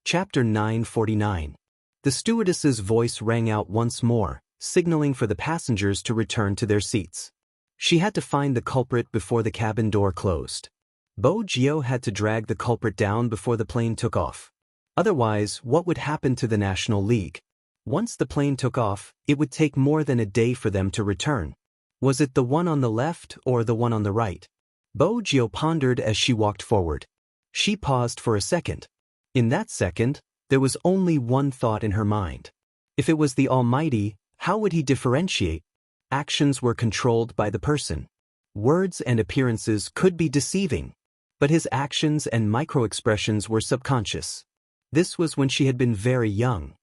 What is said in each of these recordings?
Chapter 949. The stewardess's voice rang out once more, signaling for the passengers to return to their seats. She had to find the culprit before the cabin door closed. Bo Gio had to drag the culprit down before the plane took off. Otherwise, what would happen to the National League? Once the plane took off, it would take more than a day for them to return. Was it the one on the left or the one on the right? Bo Gio pondered as she walked forward. She paused for a second. In that second, there was only one thought in her mind. If it was the Almighty, how would he differentiate? Actions were controlled by the person. Words and appearances could be deceiving, but his actions and micro-expressions were subconscious. This was when she had been very young.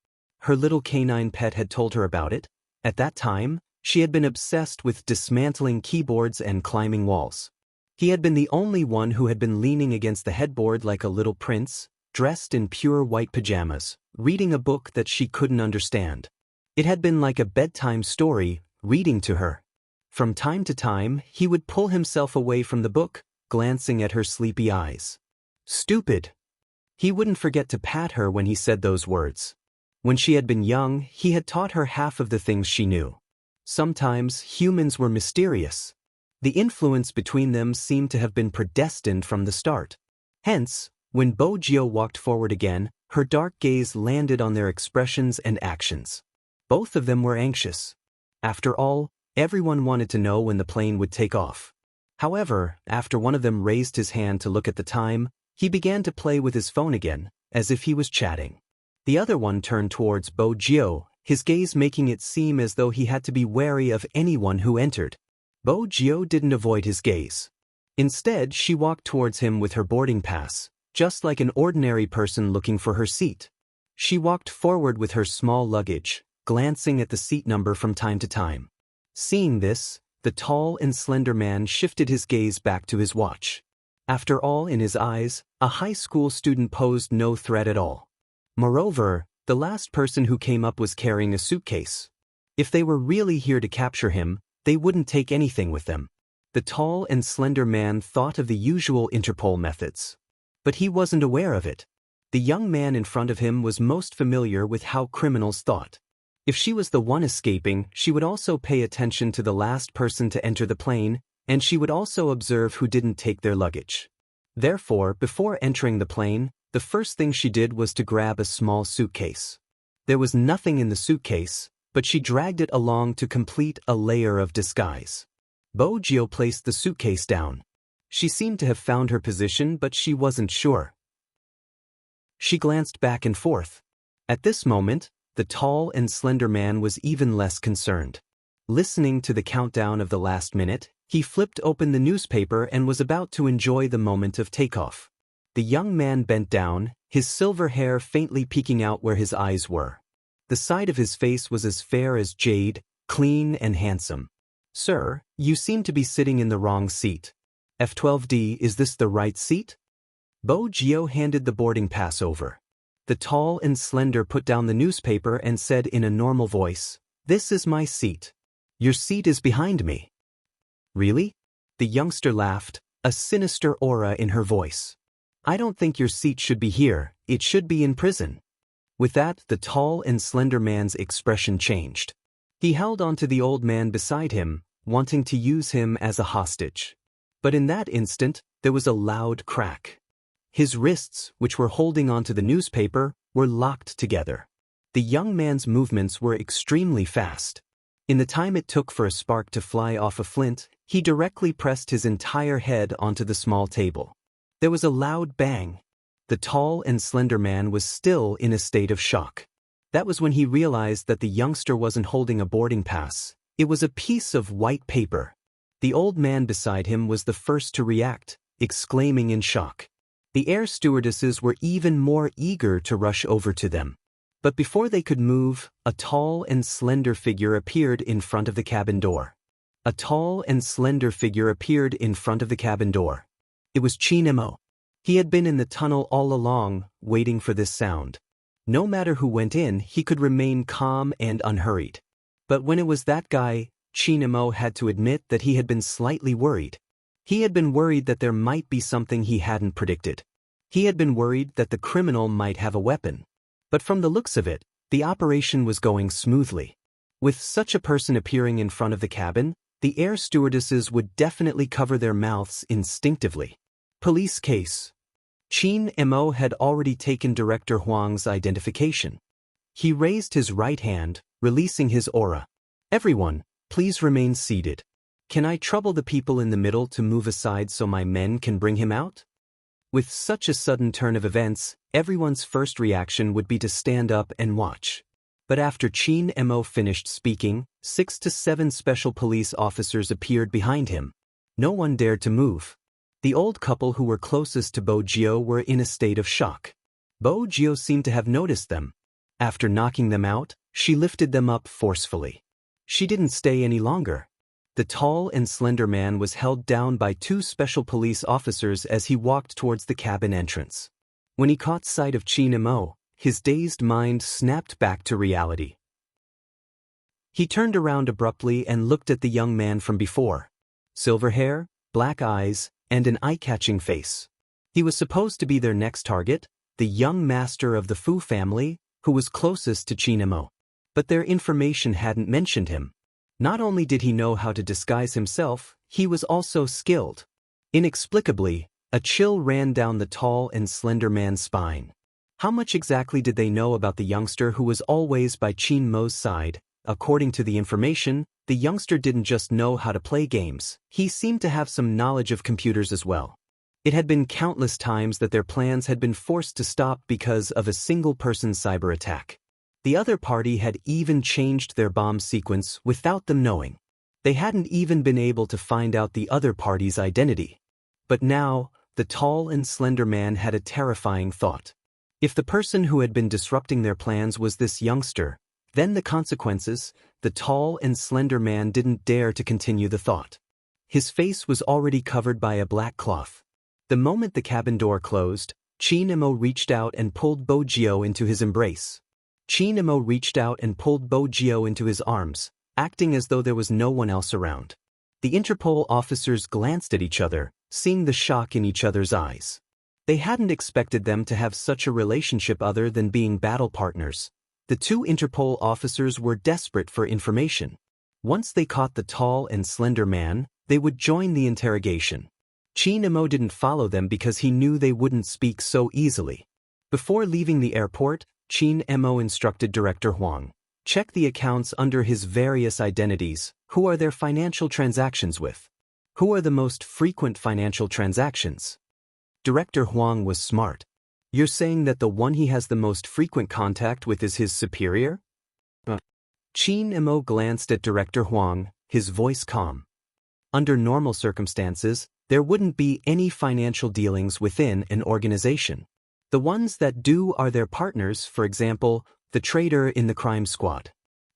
Her little canine pet had told her about it. At that time, she had been obsessed with dismantling keyboards and climbing walls. He had been the only one who had been leaning against the headboard like a little prince, dressed in pure white pajamas, reading a book that she couldn't understand. It had been like a bedtime story, reading to her. From time to time, he would pull himself away from the book, glancing at her sleepy eyes. Stupid! He wouldn't forget to pat her when he said those words. When she had been young, he had taught her half of the things she knew. Sometimes, humans were mysterious. The influence between them seemed to have been predestined from the start. Hence, when Bo Gio walked forward again, her dark gaze landed on their expressions and actions. Both of them were anxious. After all, everyone wanted to know when the plane would take off. However, after one of them raised his hand to look at the time, he began to play with his phone again, as if he was chatting. The other one turned towards Bo Gio, his gaze making it seem as though he had to be wary of anyone who entered. Bo Gio didn't avoid his gaze. Instead, she walked towards him with her boarding pass, just like an ordinary person looking for her seat. She walked forward with her small luggage, glancing at the seat number from time to time. Seeing this, the tall and slender man shifted his gaze back to his watch. After all, in his eyes, a high school student posed no threat at all. Moreover, the last person who came up was carrying a suitcase. If they were really here to capture him, they wouldn't take anything with them. The tall and slender man thought of the usual Interpol methods. But he wasn't aware of it. The young man in front of him was most familiar with how criminals thought. If she was the one escaping, she would also pay attention to the last person to enter the plane, and she would also observe who didn't take their luggage. Therefore, before entering the plane, the first thing she did was to grab a small suitcase. There was nothing in the suitcase, but she dragged it along to complete a layer of disguise. Bo Gio placed the suitcase down. She seemed to have found her position, but she wasn't sure. She glanced back and forth. At this moment, the tall and slender man was even less concerned. Listening to the countdown of the last minute, he flipped open the newspaper and was about to enjoy the moment of takeoff. The young man bent down, his silver hair faintly peeking out where his eyes were. The side of his face was as fair as jade, clean and handsome. "Sir, you seem to be sitting in the wrong seat. F12D, is this the right seat?" Bo Gio handed the boarding pass over. The tall and slender put down the newspaper and said in a normal voice, "This is my seat. Your seat is behind me." "Really?" The youngster laughed, a sinister aura in her voice. "I don't think your seat should be here, it should be in prison." With that, the tall and slender man's expression changed. He held onto the old man beside him, wanting to use him as a hostage. But in that instant, there was a loud crack. His wrists, which were holding onto the newspaper, were locked together. The young man's movements were extremely fast. In the time it took for a spark to fly off a flint, he directly pressed his entire head onto the small table. There was a loud bang. The tall and slender man was still in a state of shock. That was when he realized that the youngster wasn't holding a boarding pass. It was a piece of white paper. The old man beside him was the first to react, exclaiming in shock. The air stewardesses were even more eager to rush over to them. But before they could move, a tall and slender figure appeared in front of the cabin door. A tall and slender figure appeared in front of the cabin door. It was Chinemo. He had been in the tunnel all along, waiting for this sound. No matter who went in, he could remain calm and unhurried. But when it was that guy, Chinemo had to admit that he had been slightly worried. He had been worried that there might be something he hadn't predicted. He had been worried that the criminal might have a weapon. But from the looks of it, the operation was going smoothly. With such a person appearing in front of the cabin, the air stewardesses would definitely cover their mouths instinctively. Police case. Chin Mo had already taken Director Huang's identification. He raised his right hand, releasing his aura. Everyone, please remain seated. Can I trouble the people in the middle to move aside so my men can bring him out? With such a sudden turn of events, everyone's first reaction would be to stand up and watch. But after Chin Mo finished speaking, 6 to 7 special police officers appeared behind him. No one dared to move. The old couple who were closest to Bo Jio were in a state of shock. Bo Jio seemed to have noticed them. After knocking them out, she lifted them up forcefully. She didn't stay any longer. The tall and slender man was held down by 2 special police officers as he walked towards the cabin entrance. When he caught sight of Chin Mo, his dazed mind snapped back to reality. He turned around abruptly and looked at the young man from before. Silver hair, black eyes, and an eye-catching face. He was supposed to be their next target, the young master of the Fu family, who was closest to Chin Mo. But their information hadn't mentioned him. Not only did he know how to disguise himself, he was also skilled. Inexplicably, a chill ran down the tall and slender man's spine. How much exactly did they know about the youngster who was always by Chin Mo's side? According to the information, the youngster didn't just know how to play games, he seemed to have some knowledge of computers as well. It had been countless times that their plans had been forced to stop because of a single-person cyber attack. The other party had even changed their bomb sequence without them knowing. They hadn't even been able to find out the other party's identity. But now, the tall and slender man had a terrifying thought. If the person who had been disrupting their plans was this youngster, then the consequences. The tall and slender man didn't dare to continue the thought. His face was already covered by a black cloth. The moment the cabin door closed, Chin Mo reached out and pulled Bo Jio into his embrace. Chin Mo reached out and pulled Bo Jio into his arms, acting as though there was no one else around. The Interpol officers glanced at each other, seeing the shock in each other's eyes. They hadn't expected them to have such a relationship other than being battle partners. The 2 Interpol officers were desperate for information. Once they caught the tall and slender man, they would join the interrogation. Chin Mo didn't follow them because he knew they wouldn't speak so easily. Before leaving the airport, Chin Mo instructed Director Huang, check the accounts under his various identities. Who are their financial transactions with? Who are the most frequent financial transactions? Director Huang was smart. You're saying that the one he has the most frequent contact with is his superior? Chin Mo glanced at Director Huang, his voice calm. Under normal circumstances, there wouldn't be any financial dealings within an organization. The ones that do are their partners, for example, the traitor in the crime squad.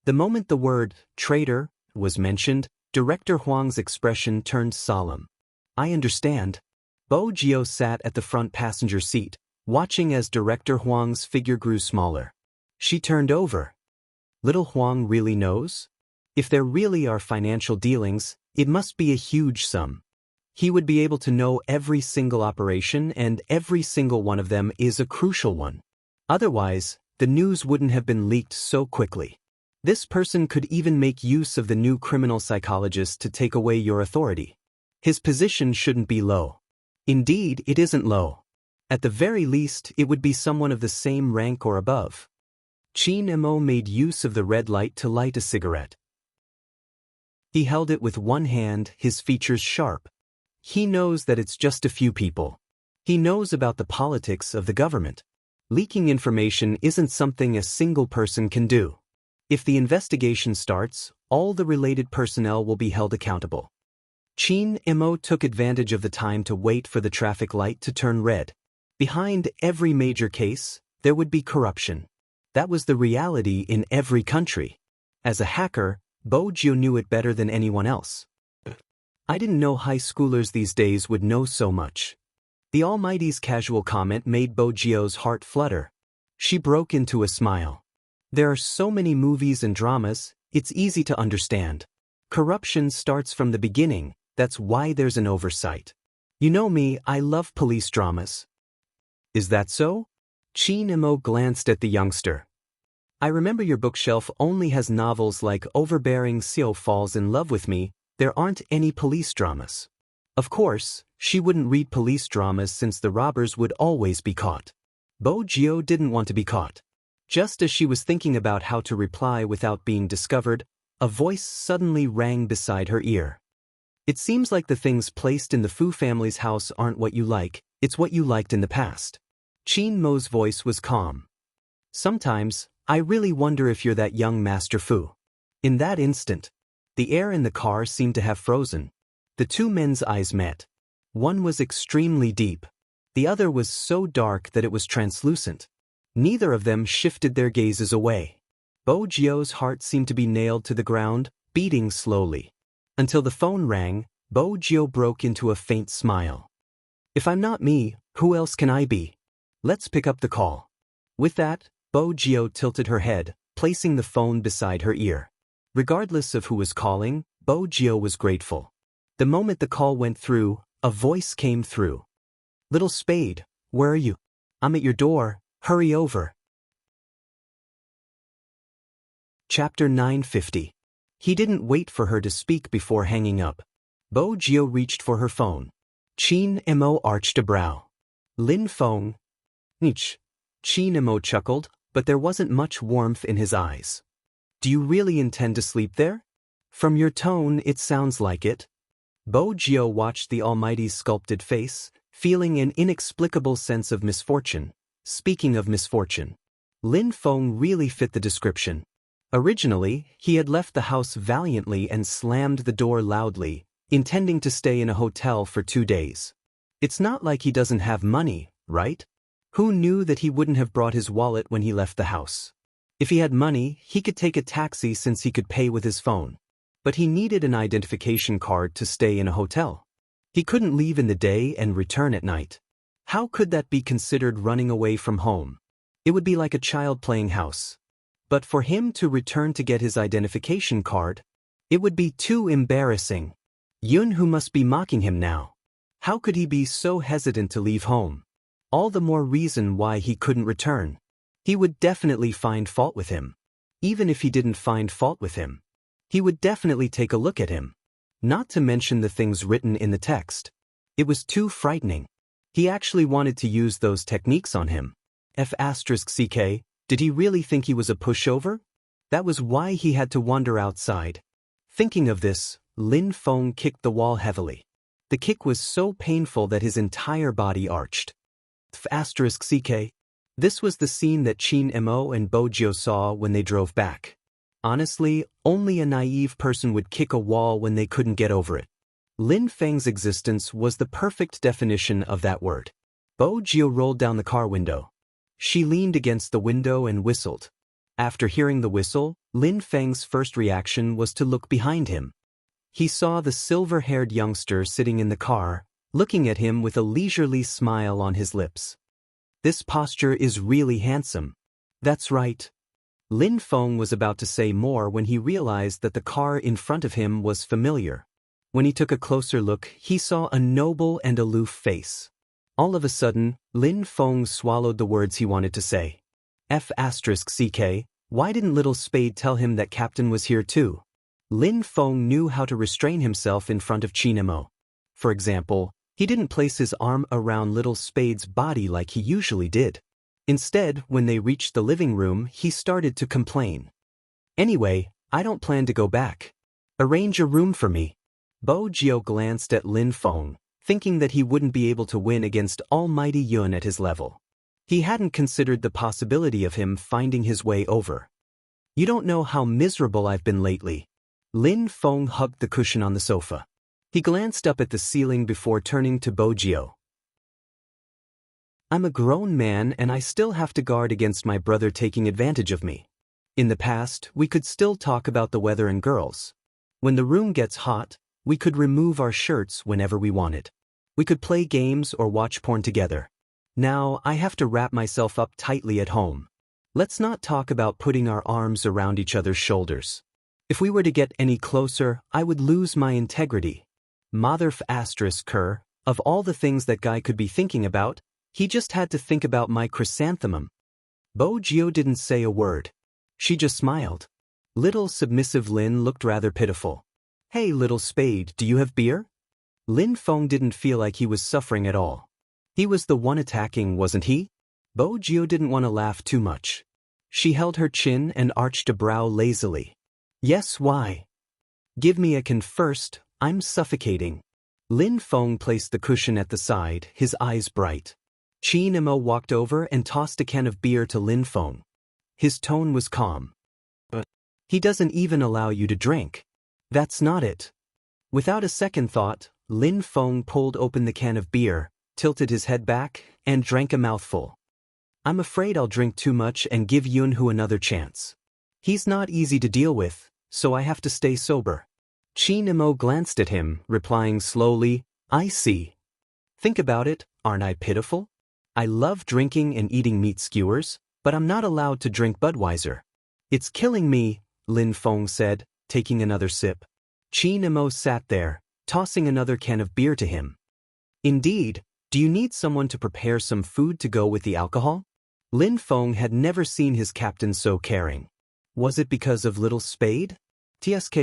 The moment the word traitor was mentioned, Director Huang's expression turned solemn. I understand. Bo Jio sat at the front passenger seat, watching as Director Huang's figure grew smaller. She turned over. Little Huang really knows? If there really are financial dealings, it must be a huge sum. He would be able to know every single operation, and every single one of them is a crucial one. Otherwise, the news wouldn't have been leaked so quickly. This person could even make use of the new criminal psychologist to take away your authority. His position shouldn't be low. Indeed, it isn't low. At the very least, it would be someone of the same rank or above. Chin Mo made use of the red light to light a cigarette. He held it with one hand, his features sharp. He knows that it's just a few people. He knows about the politics of the government. Leaking information isn't something a single person can do. If the investigation starts, all the related personnel will be held accountable. Chin Mo took advantage of the time to wait for the traffic light to turn red. Behind every major case, there would be corruption. That was the reality in every country. As a hacker, Bo Jio knew it better than anyone else. I didn't know high schoolers these days would know so much. The Almighty's casual comment made Bo Jio's heart flutter. She broke into a smile. There are so many movies and dramas, it's easy to understand. Corruption starts from the beginning, that's why there's an oversight. You know me, I love police dramas. Is that so? Chin Imo glanced at the youngster. I remember your bookshelf only has novels like Overbearing Seo Falls in Love with Me. There aren't any police dramas. Of course, she wouldn't read police dramas since the robbers would always be caught. Bo Gio didn't want to be caught. Just as she was thinking about how to reply without being discovered, a voice suddenly rang beside her ear. It seems like the things placed in the Fu family's house aren't what you like, it's what you liked in the past. Chin Mo's voice was calm. Sometimes, I really wonder if you're that young Master Fu. In that instant, the air in the car seemed to have frozen. The two men's eyes met. One was extremely deep. The other was so dark that it was translucent. Neither of them shifted their gazes away. Bo Gio's heart seemed to be nailed to the ground, beating slowly. Until the phone rang, Bo Gio broke into a faint smile. If I'm not me, who else can I be? Let's pick up the call. With that, Bo Gio tilted her head, placing the phone beside her ear. Regardless of who was calling, Bo Gio was grateful. The moment the call went through, a voice came through. Little Spade, where are you? I'm at your door, hurry over. Chapter 950. He didn't wait for her to speak before hanging up. Bo Gio reached for her phone. Chin Mo arched a brow. Lin Feng. Nietzsche. Chin Mo chuckled, but there wasn't much warmth in his eyes. Do you really intend to sleep there? From your tone, it sounds like it. Bo Gio watched the Almighty's sculpted face, feeling an inexplicable sense of misfortune. Speaking of misfortune, Lin Feng really fit the description. Originally, he had left the house valiantly and slammed the door loudly, intending to stay in a hotel for 2 days. It's not like he doesn't have money, right? Who knew that he wouldn't have brought his wallet when he left the house? If he had money, he could take a taxi since he could pay with his phone. But he needed an identification card to stay in a hotel. He couldn't leave in the day and return at night. How could that be considered running away from home? It would be like a child playing house. But for him to return to get his identification card, it would be too embarrassing. Yun Hu must be mocking him now. How could he be so hesitant to leave home? All the more reason why he couldn't return. He would definitely find fault with him. Even if he didn't find fault with him, he would definitely take a look at him. Not to mention the things written in the text. It was too frightening. He actually wanted to use those techniques on him. F***ck, did he really think he was a pushover? That was why he had to wander outside. Thinking of this, Lin Feng kicked the wall heavily. The kick was so painful that his entire body arched. F***ck. This was the scene that Chin Mo and Bo Gio saw when they drove back. Honestly, only a naive person would kick a wall when they couldn't get over it. Lin Feng's existence was the perfect definition of that word. Bo Gio rolled down the car window. She leaned against the window and whistled. After hearing the whistle, Lin Feng's first reaction was to look behind him. He saw the silver-haired youngster sitting in the car, looking at him with a leisurely smile on his lips. This posture is really handsome. That's right. Lin Feng was about to say more when he realized that the car in front of him was familiar. When he took a closer look, he saw a noble and aloof face. All of a sudden, Lin Feng swallowed the words he wanted to say. F***ck, why didn't Little Spade tell him that Captain was here too? Lin Feng knew how to restrain himself in front of Chin Mo. For example, he didn't place his arm around Little Spade's body like he usually did. Instead, when they reached the living room, he started to complain. Anyway, I don't plan to go back. Arrange a room for me. Bo Gio glanced at Lin Feng, thinking that he wouldn't be able to win against Almighty Yun at his level. He hadn't considered the possibility of him finding his way over. You don't know how miserable I've been lately. Lin Feng hugged the cushion on the sofa. He glanced up at the ceiling before turning to Bo Gio. I'm a grown man and I still have to guard against my brother taking advantage of me. In the past, we could still talk about the weather and girls. When the room gets hot, we could remove our shirts whenever we wanted. We could play games or watch porn together. Now, I have to wrap myself up tightly at home. Let's not talk about putting our arms around each other's shoulders. If we were to get any closer, I would lose my integrity. Mother****, of all the things that guy could be thinking about, He just had to think about my chrysanthemum. Bo Gio didn't say a word. She just smiled. Little submissive Lin looked rather pitiful. Hey little spade, do you have beer? Lin Feng didn't feel like he was suffering at all. He was the one attacking, wasn't he? Bo Gio didn't want to laugh too much. She held her chin and arched a brow lazily. Yes, why? Give me a can first, I'm suffocating. Lin Feng placed the cushion at the side, his eyes bright. Qin Imo walked over and tossed a can of beer to Lin Feng. His tone was calm. But he doesn't even allow you to drink. That's not it. Without a second thought, Lin Feng pulled open the can of beer, tilted his head back, and drank a mouthful. I'm afraid I'll drink too much and give Yunhu another chance. He's not easy to deal with, so I have to stay sober. Qin Imo glanced at him, replying slowly, I see. Think about it, aren't I pitiful? I love drinking and eating meat skewers, but I'm not allowed to drink Budweiser. It's killing me, Lin Feng said, taking another sip. Qin Imo sat there, tossing another can of beer to him. Indeed, do you need someone to prepare some food to go with the alcohol? Lin Feng had never seen his captain so caring. Was it because of Little Spade? TSK.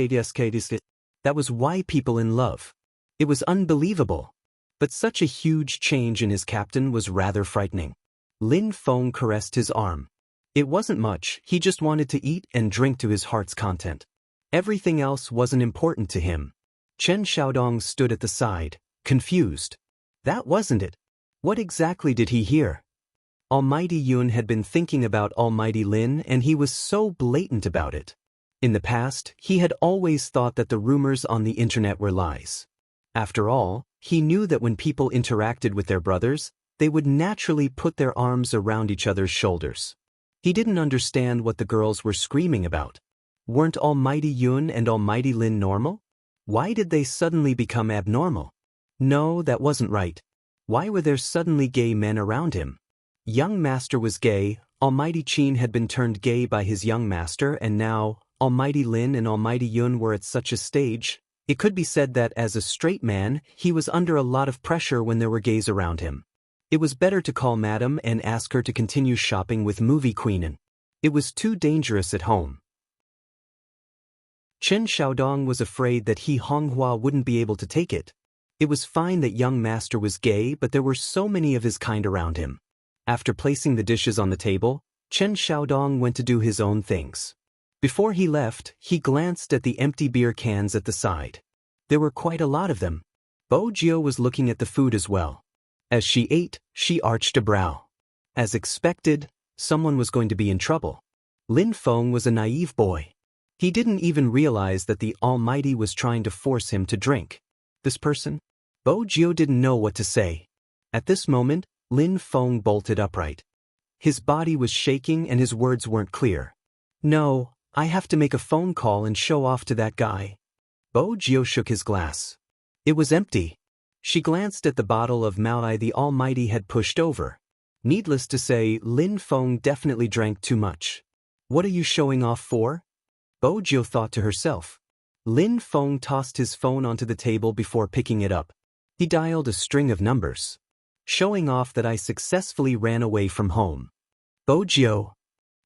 That was why people in love. It was unbelievable. But such a huge change in his captain was rather frightening. Lin Feng caressed his arm. It wasn't much, he just wanted to eat and drink to his heart's content. Everything else wasn't important to him. Chen Xiaodong stood at the side, confused. That wasn't it. What exactly did he hear? Almighty Yun had been thinking about Almighty Lin and he was so blatant about it. In the past, he had always thought that the rumors on the internet were lies. After all, he knew that when people interacted with their brothers, they would naturally put their arms around each other's shoulders. He didn't understand what the girls were screaming about. Weren't Almighty Yun and Almighty Lin normal? Why did they suddenly become abnormal? No, that wasn't right. Why were there suddenly gay men around him? Young Master was gay, Almighty Qin had been turned gay by his young master, and now, Almighty Lin and Almighty Yun were at such a stage. It could be said that as a straight man, he was under a lot of pressure when there were gays around him. It was better to call Madam and ask her to continue shopping with Movie Queenin. It was too dangerous at home. Chen Xiaodong was afraid that he Honghua wouldn't be able to take it. It was fine that young master was gay, but there were so many of his kind around him. After placing the dishes on the table, Chen Xiaodong went to do his own things. Before he left, he glanced at the empty beer cans at the side. There were quite a lot of them. Bo Gio was looking at the food as well. As she ate, she arched a brow. As expected, someone was going to be in trouble. Lin Feng was a naive boy. He didn't even realize that the Almighty was trying to force him to drink. This person? Bo Gio didn't know what to say. At this moment, Lin Feng bolted upright. His body was shaking and his words weren't clear. No, I have to make a phone call and show off to that guy. Bo Gio shook his glass. It was empty. She glanced at the bottle of Maui the Almighty had pushed over. Needless to say, Lin Feng definitely drank too much. What are you showing off for? Bo Gio thought to herself. Lin Feng tossed his phone onto the table before picking it up. He dialed a string of numbers. Showing off that I successfully ran away from home. Bo Gio.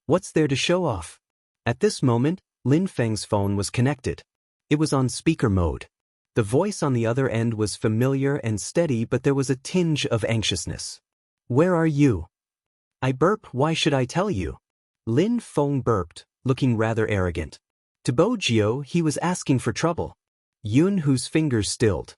What's there to show off? At this moment, Lin Feng's phone was connected. It was on speaker mode. The voice on the other end was familiar and steady, but there was a tinge of anxiousness. Where are you? I burp, why should I tell you? Lin Feng burped, looking rather arrogant. To Bo Gio, he was asking for trouble. Yun Hu's fingers stilled.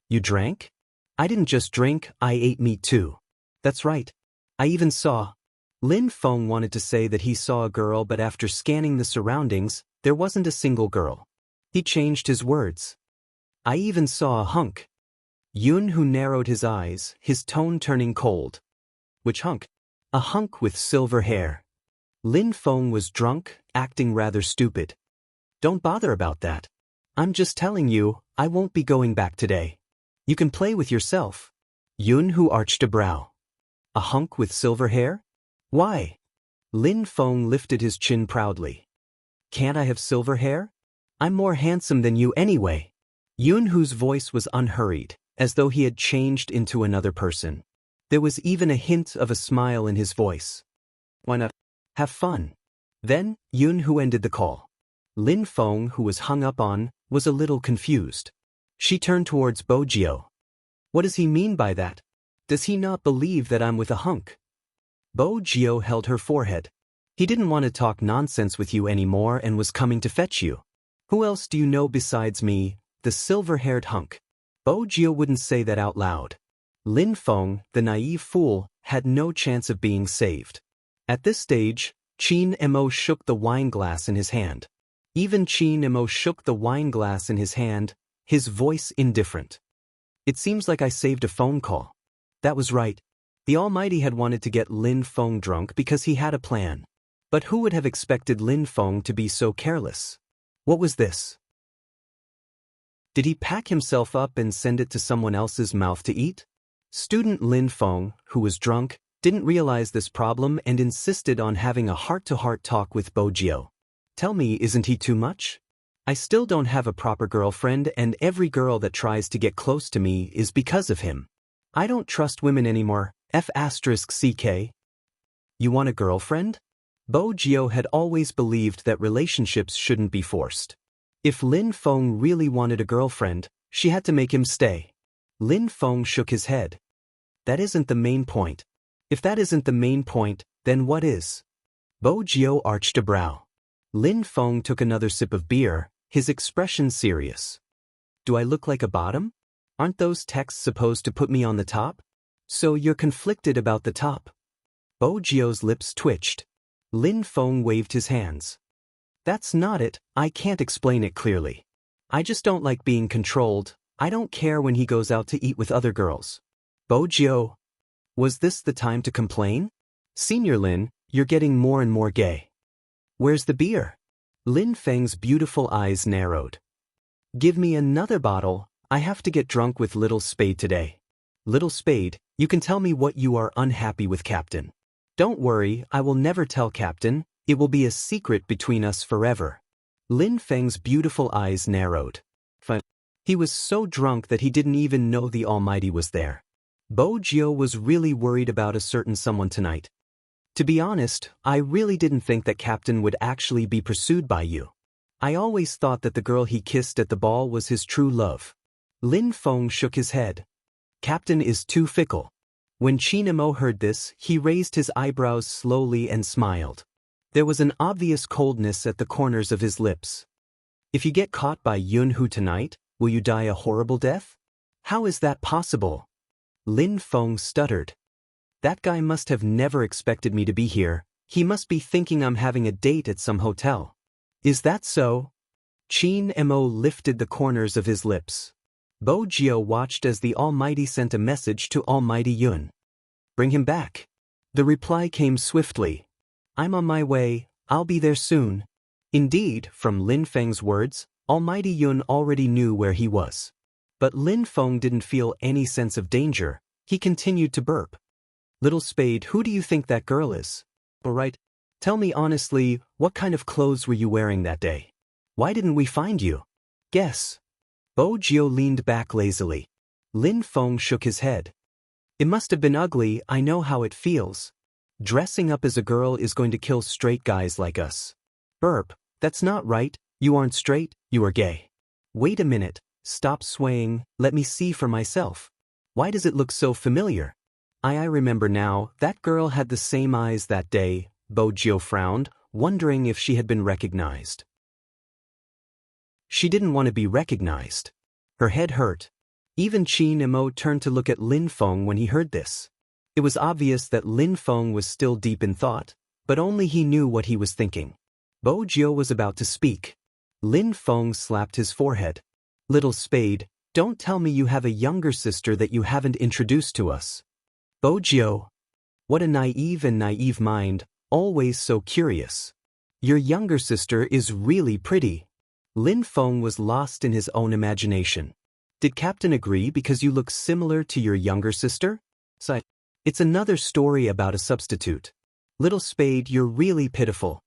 You drank? I didn't just drink, I ate meat too. That's right. I even saw. Lin Feng wanted to say that he saw a girl, but after scanning the surroundings, there wasn't a single girl. He changed his words. I even saw a hunk. Yun Hu narrowed his eyes, his tone turning cold. Which hunk? A hunk with silver hair. Lin Feng was drunk, acting rather stupid. Don't bother about that. I'm just telling you, I won't be going back today. You can play with yourself. Yun Hu arched a brow. A hunk with silver hair? Why? Lin Feng lifted his chin proudly. Can't I have silver hair? I'm more handsome than you anyway. Yun Hu's voice was unhurried, as though he had changed into another person. There was even a hint of a smile in his voice. Why not? Have fun. Then, Yun Hu ended the call. Lin Feng, who was hung up on, was a little confused. She turned towards Bo Jio. What does he mean by that? Does he not believe that I'm with a hunk? Bo Jio held her forehead. He didn't want to talk nonsense with you anymore and was coming to fetch you. Who else do you know besides me, the silver-haired hunk? Bo Jio wouldn't say that out loud. Lin Feng, the naive fool, had no chance of being saved. At this stage, Qin Mo shook the wine glass in his hand. Even Qin Mo shook the wine glass in his hand, his voice indifferent. It seems like I saved a phone call. That was right. The Almighty had wanted to get Lin Feng drunk because he had a plan. But who would have expected Lin Feng to be so careless? What was this? Did he pack himself up and send it to someone else's mouth to eat? Student Lin Feng, who was drunk, didn't realize this problem and insisted on having a heart-to-heart talk with Bo Jio. Tell me, isn't he too much? I still don't have a proper girlfriend, and every girl that tries to get close to me is because of him. I don't trust women anymore, F***CK. You want a girlfriend? Bo Jio had always believed that relationships shouldn't be forced. If Lin Feng really wanted a girlfriend, she had to make him stay. Lin Feng shook his head. That isn't the main point. If that isn't the main point, then what is? Bo Jio arched a brow. Lin Feng took another sip of beer, his expression serious. Do I look like a bottom? Aren't those texts supposed to put me on the top? So you're conflicted about the top? Bo Jio's lips twitched. Lin Feng waved his hands. That's not it, I can't explain it clearly. I just don't like being controlled. I don't care when he goes out to eat with other girls. Bo Jio. Was this the time to complain? Senior Lin, you're getting more and more gay. Where's the beer? Lin Feng's beautiful eyes narrowed. Give me another bottle, I have to get drunk with Little Spade today. Little Spade, you can tell me what you are unhappy with, Captain. Don't worry, I will never tell Captain, it will be a secret between us forever. Lin Feng's beautiful eyes narrowed. He was so drunk that he didn't even know the Almighty was there. Bo Jio was really worried about a certain someone tonight. To be honest, I really didn't think that Captain would actually be pursued by you. I always thought that the girl he kissed at the ball was his true love. Lin Feng shook his head. Captain is too fickle. When Qin Mo heard this, he raised his eyebrows slowly and smiled. There was an obvious coldness at the corners of his lips. If you get caught by Yun Hu tonight, will you die a horrible death? How is that possible? Lin Feng stuttered. That guy must have never expected me to be here. He must be thinking I'm having a date at some hotel. Is that so? Qin Mo lifted the corners of his lips. Bo Jio watched as the Almighty sent a message to Almighty Yun. Bring him back. The reply came swiftly. I'm on my way, I'll be there soon. Indeed, from Lin Feng's words, Almighty Yun already knew where he was. But Lin Feng didn't feel any sense of danger. He continued to burp. Little Spade, who do you think that girl is? All right, tell me honestly, what kind of clothes were you wearing that day? Why didn't we find you? Guess. Bo Jio leaned back lazily. Lin Feng shook his head. It must have been ugly, I know how it feels. Dressing up as a girl is going to kill straight guys like us. Burp, that's not right, you aren't straight, you are gay. Wait a minute, stop swaying, let me see for myself. Why does it look so familiar? I remember now, that girl had the same eyes that day. Bo Jio frowned, wondering if she had been recognized. She didn't want to be recognized. Her head hurt. Even Qin Mo turned to look at Lin Feng when he heard this. It was obvious that Lin Feng was still deep in thought, but only he knew what he was thinking. Bo Jio was about to speak. Lin Feng slapped his forehead. Little Spade, don't tell me you have a younger sister that you haven't introduced to us. Bo Jio. What a naive mind, always so curious. Your younger sister is really pretty. Lin Feng was lost in his own imagination. Did Captain agree because you look similar to your younger sister? It's another story about a substitute. Little Spade, you're really pitiful.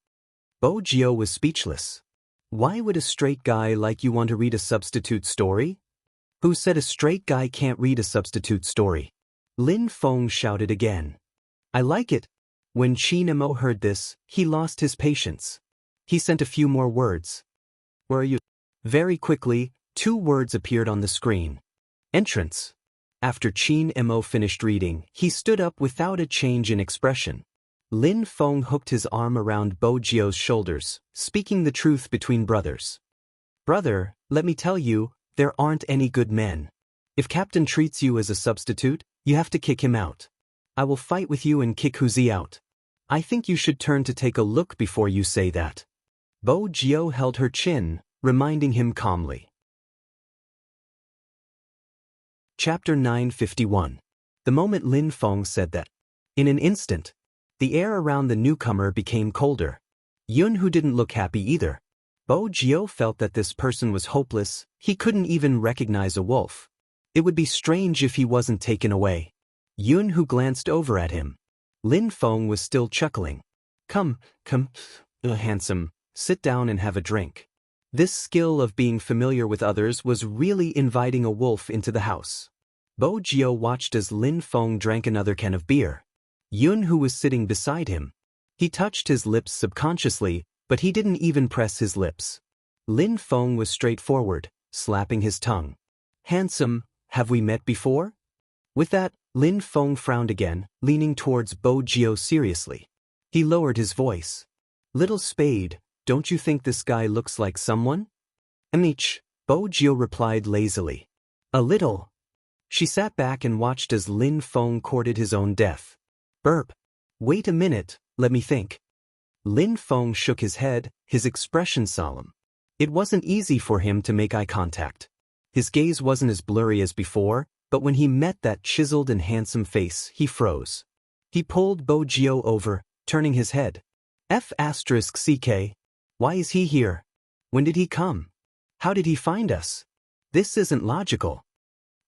Bo Jio was speechless. Why would a straight guy like you want to read a substitute story? Who said a straight guy can't read a substitute story? Lin Feng shouted again. I like it. When Qin Mo heard this, he lost his patience. He sent a few more words. Where are you? Very quickly, 2 words appeared on the screen. Entrance. After Qin Mo finished reading, he stood up without a change in expression. Lin Feng hooked his arm around Bo Jio's shoulders, speaking the truth between brothers. Brother, let me tell you, there aren't any good men. If Captain treats you as a substitute, you have to kick him out. I will fight with you and kick Huzi out. I think you should turn to take a look before you say that. Bo Jio held her chin, reminding him calmly. Chapter 951. The moment Lin Feng said that. In an instant, the air around the newcomer became colder. Yun, who didn't look happy either. Bo Jio felt that this person was hopeless. He couldn't even recognize a wolf. It would be strange if he wasn't taken away. Yun, who glanced over at him. Lin Feng was still chuckling. Come, handsome, sit down and have a drink. This skill of being familiar with others was really inviting a wolf into the house. Bo Jio watched as Lin Feng drank another can of beer. Yun, who was sitting beside him. He touched his lips subconsciously, but he didn't even press his lips. Lin Feng was straightforward, slapping his tongue. Handsome, have we met before? With that, Lin Feng frowned again, leaning towards Bo Jio seriously. He lowered his voice. Little Spade, don't you think this guy looks like someone? Emich, Bo Jio replied lazily. A little. She sat back and watched as Lin Feng courted his own death. Burp. Wait a minute, let me think. Lin Feng shook his head, his expression solemn. It wasn't easy for him to make eye contact. His gaze wasn't as blurry as before, but when he met that chiseled and handsome face, he froze. He pulled Bo Jio over, turning his head. F***CK. Why is he here? When did he come? How did he find us? This isn't logical.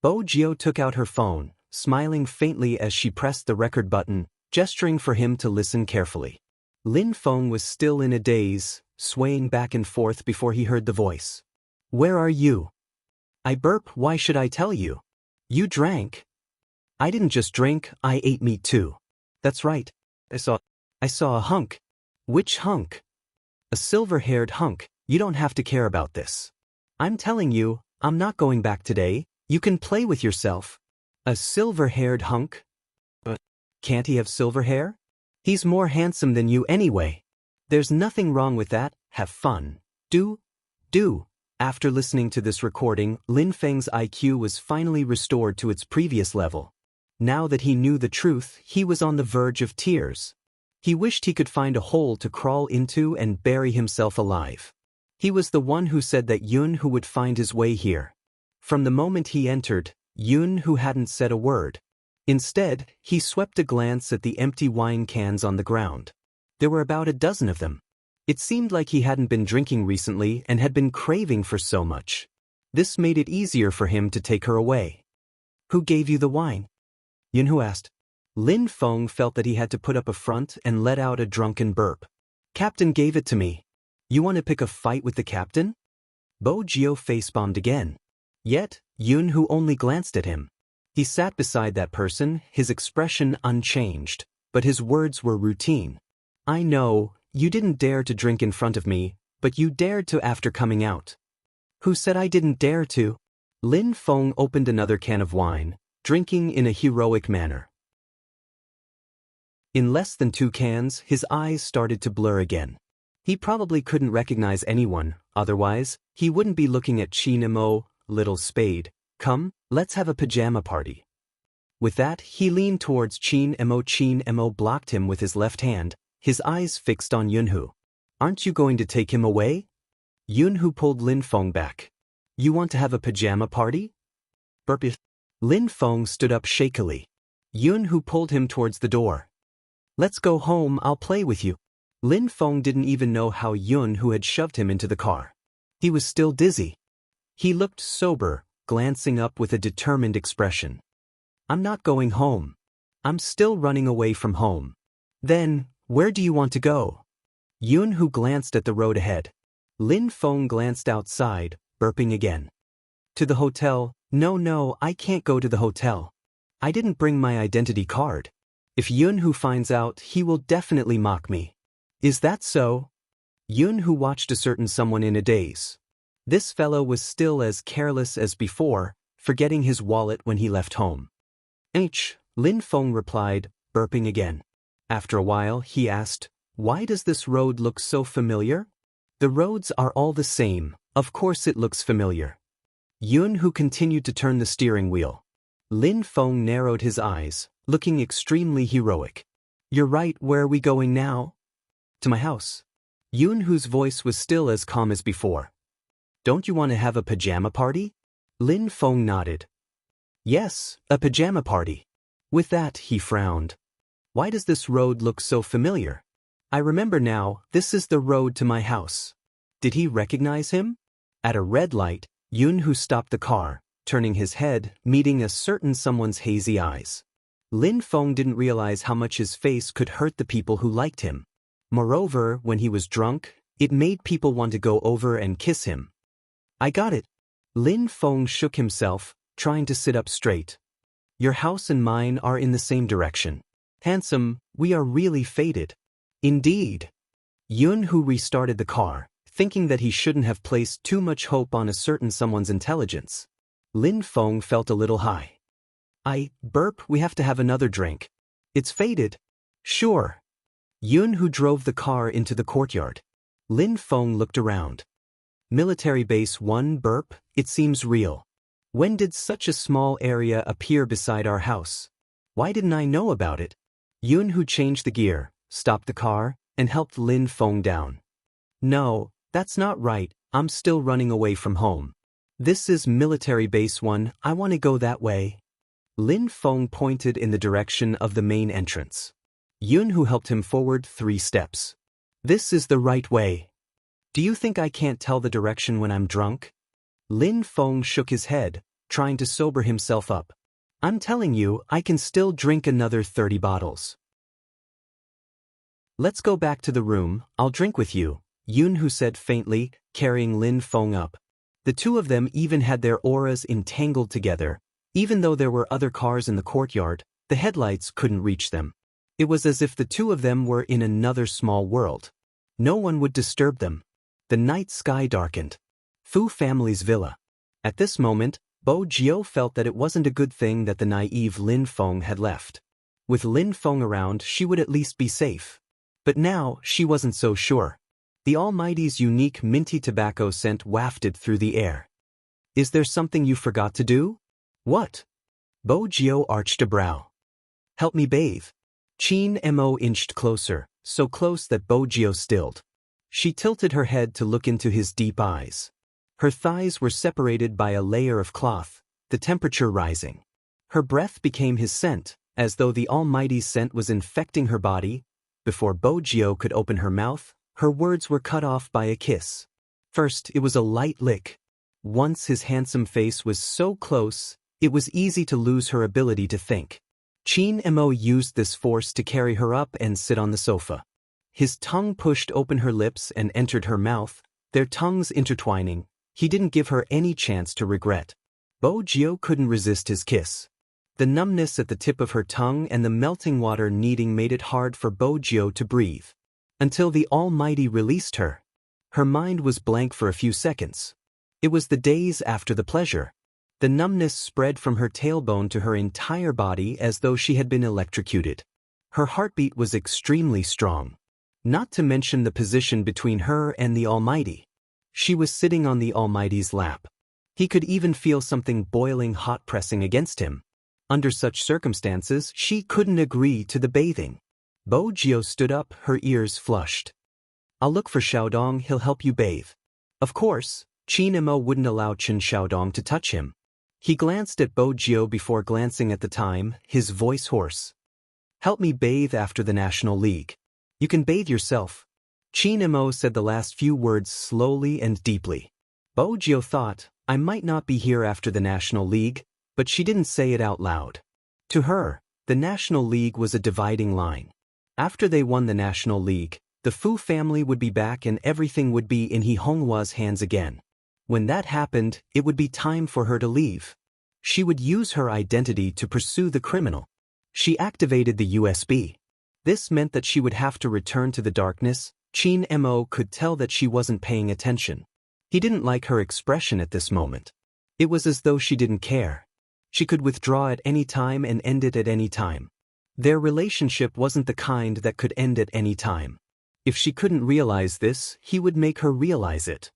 Bo Jio took out her phone, smiling faintly as she pressed the record button, gesturing for him to listen carefully. Lin Feng was still in a daze, swaying back and forth before he heard the voice. Where are you? I burp, why should I tell you? You drank. I didn't just drink, I ate meat too. That's right. I saw a hunk. Which hunk? A silver-haired hunk. You don't have to care about this. I'm telling you, I'm not going back today. You can play with yourself. A silver-haired hunk? But can't he have silver hair? He's more handsome than you anyway. There's nothing wrong with that. Have fun. Do. After listening to this recording, Lin Feng's IQ was finally restored to its previous level. Now that he knew the truth, he was on the verge of tears. He wished he could find a hole to crawl into and bury himself alive. He was the one who said that Yun who would find his way here. From the moment he entered, Yun who hadn't said a word. Instead, he swept a glance at the empty wine cans on the ground. There were about a dozen of them. It seemed like he hadn't been drinking recently and had been craving for so much. This made it easier for him to take her away. Who gave you the wine? Yunhu asked. Lin Feng felt that he had to put up a front and let out a drunken burp. Captain gave it to me. You want to pick a fight with the captain? Bo Jio facepalmed again. Yet, Yunhu only glanced at him. He sat beside that person, his expression unchanged, but his words were routine. I know, you didn't dare to drink in front of me, but you dared to after coming out. Who said I didn't dare to? Lin Feng opened another can of wine, drinking in a heroic manner. In less than 2 cans, his eyes started to blur again. He probably couldn't recognize anyone, otherwise, he wouldn't be looking at Qin Mo, Little Spade. Come, let's have a pajama party. With that, he leaned towards Qin Mo. Qin Mo blocked him with his left hand, his eyes fixed on Yunhu. Aren't you going to take him away? Yunhu pulled Lin Feng back. You want to have a pajama party? Burp. Lin Feng stood up shakily. Yunhu pulled him towards the door. Let's go home, I'll play with you. Lin Feng didn't even know how Yunhu had shoved him into the car. He was still dizzy. He looked sober, glancing up with a determined expression. I'm not going home. I'm still running away from home. Then, where do you want to go? Yunhu glanced at the road ahead. Lin Feng glanced outside, burping again. To the hotel. No, I can't go to the hotel. I didn't bring my identity card. If Yunhu finds out, he will definitely mock me. Is that so? Yunhu watched a certain someone in a daze. This fellow was still as careless as before, forgetting his wallet when he left home. Lin Feng replied, burping again. After a while, he asked, why does this road look so familiar? The roads are all the same, of course it looks familiar. Yunhu continued to turn the steering wheel. Lin Feng narrowed his eyes, looking extremely heroic. You're right, where are we going now? To my house. Yunhu's voice was still as calm as before. Don't you want to have a pajama party? Lin Feng nodded. Yes, a pajama party. With that, he frowned. Why does this road look so familiar? I remember now, this is the road to my house. Did he recognize him? At a red light, Yunhu stopped the car, turning his head, meeting a certain someone's hazy eyes. Lin Feng didn't realize how much his face could hurt the people who liked him. Moreover, when he was drunk, it made people want to go over and kiss him. I got it. Lin Feng shook himself, trying to sit up straight. Your house and mine are in the same direction. Handsome, we are really fated. Indeed. Yunhu restarted the car, thinking that he shouldn't have placed too much hope on a certain someone's intelligence. Lin Feng felt a little high. We have to have another drink. It's fated. Sure. Yunhu drove the car into the courtyard. Lin Feng looked around. Military Base 1 burp, it seems real. When did such a small area appear beside our house? Why didn't I know about it? Yunhu changed the gear, stopped the car, and helped Lin Feng down. No, that's not right, I'm still running away from home. This is Military Base 1, I want to go that way. Lin Feng pointed in the direction of the main entrance. Yunhu helped him forward 3 steps. This is the right way. Do you think I can't tell the direction when I'm drunk? Lin Feng shook his head, trying to sober himself up. I'm telling you, I can still drink another 30 bottles. Let's go back to the room, I'll drink with you, Yunhu said faintly, carrying Lin Feng up. The two of them even had their auras entangled together. Even though there were other cars in the courtyard, the headlights couldn't reach them. It was as if the two of them were in another small world. No one would disturb them. The night sky darkened. Fu family's villa. At this moment, Bo Jiao felt that it wasn't a good thing that the naive Lin Feng had left. With Lin Feng around, she would at least be safe. But now, she wasn't so sure. The Almighty's unique minty tobacco scent wafted through the air. Is there something you forgot to do? What? Bo Jiao arched a brow. Help me bathe. Qin Mo inched closer, so close that Bo Jiao stilled. She tilted her head to look into his deep eyes. Her thighs were separated by a layer of cloth, the temperature rising. Her breath became his scent, as though the Almighty's scent was infecting her body. Before Bo Jiao could open her mouth, her words were cut off by a kiss. First, it was a light lick. Once his handsome face was so close, it was easy to lose her ability to think. Qin Mo used this force to carry her up and sit on the sofa. His tongue pushed open her lips and entered her mouth, their tongues intertwining. He didn't give her any chance to regret. Bo Jiao couldn't resist his kiss. The numbness at the tip of her tongue and the melting water kneading made it hard for Bo Jiao to breathe. Until the Almighty released her. Her mind was blank for a few seconds. It was the days after the pleasure. The numbness spread from her tailbone to her entire body as though she had been electrocuted. Her heartbeat was extremely strong. Not to mention the position between her and the Almighty. She was sitting on the Almighty's lap. He could even feel something boiling hot pressing against him. Under such circumstances, she couldn't agree to the bathing. Bo Jiao stood up, her ears flushed. I'll look for Xiaodong, he'll help you bathe. Of course, Qin Mo wouldn't allow Chen Xiaodong to touch him. He glanced at Bo Jiao before glancing at the time, his voice hoarse. Help me bathe after the National League. You can bathe yourself. Qin Mo said the last few words slowly and deeply. Bo Jiao thought, I might not be here after the National League, but she didn't say it out loud. To her, the National League was a dividing line. After they won the National League, the Fu family would be back and everything would be in He Honghua's hands again. When that happened, it would be time for her to leave. She would use her identity to pursue the criminal. She activated the USB. This meant that she would have to return to the darkness. Chin Mo could tell that she wasn't paying attention. He didn't like her expression at this moment. It was as though she didn't care. She could withdraw at any time and end it at any time. Their relationship wasn't the kind that could end at any time. If she couldn't realize this, he would make her realize it.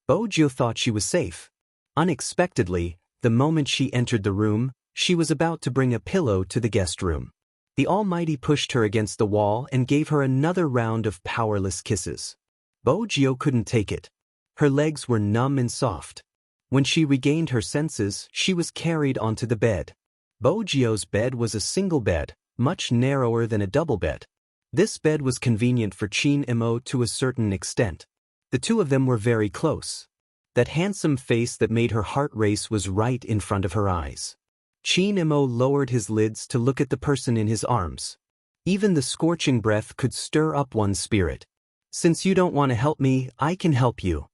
Bojo thought she was safe. Unexpectedly, the moment she entered the room, she was about to bring a pillow to the guest room. The Almighty pushed her against the wall and gave her another round of powerless kisses. Bojo couldn't take it. Her legs were numb and soft. When she regained her senses, she was carried onto the bed. Bojo's bed was a single bed, much narrower than a double bed. This bed was convenient for Chin Mo to a certain extent. The two of them were very close. That handsome face that made her heart race was right in front of her eyes. Chin Mo lowered his lids to look at the person in his arms. Even the scorching breath could stir up one's spirit. Since you don't want to help me, I can help you.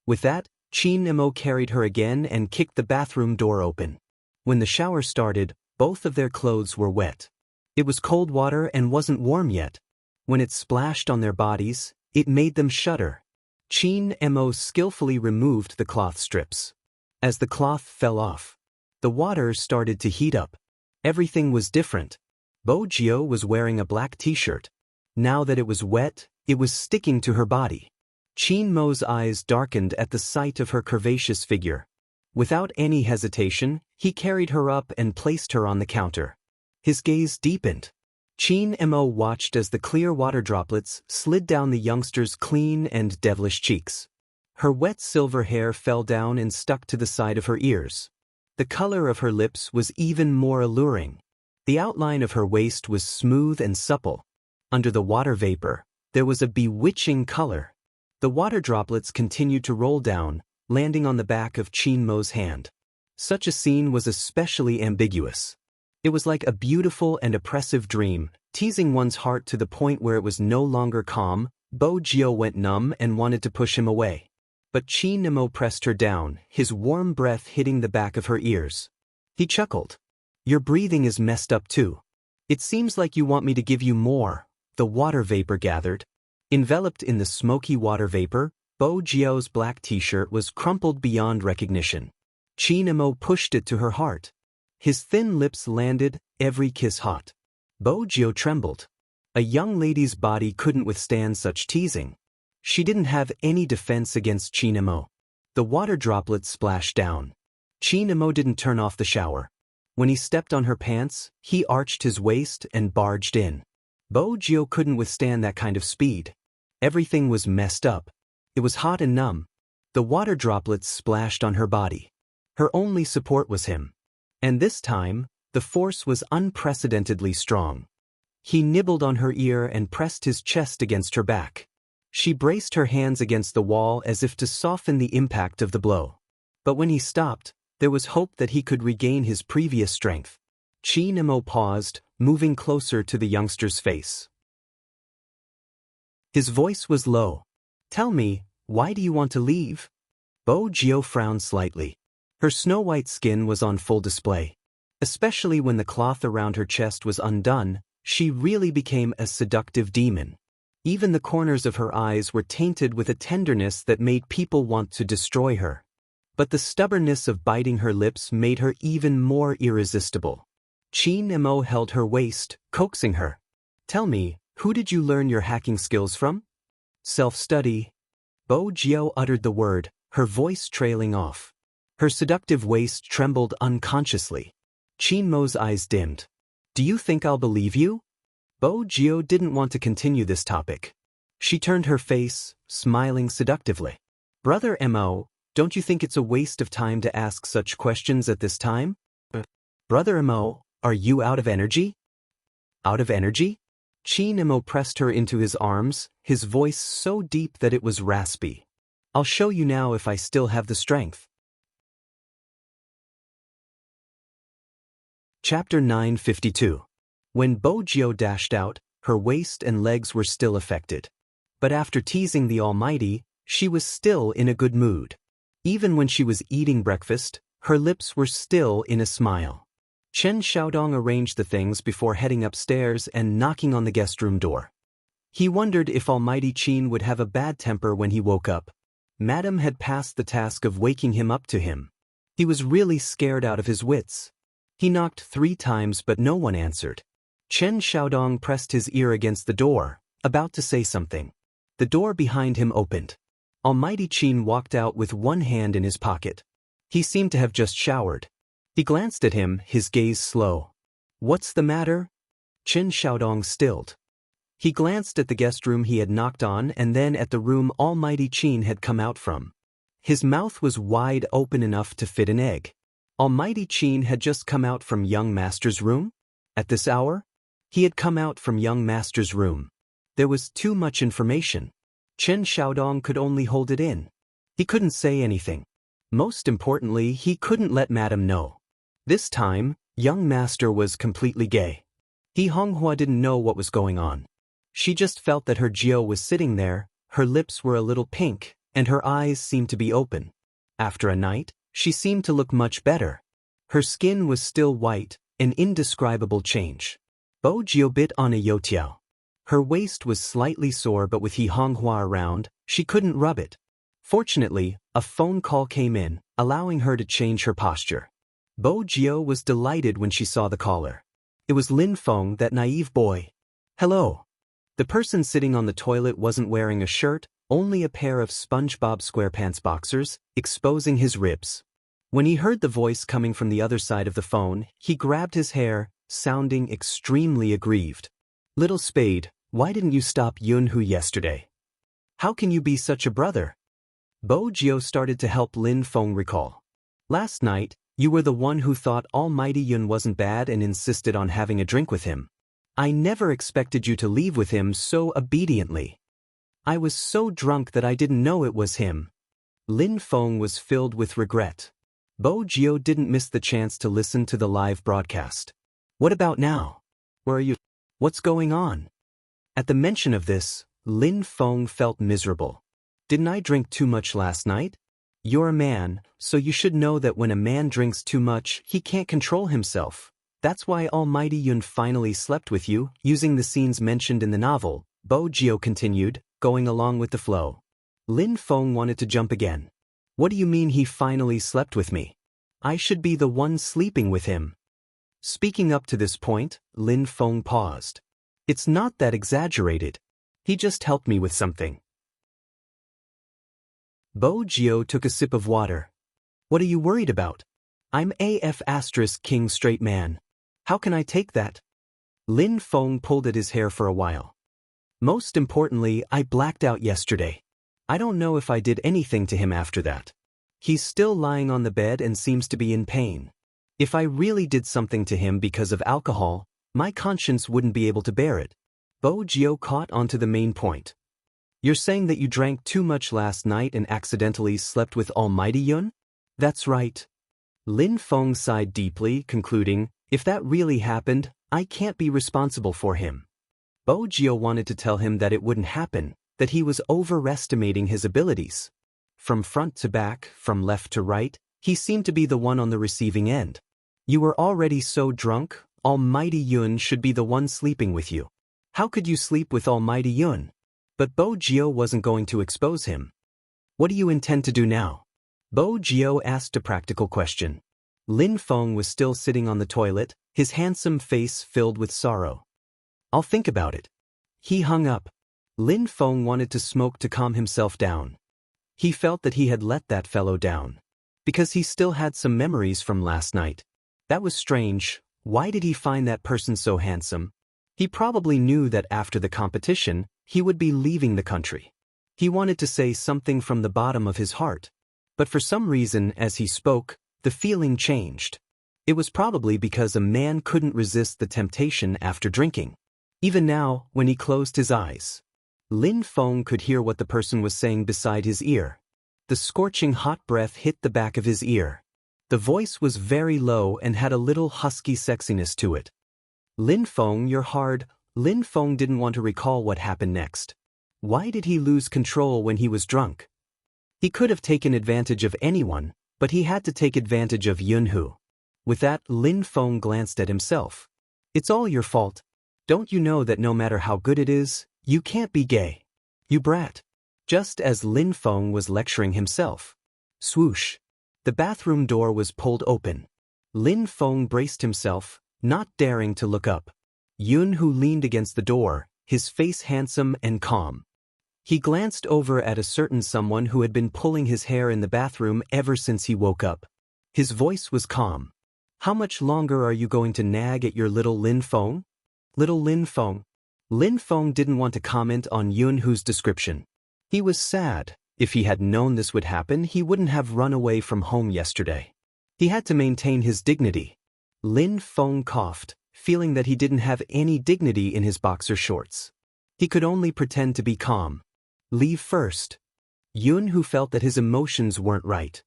With that, Chin Mo carried her again and kicked the bathroom door open. When the shower started, both of their clothes were wet. It was cold water and wasn't warm yet. When it splashed on their bodies, it made them shudder. Chin Mo skillfully removed the cloth strips. As the cloth fell off, the water started to heat up. Everything was different. Bojo was wearing a black t-shirt. Now that it was wet, it was sticking to her body. Chin Mo's eyes darkened at the sight of her curvaceous figure. Without any hesitation, he carried her up and placed her on the counter. His gaze deepened. Chin Mo watched as the clear water droplets slid down the youngster's clean and devilish cheeks. Her wet silver hair fell down and stuck to the side of her ears. The color of her lips was even more alluring. The outline of her waist was smooth and supple. Under the water vapor, there was a bewitching color. The water droplets continued to roll down, landing on the back of Chin Mo's hand. Such a scene was especially ambiguous. It was like a beautiful and oppressive dream, teasing one's heart to the point where it was no longer calm. Bojo went numb and wanted to push him away. But Chin Mo pressed her down, his warm breath hitting the back of her ears. He chuckled. Your breathing is messed up too. It seems like you want me to give you more. The water vapor gathered. Enveloped in the smoky water vapor, Bojo's black t-shirt was crumpled beyond recognition. Chin Mo pushed it to her heart. His thin lips landed, every kiss hot. Bojo trembled. A young lady's body couldn't withstand such teasing. She didn't have any defense against Chin Mo. The water droplets splashed down. Chin Mo didn't turn off the shower. When he stepped on her pants, he arched his waist and barged in. Bojo couldn't withstand that kind of speed. Everything was messed up. It was hot and numb. The water droplets splashed on her body. Her only support was him. And this time, the force was unprecedentedly strong. He nibbled on her ear and pressed his chest against her back. She braced her hands against the wall as if to soften the impact of the blow. But when he stopped, there was hope that he could regain his previous strength. Chin Mo paused, moving closer to the youngster's face. His voice was low. Tell me, why do you want to leave? Bojo frowned slightly. Her snow-white skin was on full display. Especially when the cloth around her chest was undone, she really became a seductive demon. Even the corners of her eyes were tainted with a tenderness that made people want to destroy her. But the stubbornness of biting her lips made her even more irresistible. Chin Mo held her waist, coaxing her. Tell me, who did you learn your hacking skills from? Self-study. Bojo uttered the word, her voice trailing off. Her seductive waist trembled unconsciously. Chin Mo's eyes dimmed. Do you think I'll believe you? Bojo didn't want to continue this topic. She turned her face, smiling seductively. Brother Mo, don't you think it's a waste of time to ask such questions at this time? Brother Mo, are you out of energy? Out of energy? Chin Mo pressed her into his arms, his voice so deep that it was raspy. I'll show you now if I still have the strength. Chapter 952. When Bojo dashed out, her waist and legs were still affected. But after teasing the Almighty, she was still in a good mood. Even when she was eating breakfast, Her lips were still in a smile. Chen Xiaodong arranged the things before heading upstairs and knocking on the guest room door. He wondered if Almighty Qin would have a bad temper when he woke up. Madame had passed the task of waking him up to him. He was really scared out of his wits. He knocked 3 times but no one answered. Chen Xiaodong pressed his ear against the door, about to say something. The door behind him opened. Almighty Qin walked out with one hand in his pocket. He seemed to have just showered. He glanced at him, his gaze slow. "What's the matter?" Chen Xiaodong stilled. He glanced at the guest room he had knocked on and then at the room Almighty Qin had come out from. His mouth was wide open enough to fit an egg. Almighty Qin had just come out from young master's room? At this hour? He had come out from young master's room. There was too much information. Chen Xiaodong could only hold it in. He couldn't say anything. Most importantly, he couldn't let Madame know. This time, young master was completely gay. He Honghua didn't know what was going on. She just felt that her Jiao was sitting there, her lips were a little pink, and her eyes seemed to be open. After a night, she seemed to look much better. Her skin was still white, an indescribable change. Bo Jiao bit on a youtiao. Her waist was slightly sore but with He Honghua around, she couldn't rub it. Fortunately, a phone call came in, allowing her to change her posture. Bo Jiao was delighted when she saw the caller. It was Lin Feng, that naive boy. "Hello." The person sitting on the toilet wasn't wearing a shirt, only a pair of SpongeBob SquarePants boxers, exposing his ribs. When he heard the voice coming from the other side of the phone, he grabbed his hair, sounding extremely aggrieved. "Little Spade, why didn't you stop Yunhu yesterday? How can you be such a brother?" Bo Jiao started to help Lin Feng recall. "Last night, you were the one who thought Almighty Yun wasn't bad and insisted on having a drink with him. I never expected you to leave with him so obediently. I was so drunk that I didn't know it was him." Lin Feng was filled with regret. Bo Jiao didn't miss the chance to listen to the live broadcast. "What about now? Where are you? What's going on?" At the mention of this, Lin Feng felt miserable. "Didn't I drink too much last night? You're a man, so you should know that when a man drinks too much, he can't control himself. That's why Almighty Yun finally slept with you," using the scenes mentioned in the novel, Bo Jiao continued, going along with the flow. Lin Feng wanted to jump again. "What do you mean he finally slept with me? I should be the one sleeping with him." Speaking up to this point, Lin Feng paused. "It's not that exaggerated. He just helped me with something." Bo Jiao took a sip of water. "What are you worried about? I'm AF** King Straight Man. How can I take that?" Lin Feng pulled at his hair for a while. "Most importantly, I blacked out yesterday. I don't know if I did anything to him after that. He's still lying on the bed and seems to be in pain. If I really did something to him because of alcohol, my conscience wouldn't be able to bear it." Bo Jiao caught onto the main point. "You're saying that you drank too much last night and accidentally slept with Almighty Yun?" "That's right." Lin Feng sighed deeply, concluding, "If that really happened, I can't be responsible for him." Bo Jiao wanted to tell him that it wouldn't happen, that he was overestimating his abilities. From front to back, from left to right, he seemed to be the one on the receiving end. "You were already so drunk, Almighty Yun should be the one sleeping with you. How could you sleep with Almighty Yun?" But Bo Jiao wasn't going to expose him. "What do you intend to do now?" Bo Jiao asked a practical question. Lin Feng was still sitting on the toilet, his handsome face filled with sorrow. "I'll think about it." He hung up. Lin Feng wanted to smoke to calm himself down. He felt that he had let that fellow down. Because he still had some memories from last night. That was strange. Why did he find that person so handsome? He probably knew that after the competition, he would be leaving the country. He wanted to say something from the bottom of his heart. But for some reason, as he spoke, the feeling changed. It was probably because a man couldn't resist the temptation after drinking. Even now, when he closed his eyes, Lin Feng could hear what the person was saying beside his ear. The scorching hot breath hit the back of his ear. The voice was very low and had a little husky sexiness to it. "Lin Feng, you're hard." Lin Feng didn't want to recall what happened next. Why did he lose control when he was drunk? He could have taken advantage of anyone, But he had to take advantage of Yunhu. With that, Lin Feng glanced at himself. It's all your fault. Don't you know that no matter how good it is, you can't be gay? You brat. Just as Lin Feng was lecturing himself. Swoosh. The bathroom door was pulled open. Lin Feng braced himself, not daring to look up. Yunhu leaned against the door, his face handsome and calm. He glanced over at a certain someone who had been pulling his hair in the bathroom ever since he woke up. His voice was calm. How much longer are you going to nag at your little Lin Feng? Little Lin Feng. Lin Feng didn't want to comment on Yunhu's description. He was sad. If he had known this would happen, he wouldn't have run away from home yesterday. He had to maintain his dignity. Lin Feng coughed, feeling that he didn't have any dignity in his boxer shorts. He could only pretend to be calm. Leave first. Yunhu felt that his emotions weren't right.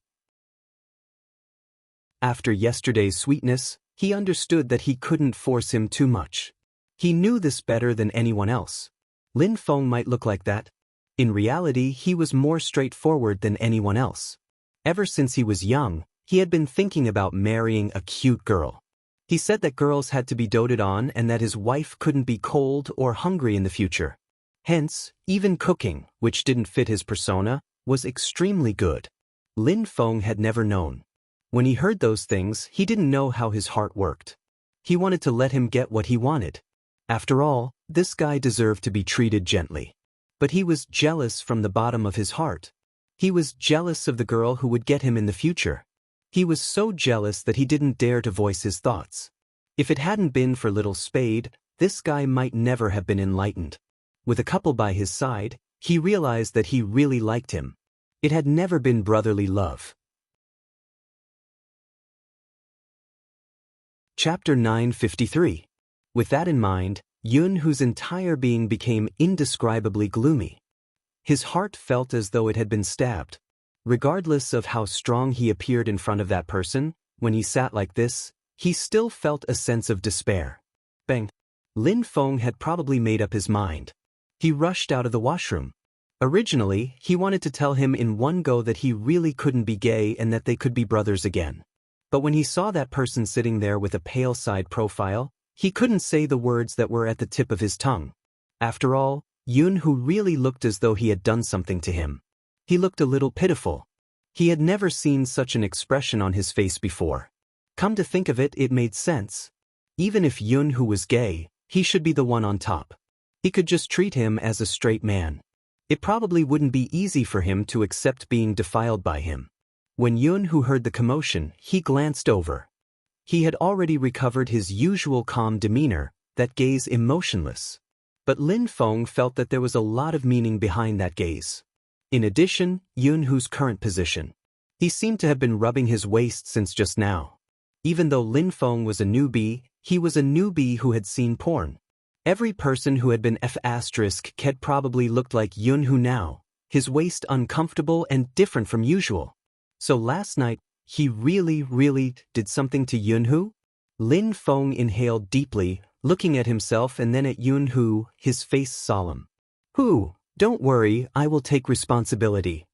After yesterday's sweetness, he understood that he couldn't force him too much. He knew this better than anyone else. Lin Feng might look like that. In reality, he was more straightforward than anyone else. Ever since he was young, he had been thinking about marrying a cute girl. He said that girls had to be doted on and that his wife couldn't be cold or hungry in the future. Hence, even cooking, which didn't fit his persona, was extremely good. Lin Feng had never known. When he heard those things, he didn't know how his heart worked. He wanted to let him get what he wanted. After all, this guy deserved to be treated gently. But he was jealous from the bottom of his heart. He was jealous of the girl who would get him in the future. He was so jealous that he didn't dare to voice his thoughts. If it hadn't been for Little Spade, this guy might never have been enlightened. With a couple by his side, he realized that he really liked him. It had never been brotherly love. Chapter 953. With that in mind, Yunhu's entire being became indescribably gloomy. His heart felt as though it had been stabbed. Regardless of how strong he appeared in front of that person, when he sat like this, he still felt a sense of despair. Bang! Lin Feng had probably made up his mind. He rushed out of the washroom. Originally, he wanted to tell him in one go that he really couldn't be gay and that they could be brothers again. But when he saw that person sitting there with a pale side profile, he couldn't say the words that were at the tip of his tongue. After all, Yunhu really looked as though he had done something to him. He looked a little pitiful. He had never seen such an expression on his face before. Come to think of it, it made sense. Even if Yunhu was gay, he should be the one on top. He could just treat him as a straight man. It probably wouldn't be easy for him to accept being defiled by him. When Yunhu heard the commotion, he glanced over. He had already recovered his usual calm demeanor, that gaze emotionless. But Lin Feng felt that there was a lot of meaning behind that gaze. In addition, Yunhu's current position. He seemed to have been rubbing his waist since just now. Even though Lin Feng was a newbie, he was a newbie who had seen porn. Every person who had been had probably looked like Yunhu now, his waist uncomfortable and different from usual. So last night, he really did something to Yunhu? Lin Feng inhaled deeply, looking at himself and then at Yunhu, his face solemn. Don't worry, I will take responsibility.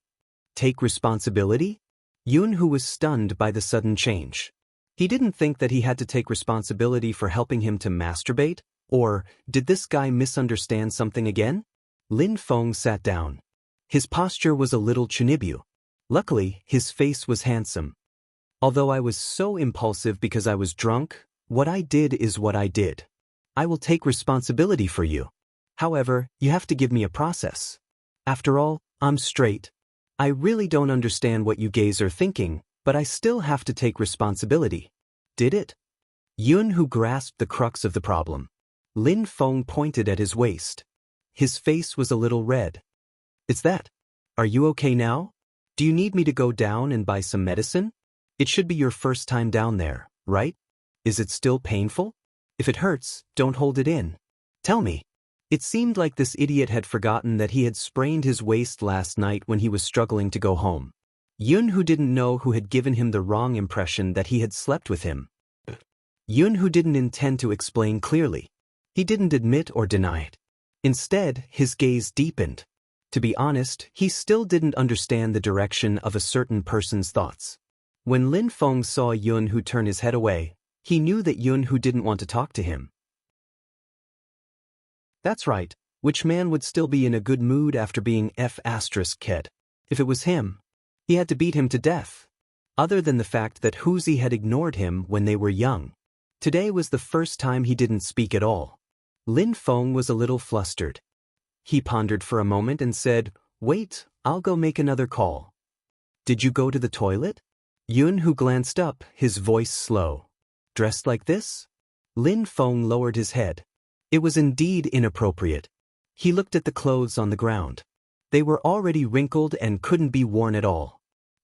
Take responsibility? Yunhu was stunned by the sudden change. He didn't think that he had to take responsibility for helping him to masturbate, or did this guy misunderstand something again? Lin Feng sat down. His posture was a little chunibu. Luckily, his face was handsome. Although I was so impulsive because I was drunk, what I did is what I did. I will take responsibility for you. However, you have to give me a process. After all, I'm straight. I really don't understand what you gays are thinking, but I still have to take responsibility. Did it? Yunhu grasped the crux of the problem. Lin Feng pointed at his waist. His face was a little red. It's that. Are you okay now? Do you need me to go down and buy some medicine? It should be your first time down there, right? Is it still painful? If it hurts, don't hold it in. Tell me. It seemed like this idiot had forgotten that he had sprained his waist last night when he was struggling to go home. Yunhu didn't know who had given him the wrong impression that he had slept with him. Yunhu didn't intend to explain clearly. He didn't admit or deny it. Instead, his gaze deepened. To be honest, he still didn't understand the direction of a certain person's thoughts. When Lin Feng saw Yun Hu turn his head away, he knew that Yun Hu didn't want to talk to him. That's right, which man would still be in a good mood after being kid? If it was him, he had to beat him to death. Other than the fact that Huzi had ignored him when they were young. Today was the first time he didn't speak at all. Lin Feng was a little flustered. He pondered for a moment and said, "Wait, I'll go make another call." "Did you go to the toilet?" Yun Hu glanced up, his voice slow. "Dressed like this?" Lin Feng lowered his head. It was indeed inappropriate. He looked at the clothes on the ground. They were already wrinkled and couldn't be worn at all.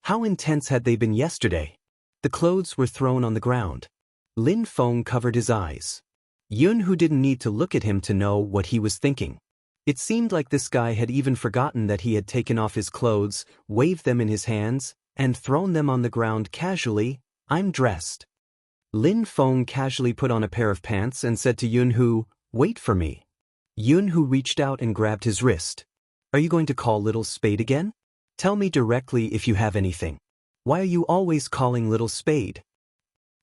How intense had they been yesterday? The clothes were thrown on the ground. Lin Feng covered his eyes. Yun Hu didn't need to look at him to know what he was thinking. It seemed like this guy had even forgotten that he had taken off his clothes, waved them in his hands, and thrown them on the ground casually. "I'm dressed." Lin Feng casually put on a pair of pants and said to Yun Hu, "Wait for me." Yun Hu reached out and grabbed his wrist. "Are you going to call Little Spade again? Tell me directly if you have anything. Why are you always calling Little Spade?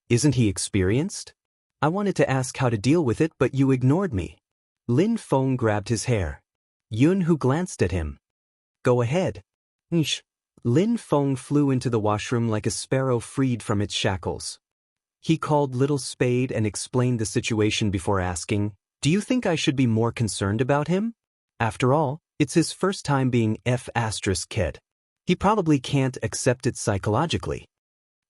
Isn't he experienced? I wanted to ask how to deal with it, but you ignored me." Lin Feng grabbed his hair. Yun Hu glanced at him. "Go ahead." Nsh. Lin Feng flew into the washroom like a sparrow freed from its shackles. He called Little Spade and explained the situation before asking, "Do you think I should be more concerned about him? After all, it's his first time being kid. He probably can't accept it psychologically."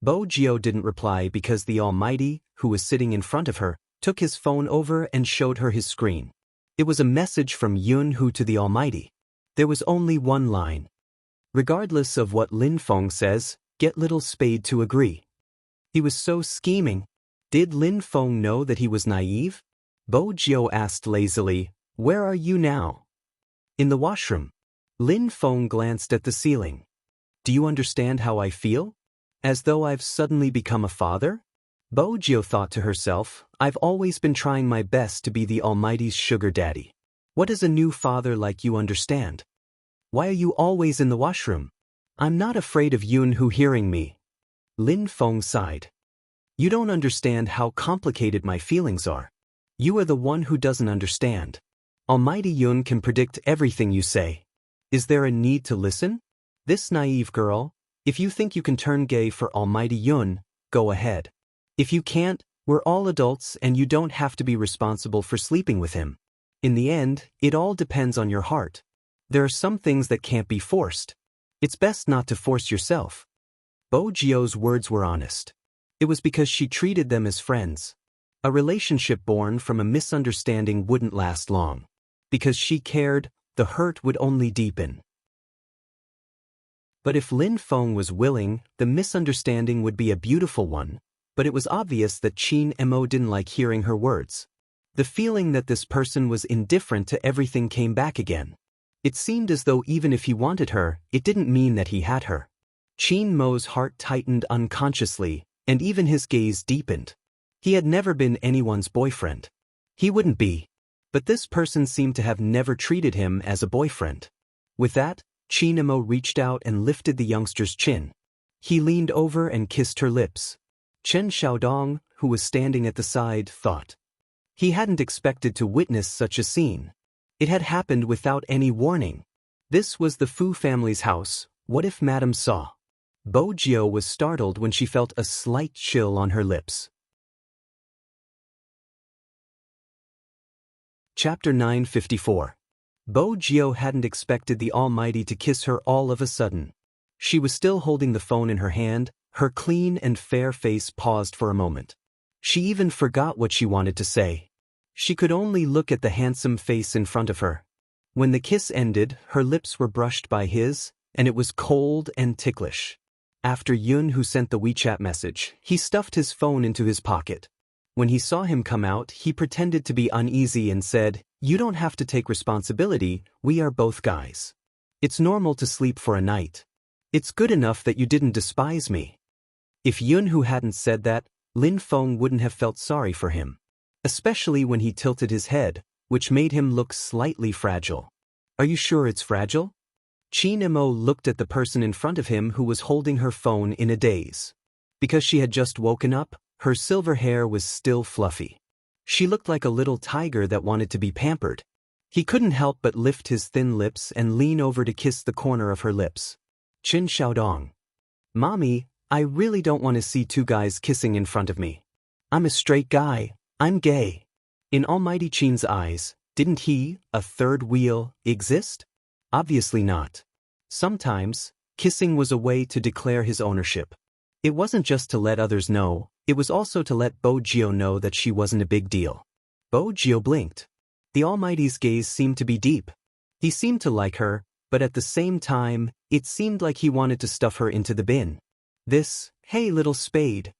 Bo Jio didn't reply because the Almighty, who was sitting in front of her, took his phone over and showed her his screen. It was a message from Yun Hu to the Almighty. There was only one line. "Regardless of what Lin Feng says, get Little Spade to agree." He was so scheming. Did Lin Feng know that he was naive? Bo Jio asked lazily, "Where are you now?" "In the washroom." Lin Feng glanced at the ceiling. "Do you understand how I feel? As though I've suddenly become a father?" Bo Jio thought to herself, "I've always been trying my best to be the Almighty's sugar daddy. What does a new father like you understand? Why are you always in the washroom?" "I'm not afraid of Yun Hu hearing me." Lin Feng sighed. "You don't understand how complicated my feelings are. You are the one who doesn't understand. Almighty Yun can predict everything you say. Is there a need to listen? This naive girl, if you think you can turn gay for Almighty Yun, go ahead. If you can't, we're all adults and you don't have to be responsible for sleeping with him. In the end, it all depends on your heart. There are some things that can't be forced. It's best not to force yourself." Bo Jio's words were honest. It was because she treated them as friends. A relationship born from a misunderstanding wouldn't last long. Because she cared, the hurt would only deepen. But if Lin Feng was willing, the misunderstanding would be a beautiful one. But it was obvious that Qin Mo didn't like hearing her words. The feeling that this person was indifferent to everything came back again. It seemed as though even if he wanted her, it didn't mean that he had her. Qin Mo's heart tightened unconsciously, and even his gaze deepened. He had never been anyone's boyfriend. He wouldn't be. But this person seemed to have never treated him as a boyfriend. With that, Qin Mo reached out and lifted the youngster's chin. He leaned over and kissed her lips. Chen Xiaodong, who was standing at the side, thought. He hadn't expected to witness such a scene. It had happened without any warning. This was the Fu family's house. What if Madame saw? Bo Jio was startled when she felt a slight chill on her lips. Chapter 954. Bo Jio hadn't expected the Almighty to kiss her all of a sudden. She was still holding the phone in her hand, her clean and fair face paused for a moment. She even forgot what she wanted to say. She could only look at the handsome face in front of her. When the kiss ended, her lips were brushed by his, and it was cold and ticklish. After Yun Hu sent the WeChat message, he stuffed his phone into his pocket. When he saw him come out, he pretended to be uneasy and said, "You don't have to take responsibility, we are both guys. It's normal to sleep for a night. It's good enough that you didn't despise me." If Yun Hu hadn't said that, Lin Feng wouldn't have felt sorry for him. Especially when he tilted his head, which made him look slightly fragile. "Are you sure it's fragile?" Qin Mo looked at the person in front of him who was holding her phone in a daze. Because she had just woken up, her silver hair was still fluffy. She looked like a little tiger that wanted to be pampered. He couldn't help but lift his thin lips and lean over to kiss the corner of her lips. Chin Xiaodong. Mommy, I really don't want to see two guys kissing in front of me. I'm a straight guy. I'm gay. In Almighty Qin's eyes, didn't he, a third wheel, exist? Obviously not. Sometimes, kissing was a way to declare his ownership. It wasn't just to let others know, it was also to let Bo Jio know that she wasn't a big deal. Bo Jio blinked. The Almighty's gaze seemed to be deep. He seemed to like her, but at the same time, it seemed like he wanted to stuff her into the bin. Hey little spade.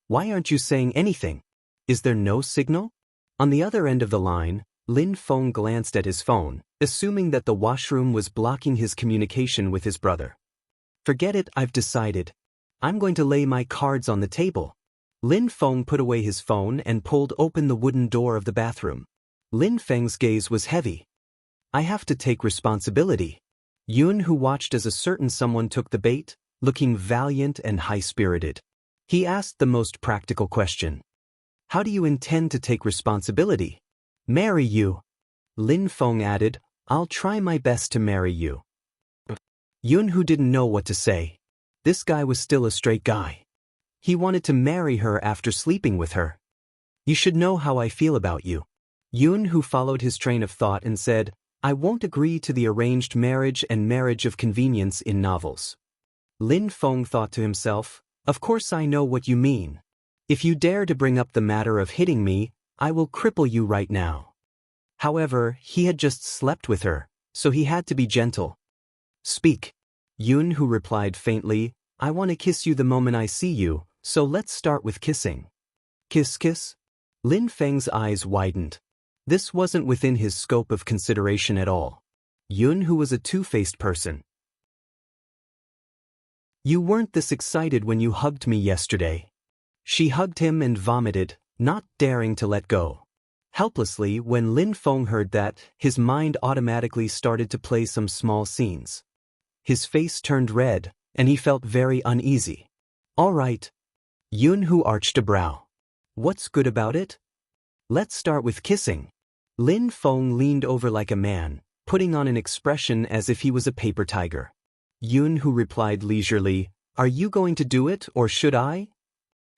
Why aren't you saying anything? Is there no signal? On the other end of the line, Lin Feng glanced at his phone, assuming that the washroom was blocking his communication with his brother. Forget it, I've decided. I'm going to lay my cards on the table. Lin Feng put away his phone and pulled open the wooden door of the bathroom. Lin Feng's gaze was heavy. I have to take responsibility. Yun, who watched as a certain someone took the bait, looking valiant and high-spirited. He asked the most practical question. How do you intend to take responsibility? Marry you. Lin Feng added, I'll try my best to marry you. Yun, who didn't know what to say. This guy was still a straight guy. He wanted to marry her after sleeping with her. You should know how I feel about you. Yun, who followed his train of thought and said, I won't agree to the arranged marriage and marriage of convenience in novels. Lin Feng thought to himself, of course I know what you mean. If you dare to bring up the matter of hitting me, I will cripple you right now. However, he had just slept with her, so he had to be gentle. Speak. Yun, who replied faintly, I want to kiss you the moment I see you, so let's start with kissing. Kiss? Lin Feng's eyes widened. This wasn't within his scope of consideration at all. Yun, who was a two-faced person. You weren't this excited when you hugged me yesterday. She hugged him and vomited, not daring to let go. Helplessly, when Lin Feng heard that, his mind automatically started to play some small scenes. His face turned red, and he felt very uneasy. All right. Yun, who arched a brow. What's good about it? Let's start with kissing. Lin Feng leaned over like a man, putting on an expression as if he was a paper tiger. Yun, who replied leisurely, Are you going to do it or should I?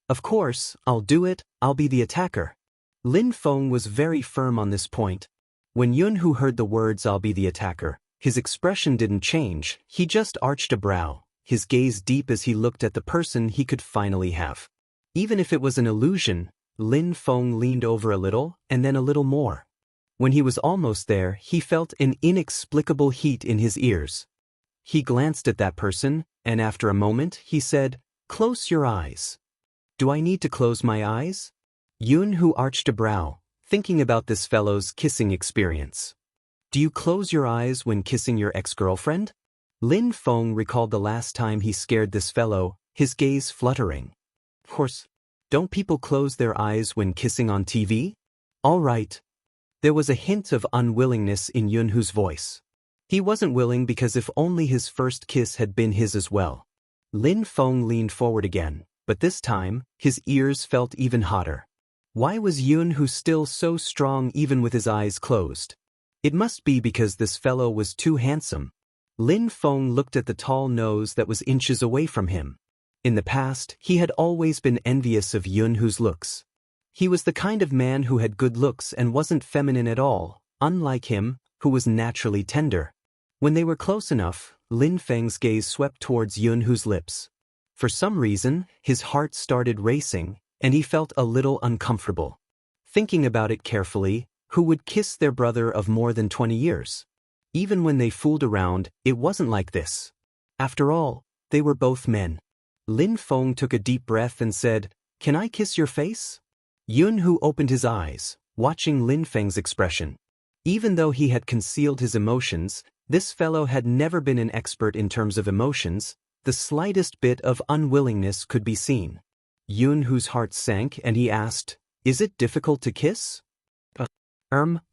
Of course, I'll do it, I'll be the attacker. Lin Feng was very firm on this point. When Yun, who heard the words I'll be the attacker, his expression didn't change, he just arched a brow, his gaze deep as he looked at the person he could finally have. Even if it was an illusion, Lin Feng leaned over a little and then a little more. When he was almost there, he felt an inexplicable heat in his ears. He glanced at that person, and after a moment, he said, Close your eyes. Do I need to close my eyes? Yun, who arched a brow, thinking about this fellow's kissing experience. Do you close your eyes when kissing your ex-girlfriend? Lin Feng recalled the last time he scared this fellow, his gaze fluttering. Of course, don't people close their eyes when kissing on TV? All right. There was a hint of unwillingness in Yun Hu's voice. He wasn't willing because if only his first kiss had been his as well. Lin Feng leaned forward again, but this time, his ears felt even hotter. Why was Yun Hu still so strong even with his eyes closed? It must be because this fellow was too handsome. Lin Feng looked at the tall nose that was inches away from him. In the past, he had always been envious of Yun Hu's looks. He was the kind of man who had good looks and wasn't feminine at all, unlike him, who was naturally tender. When they were close enough, Lin Feng's gaze swept towards Yun Hu's lips. For some reason, his heart started racing, and he felt a little uncomfortable. Thinking about it carefully, who would kiss their brother of more than 20 years? Even when they fooled around, it wasn't like this. After all, they were both men. Lin Feng took a deep breath and said, Can I kiss your face? Yun Hu opened his eyes, watching Lin Feng's expression. Even though he had concealed his emotions, this fellow had never been an expert in terms of emotions. The slightest bit of unwillingness could be seen. Yun Hu's heart sank and he asked, Is it difficult to kiss?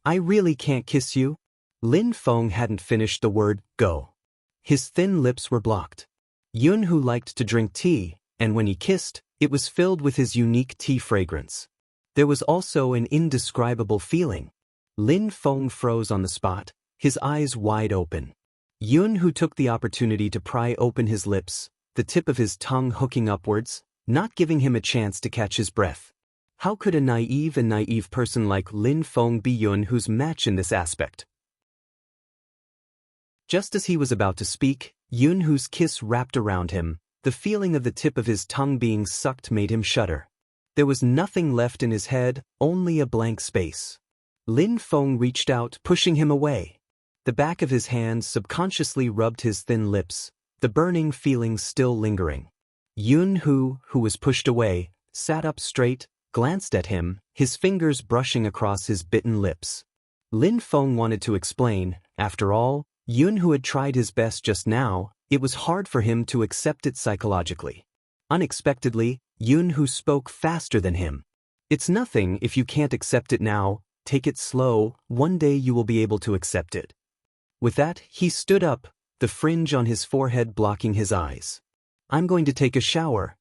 I really can't kiss you. Lin Feng hadn't finished the word, go. His thin lips were blocked. Yun Hu liked to drink tea, and when he kissed, it was filled with his unique tea fragrance. There was also an indescribable feeling. Lin Feng froze on the spot, his eyes wide open. Yun, who took the opportunity to pry open his lips, the tip of his tongue hooking upwards, not giving him a chance to catch his breath. How could a naive person like Lin Feng be Yun whose match in this aspect? Just as he was about to speak, Yun, whose kiss wrapped around him, the feeling of the tip of his tongue being sucked made him shudder. There was nothing left in his head, only a blank space. Lin Feng reached out, pushing him away. The back of his hand subconsciously rubbed his thin lips, the burning feeling still lingering. Yun, who was pushed away, sat up straight, glanced at him, his fingers brushing across his bitten lips. Lin Feng wanted to explain, after all, Yun, who had tried his best just now, it was hard for him to accept it psychologically. Unexpectedly, Yun, who spoke faster than him. It's nothing if you can't accept it now, take it slow, one day you will be able to accept it. With that, he stood up, the fringe on his forehead blocking his eyes. I'm going to take a shower.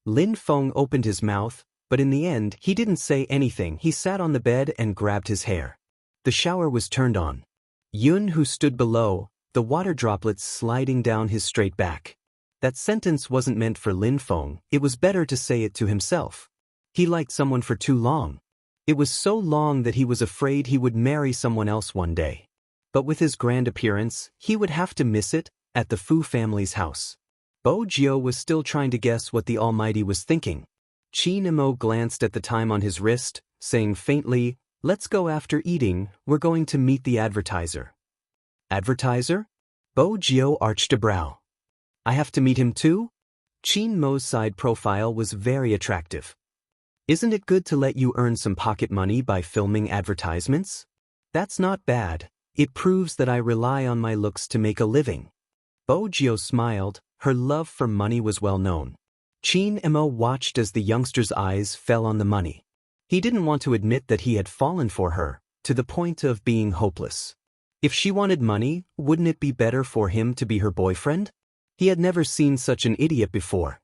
Lin Feng opened his mouth, but in the end, he didn't say anything. He sat on the bed and grabbed his hair. The shower was turned on. Yun, who stood below, the water droplets sliding down his straight back. That sentence wasn't meant for Lin Feng, it was better to say it to himself. He liked someone for too long. It was so long that he was afraid he would marry someone else one day. But with his grand appearance, he would have to miss it, at the Fu family's house. Bo Jiao was still trying to guess what the Almighty was thinking. Qin Imo glanced at the time on his wrist, saying faintly, "Let's go after eating, we're going to meet the advertiser." Advertiser? Bo Jiao arched a brow. I have to meet him too? Qin Mo's side profile was very attractive. Isn't it good to let you earn some pocket money by filming advertisements? That's not bad. It proves that I rely on my looks to make a living. Bo Jiao smiled, her love for money was well known. Qin Imo watched as the youngster's eyes fell on the money. He didn't want to admit that he had fallen for her, to the point of being hopeless. If she wanted money, wouldn't it be better for him to be her boyfriend? He had never seen such an idiot before.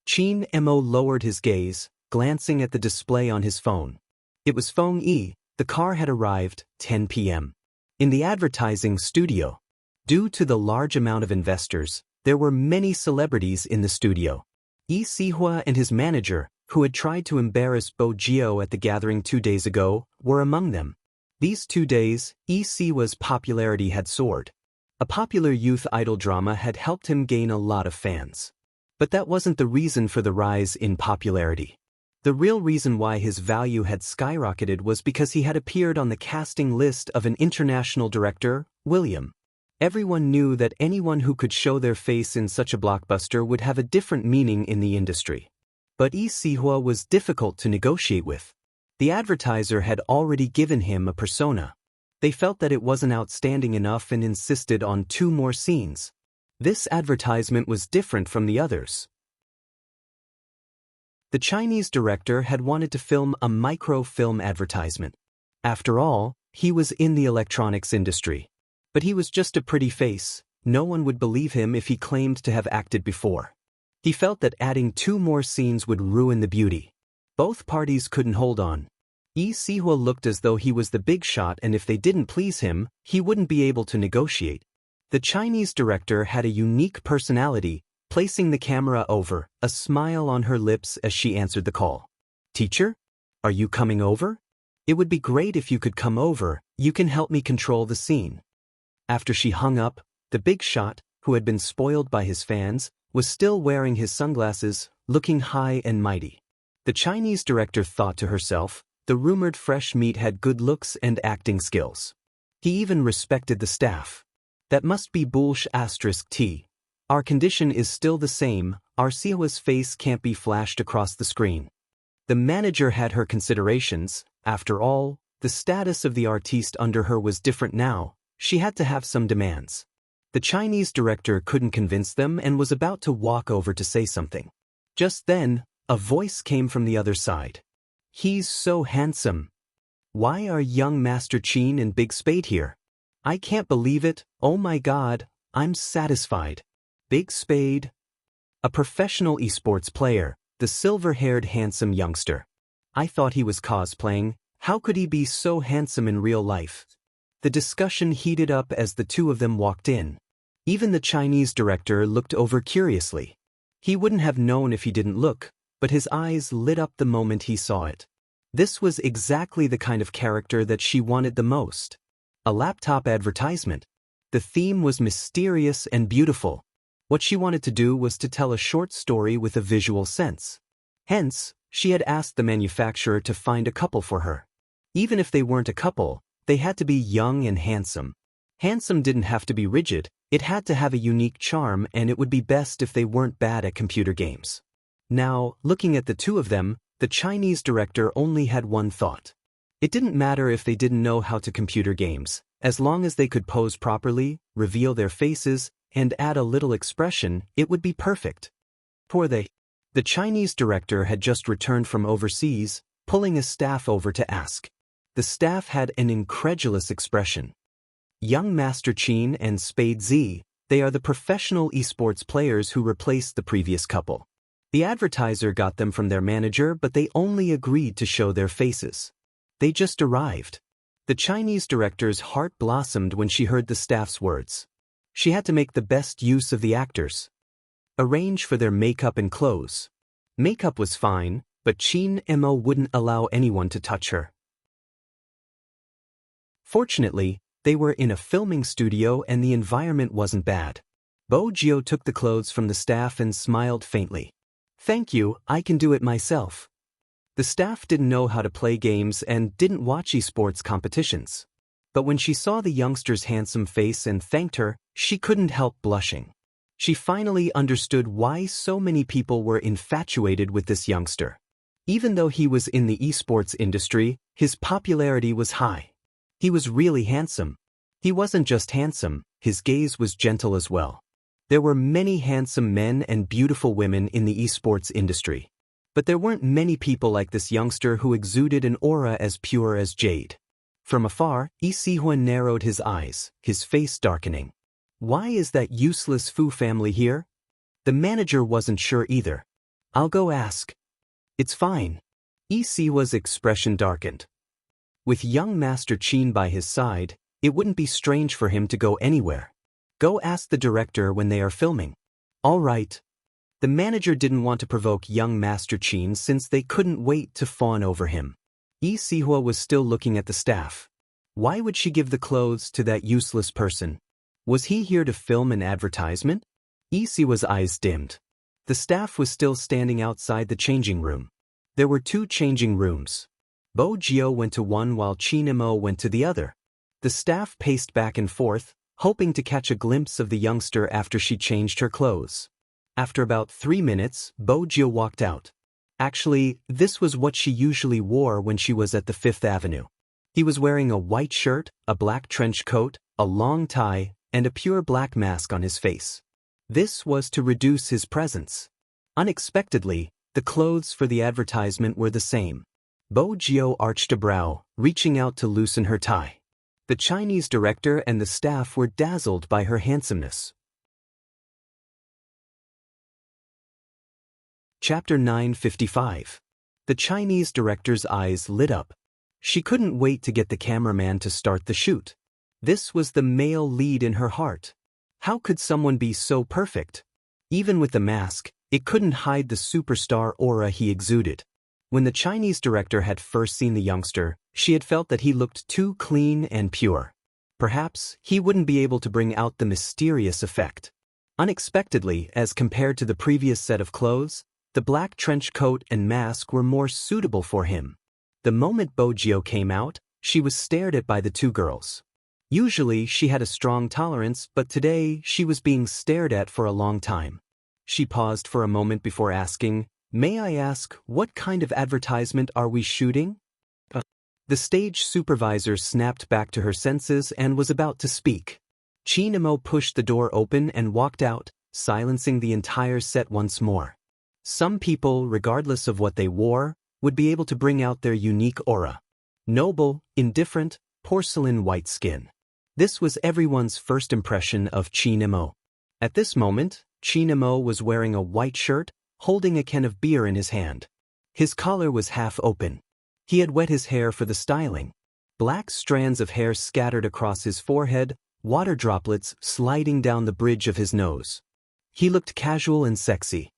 Qin Imo lowered his gaze, glancing at the display on his phone. It was Feng Yi, the car had arrived, 10 p.m. In the advertising studio. Due to the large amount of investors, there were many celebrities in the studio. Yi Sihua and his manager, who had tried to embarrass Bo Jiao at the gathering 2 days ago, were among them. These 2 days, Yi Sihua's popularity had soared. A popular youth idol drama had helped him gain a lot of fans. But that wasn't the reason for the rise in popularity. The real reason why his value had skyrocketed was because he had appeared on the casting list of an international director, William. Everyone knew that anyone who could show their face in such a blockbuster would have a different meaning in the industry. But Yi Sihua was difficult to negotiate with. The advertiser had already given him a persona. They felt that it wasn't outstanding enough and insisted on 2 more scenes. This advertisement was different from the others. The Chinese director had wanted to film a microfilm advertisement. After all, he was in the electronics industry. But he was just a pretty face, no one would believe him if he claimed to have acted before. He felt that adding 2 more scenes would ruin the beauty. Both parties couldn't hold on. Yi Sihua looked as though he was the big shot, and if they didn't please him, he wouldn't be able to negotiate. The Chinese director had a unique personality, placing the camera over, a smile on her lips as she answered the call. Teacher? Are you coming over? It would be great if you could come over, you can help me control the scene. After she hung up, the big shot, who had been spoiled by his fans, was still wearing his sunglasses, looking high and mighty. The Chinese director thought to herself, the rumored fresh meat had good looks and acting skills. He even respected the staff. That must be bullsh*t. Our condition is still the same, our Sihua's face can't be flashed across the screen. The manager had her considerations, after all, the status of the artiste under her was different now, she had to have some demands. The Chinese director couldn't convince them and was about to walk over to say something. Just then, a voice came from the other side. He's so handsome. Why are young Master Qin and Big Spade here? I can't believe it, oh my god, I'm satisfied. Big Spade. A professional esports player, the silver-haired handsome youngster. I thought he was cosplaying. How could he be so handsome in real life? The discussion heated up as the two of them walked in. Even the Chinese director looked over curiously. He wouldn't have known if he didn't look, but his eyes lit up the moment he saw it. This was exactly the kind of character that she wanted the most. A laptop advertisement. The theme was mysterious and beautiful. What she wanted to do was to tell a short story with a visual sense. Hence, she had asked the manufacturer to find a couple for her. Even if they weren't a couple, they had to be young and handsome. Handsome didn't have to be rigid, it had to have a unique charm, and it would be best if they weren't bad at computer games. Now, looking at the two of them, the Chinese director only had one thought. It didn't matter if they didn't know how to computer games, as long as they could pose properly, reveal their faces, and add a little expression, it would be perfect. The Chinese director had just returned from overseas, pulling a staff over to ask. The staff had an incredulous expression. Young Master Qin and Spade Z, they are the professional esports players who replaced the previous couple. The advertiser got them from their manager, but they only agreed to show their faces. They just arrived. The Chinese director's heart blossomed when she heard the staff's words. She had to make the best use of the actors. Arrange for their makeup and clothes. Makeup was fine, but Qin Mo wouldn't allow anyone to touch her. Fortunately, they were in a filming studio and the environment wasn't bad. Bo Jio took the clothes from the staff and smiled faintly. Thank you, I can do it myself. The staff didn't know how to play games and didn't watch esports competitions. But when she saw the youngster's handsome face and thanked her, she couldn't help blushing. She finally understood why so many people were infatuated with this youngster. Even though he was in the esports industry, his popularity was high. He was really handsome. He wasn't just handsome, his gaze was gentle as well. There were many handsome men and beautiful women in the esports industry. But there weren't many people like this youngster who exuded an aura as pure as jade. From afar, Yi Sihuan narrowed his eyes, his face darkening. Why is that useless Fu family here? The manager wasn't sure either. I'll go ask. It's fine. Yi Sihuan's expression darkened. With young Master Qin by his side, it wouldn't be strange for him to go anywhere. Go ask the director when they are filming. All right. The manager didn't want to provoke young Master Qin since they couldn't wait to fawn over him. Yi Sihua was still looking at the staff. Why would she give the clothes to that useless person? Was he here to film an advertisement? Yi Sihua's eyes dimmed. The staff was still standing outside the changing room. There were two changing rooms. Bo Jio went to one while Qin Mo went to the other. The staff paced back and forth, hoping to catch a glimpse of the youngster after she changed her clothes. After about 3 minutes, Bo Jio walked out. Actually, this was what she usually wore when she was at the Fifth Avenue. He was wearing a white shirt, a black trench coat, a long tie, and a pure black mask on his face. This was to reduce his presence. Unexpectedly, the clothes for the advertisement were the same. Bo Jio arched a brow, reaching out to loosen her tie. The Chinese director and the staff were dazzled by her handsomeness. Chapter 955. The Chinese director's eyes lit up. She couldn't wait to get the cameraman to start the shoot. This was the male lead in her heart. How could someone be so perfect? Even with the mask, it couldn't hide the superstar aura he exuded. When the Chinese director had first seen the youngster, she had felt that he looked too clean and pure. Perhaps he wouldn't be able to bring out the mysterious effect. Unexpectedly, as compared to the previous set of clothes, the black trench coat and mask were more suitable for him. The moment Bo Jio came out, she was stared at by the two girls. Usually she had a strong tolerance, but today she was being stared at for a long time. She paused for a moment before asking, "May I ask, what kind of advertisement are we shooting?" The stage supervisor snapped back to her senses and was about to speak. Qin Mo pushed the door open and walked out, silencing the entire set once more. Some people, regardless of what they wore, would be able to bring out their unique aura. Noble, indifferent, porcelain white skin. This was everyone's first impression of Qin Mo. At this moment, Chinemo was wearing a white shirt, holding a can of beer in his hand. His collar was half open. He had wet his hair for the styling. Black strands of hair scattered across his forehead, water droplets sliding down the bridge of his nose. He looked casual and sexy.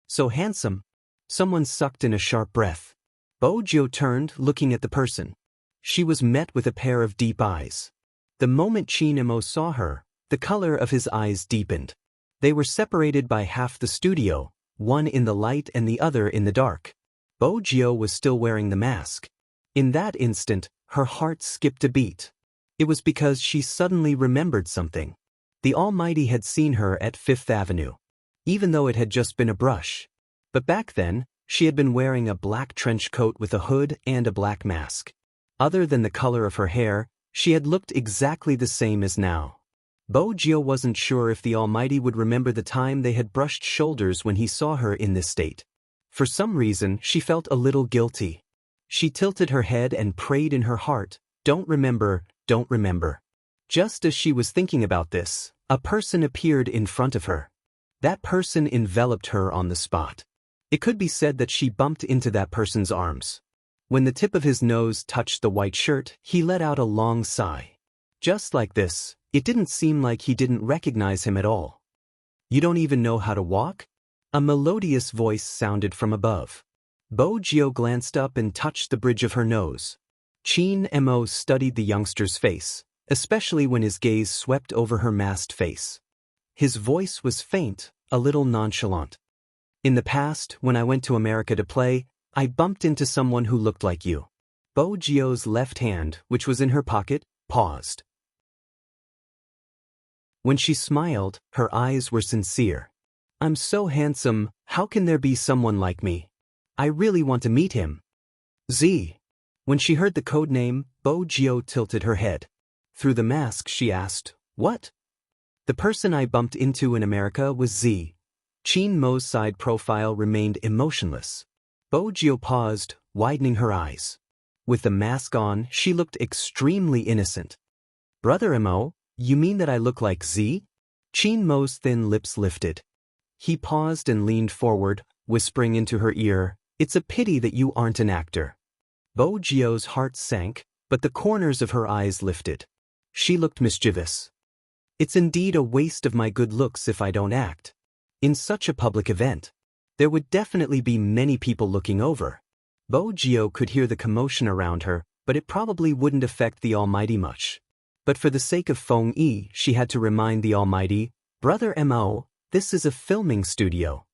So handsome. Someone sucked in a sharp breath. Bojo turned, looking at the person. She was met with a pair of deep eyes. The moment Chinemo saw her, the color of his eyes deepened. They were separated by half the studio, one in the light and the other in the dark. Bojo was still wearing the mask. In that instant, her heart skipped a beat. It was because she suddenly remembered something. The Almighty had seen her at Fifth Avenue. Even though it had just been a brush. But back then, she had been wearing a black trench coat with a hood and a black mask. Other than the color of her hair, she had looked exactly the same as now. Bojo wasn't sure if the Almighty would remember the time they had brushed shoulders when he saw her in this state. For some reason, she felt a little guilty. She tilted her head and prayed in her heart, "Don't remember, don't remember." Just as she was thinking about this, a person appeared in front of her. That person enveloped her on the spot. It could be said that she bumped into that person's arms. When the tip of his nose touched the white shirt, he let out a long sigh. Just like this, it didn't seem like he didn't recognize him at all. "You don't even know how to walk?" A melodious voice sounded from above. Bojo glanced up and touched the bridge of her nose. Chinemo studied the youngster's face, especially when his gaze swept over her masked face. His voice was faint, a little nonchalant. "In the past, when I went to America to play, I bumped into someone who looked like you." Bojo's left hand, which was in her pocket, paused. When she smiled, her eyes were sincere. "I'm so handsome, how can there be someone like me? I really want to meet him." Z. When she heard the code name, Bojo tilted her head. Through the mask she asked, "What?" "The person I bumped into in America was Z." Chinmo's side profile remained emotionless. Bojo paused, widening her eyes. With the mask on, she looked extremely innocent. "Brother Mo, you mean that I look like Z?" Chinmo's thin lips lifted. He paused and leaned forward, whispering into her ear, "It's a pity that you aren't an actor." Bojo's heart sank, but the corners of her eyes lifted. She looked mischievous. "It's indeed a waste of my good looks if I don't act. In such a public event, there would definitely be many people looking over." Bojo could hear the commotion around her, but it probably wouldn't affect the Almighty much. But for the sake of Feng Yi, she had to remind the Almighty, "Brother Mo, this is a filming studio."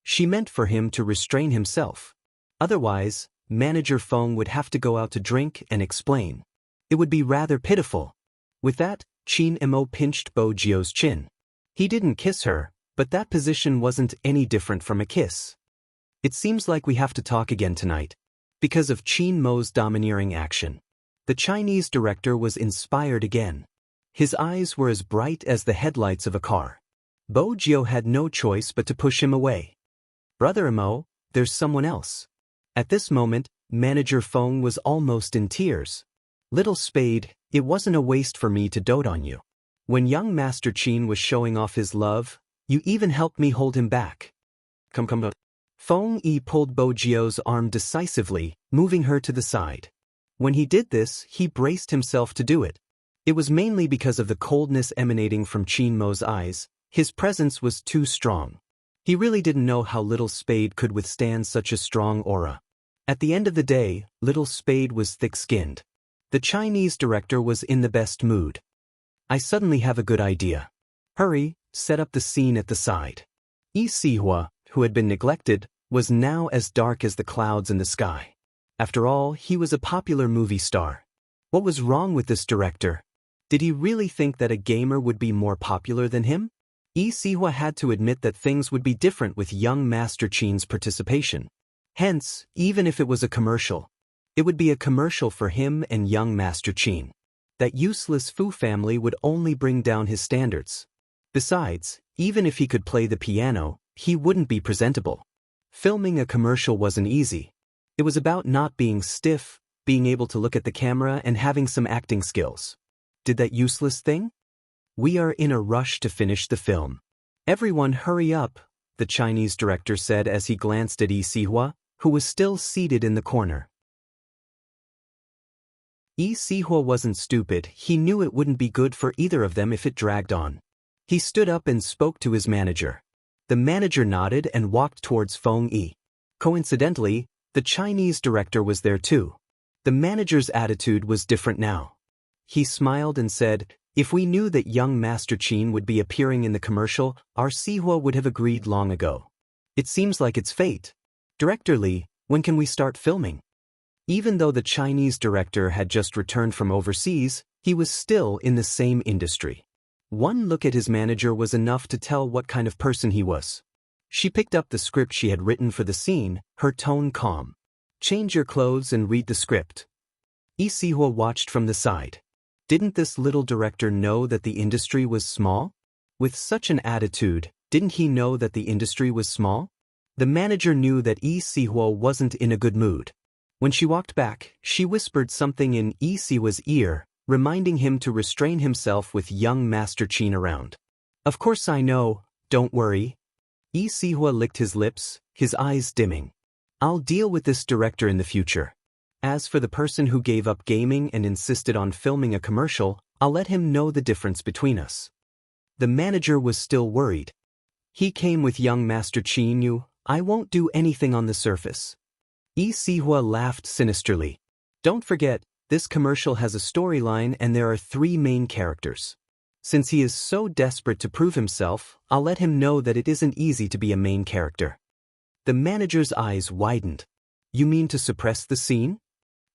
She meant for him to restrain himself. Otherwise, Manager Feng would have to go out to drink and explain. It would be rather pitiful. With that, Chinemo pinched Bojo's chin. He didn't kiss her, but that position wasn't any different from a kiss. "It seems like we have to talk again tonight." Because of Chinmo's domineering action, the Chinese director was inspired again. His eyes were as bright as the headlights of a car. Bojo had no choice but to push him away. "Brother Mo, there's someone else." At this moment, Manager Feng was almost in tears. "Little Spade, it wasn't a waste for me to dote on you. When young Master Chin was showing off his love, you even helped me hold him back." Come. Feng Yi pulled Bojo's arm decisively, moving her to the side. When he did this, he braced himself to do it. It was mainly because of the coldness emanating from Chinmo's eyes. His presence was too strong. He really didn't know how Little Spade could withstand such a strong aura. At the end of the day, Little Spade was thick-skinned. The Chinese director was in the best mood. "I suddenly have a good idea. Hurry, set up the scene at the side." Yi Sihua, who had been neglected, was now as dark as the clouds in the sky. After all, he was a popular movie star. What was wrong with this director? Did he really think that a gamer would be more popular than him? Yi Sihua had to admit that things would be different with young Master Chin's participation. Hence, even if it was a commercial, it would be a commercial for him and young Master Chin. That useless Fu family would only bring down his standards. Besides, even if he could play the piano, he wouldn't be presentable. Filming a commercial wasn't easy. It was about not being stiff, being able to look at the camera and having some acting skills. Did that useless thing? "We are in a rush to finish the film. Everyone hurry up, the Chinese director said as he glanced at Yi Sihua, who was still seated in the corner. Yi Sihua wasn't stupid, he knew it wouldn't be good for either of them if it dragged on. He stood up and spoke to his manager. The manager nodded and walked towards Feng Yi. Coincidentally, the Chinese director was there too. The manager's attitude was different now. He smiled and said, "If we knew that young Master Qin would be appearing in the commercial, our Sihua would have agreed long ago. It seems like it's fate. Director Li, when can we start filming?" Even though the Chinese director had just returned from overseas, he was still in the same industry. One look at his manager was enough to tell what kind of person he was. She picked up the script she had written for the scene, her tone calm. "Change your clothes and read the script." Yi Sihua watched from the side. Didn't this little director know that the industry was small? With such an attitude, didn't he know that the industry was small? The manager knew that Yi Sihua wasn't in a good mood. When she walked back, she whispered something in Yi Sihua's ear, reminding him to restrain himself with young Master Qin around. "Of course I know, don't worry." Yi Sihua licked his lips, his eyes dimming. "I'll deal with this director in the future. As for the person who gave up gaming and insisted on filming a commercial, I'll let him know the difference between us." The manager was still worried. "He came with young Master Qin Yu. I won't do anything on the surface." Yi Sihua laughed sinisterly. "Don't forget, this commercial has a storyline and there are 3 main characters. Since he is so desperate to prove himself, I'll let him know that it isn't easy to be a main character." The manager's eyes widened. "You mean to suppress the scene?"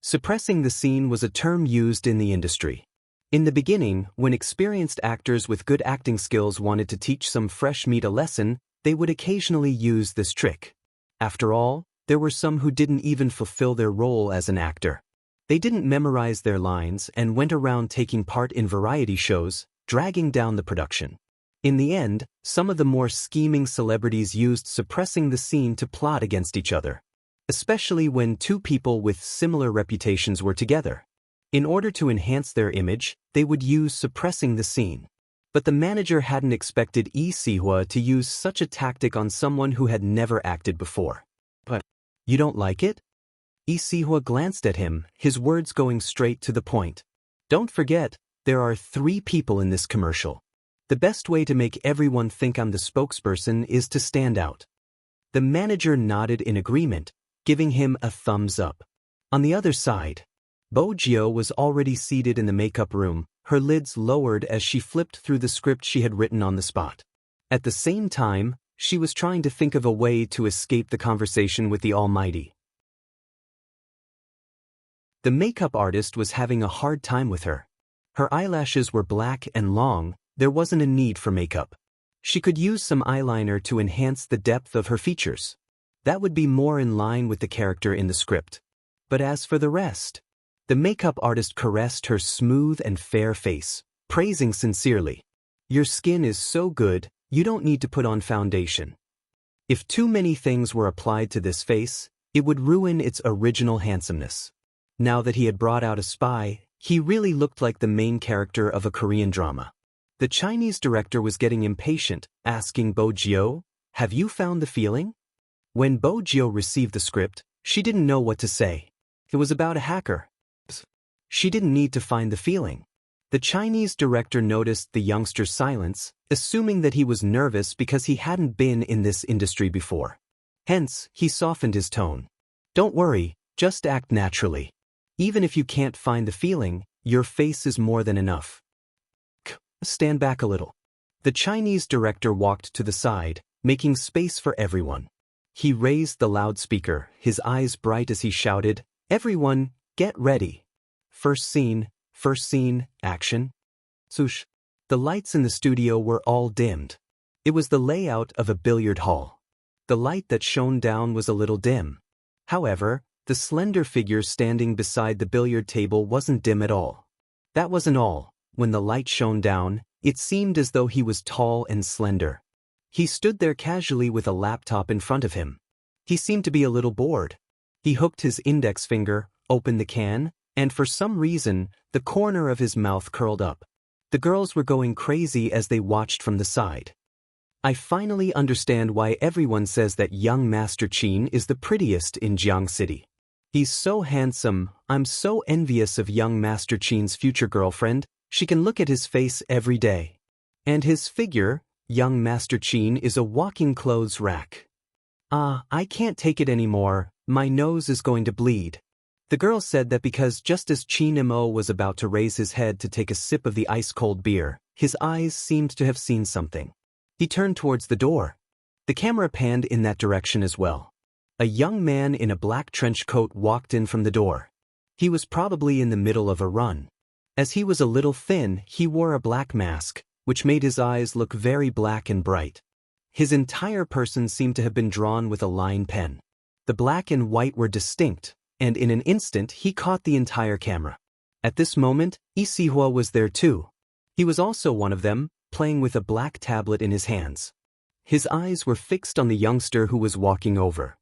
Suppressing the scene was a term used in the industry. In the beginning, when experienced actors with good acting skills wanted to teach some fresh meat a lesson, they would occasionally use this trick. After all, there were some who didn't even fulfill their role as an actor. They didn't memorize their lines and went around taking part in variety shows, dragging down the production. In the end, some of the more scheming celebrities used suppressing the scene to plot against each other, especially when 2 people with similar reputations were together. In order to enhance their image, they would use suppressing the scene. But the manager hadn't expected Yi Sihua to use such a tactic on someone who had never acted before. "But you don't like it?" Yi Sihua glanced at him, his words going straight to the point. "Don't forget, there are 3 people in this commercial. The best way to make everyone think I'm the spokesperson is to stand out." The manager nodded in agreement, giving him a thumbs up. On the other side, Bo Jiao was already seated in the makeup room, her lids lowered as she flipped through the script she had written on the spot. At the same time, she was trying to think of a way to escape the conversation with the Almighty. The makeup artist was having a hard time with her. Her eyelashes were black and long, there wasn't a need for makeup. She could use some eyeliner to enhance the depth of her features. That would be more in line with the character in the script. But as for the rest, the makeup artist caressed her smooth and fair face, praising sincerely. "Your skin is so good, you don't need to put on foundation." If too many things were applied to this face, it would ruin its original handsomeness. Now that he had brought out a spy, he really looked like the main character of a Korean drama. The Chinese director was getting impatient, asking Bo Jiao, "Have you found the feeling?" When Bo Jiao received the script, she didn't know what to say. It was about a hacker. She didn't need to find the feeling. The Chinese director noticed the youngster's silence, assuming that he was nervous because he hadn't been in this industry before. Hence, he softened his tone. "Don't worry, just act naturally. Even if you can't find the feeling, your face is more than enough. Stand back a little." The Chinese director walked to the side, making space for everyone. He raised the loudspeaker, his eyes bright as he shouted, "Everyone, get ready. First scene, action." Swoosh. The lights in the studio were all dimmed. It was the layout of a billiard hall. The light that shone down was a little dim. However, the slender figure standing beside the billiard table wasn't dim at all. That wasn't all. When the light shone down, it seemed as though he was tall and slender. He stood there casually with a laptop in front of him. He seemed to be a little bored. He hooked his index finger, opened the can, and for some reason, the corner of his mouth curled up. The girls were going crazy as they watched from the side. I finally understand why everyone says that young Master Qin is the prettiest in Jiang City. He's so handsome. I'm so envious of young Master Qin's future girlfriend. She can look at his face every day. And his figure, young Master Qin is a walking clothes rack. I can't take it anymore. My nose is going to bleed. The girl said that because just as Qin Mo was about to raise his head to take a sip of the ice-cold beer, his eyes seemed to have seen something. He turned towards the door. The camera panned in that direction as well. A young man in a black trench coat walked in from the door. He was probably in the middle of a run. As he was a little thin, he wore a black mask, which made his eyes look very black and bright. His entire person seemed to have been drawn with a line pen. The black and white were distinct, and in an instant he caught the entire camera. At this moment, Yi Sihua was there too. He was also one of them, playing with a black tablet in his hands. His eyes were fixed on the youngster who was walking over.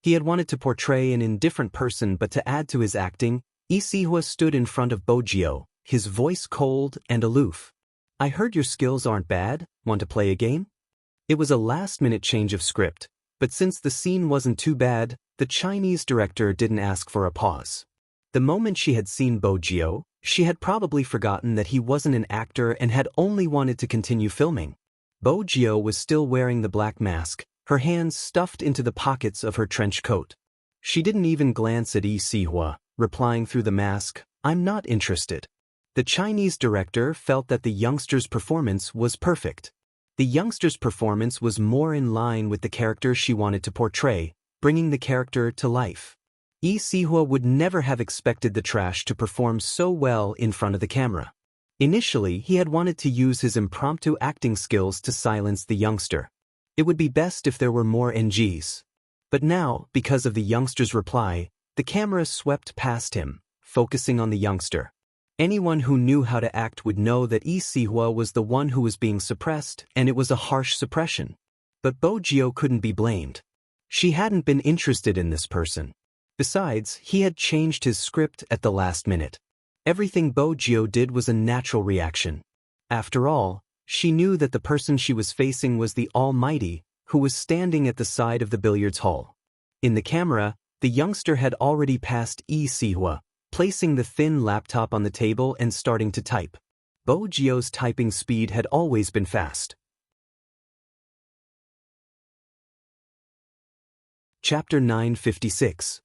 He had wanted to portray an indifferent person, but to add to his acting, Yi Sihua stood in front of Bojio, his voice cold and aloof. I heard your skills aren't bad. Want to play a game? It was a last-minute change of script, but since the scene wasn't too bad, the Chinese director didn't ask for a pause. The moment she had seen Bojio, she had probably forgotten that he wasn't an actor and had only wanted to continue filming. Bojio was still wearing the black mask, her hands stuffed into the pockets of her trench coat. She didn't even glance at Yi Sihua, replying through the mask, I'm not interested. The Chinese director felt that the youngster's performance was perfect. The youngster's performance was more in line with the character she wanted to portray, bringing the character to life. Yi Sihua would never have expected the trash to perform so well in front of the camera. Initially, he had wanted to use his impromptu acting skills to silence the youngster. It would be best if there were more NGs. But now, because of the youngster's reply, the camera swept past him, focusing on the youngster. Anyone who knew how to act would know that Yi Sihua was the one who was being suppressed, and it was a harsh suppression. But Bojio couldn't be blamed. She hadn't been interested in this person. Besides, he had changed his script at the last minute. Everything Bojio did was a natural reaction. After all, she knew that the person she was facing was the Almighty, who was standing at the side of the billiards hall. In the camera, the youngster had already passed Yi Sihua, placing the thin laptop on the table and starting to type. Bojio's typing speed had always been fast. Chapter 956.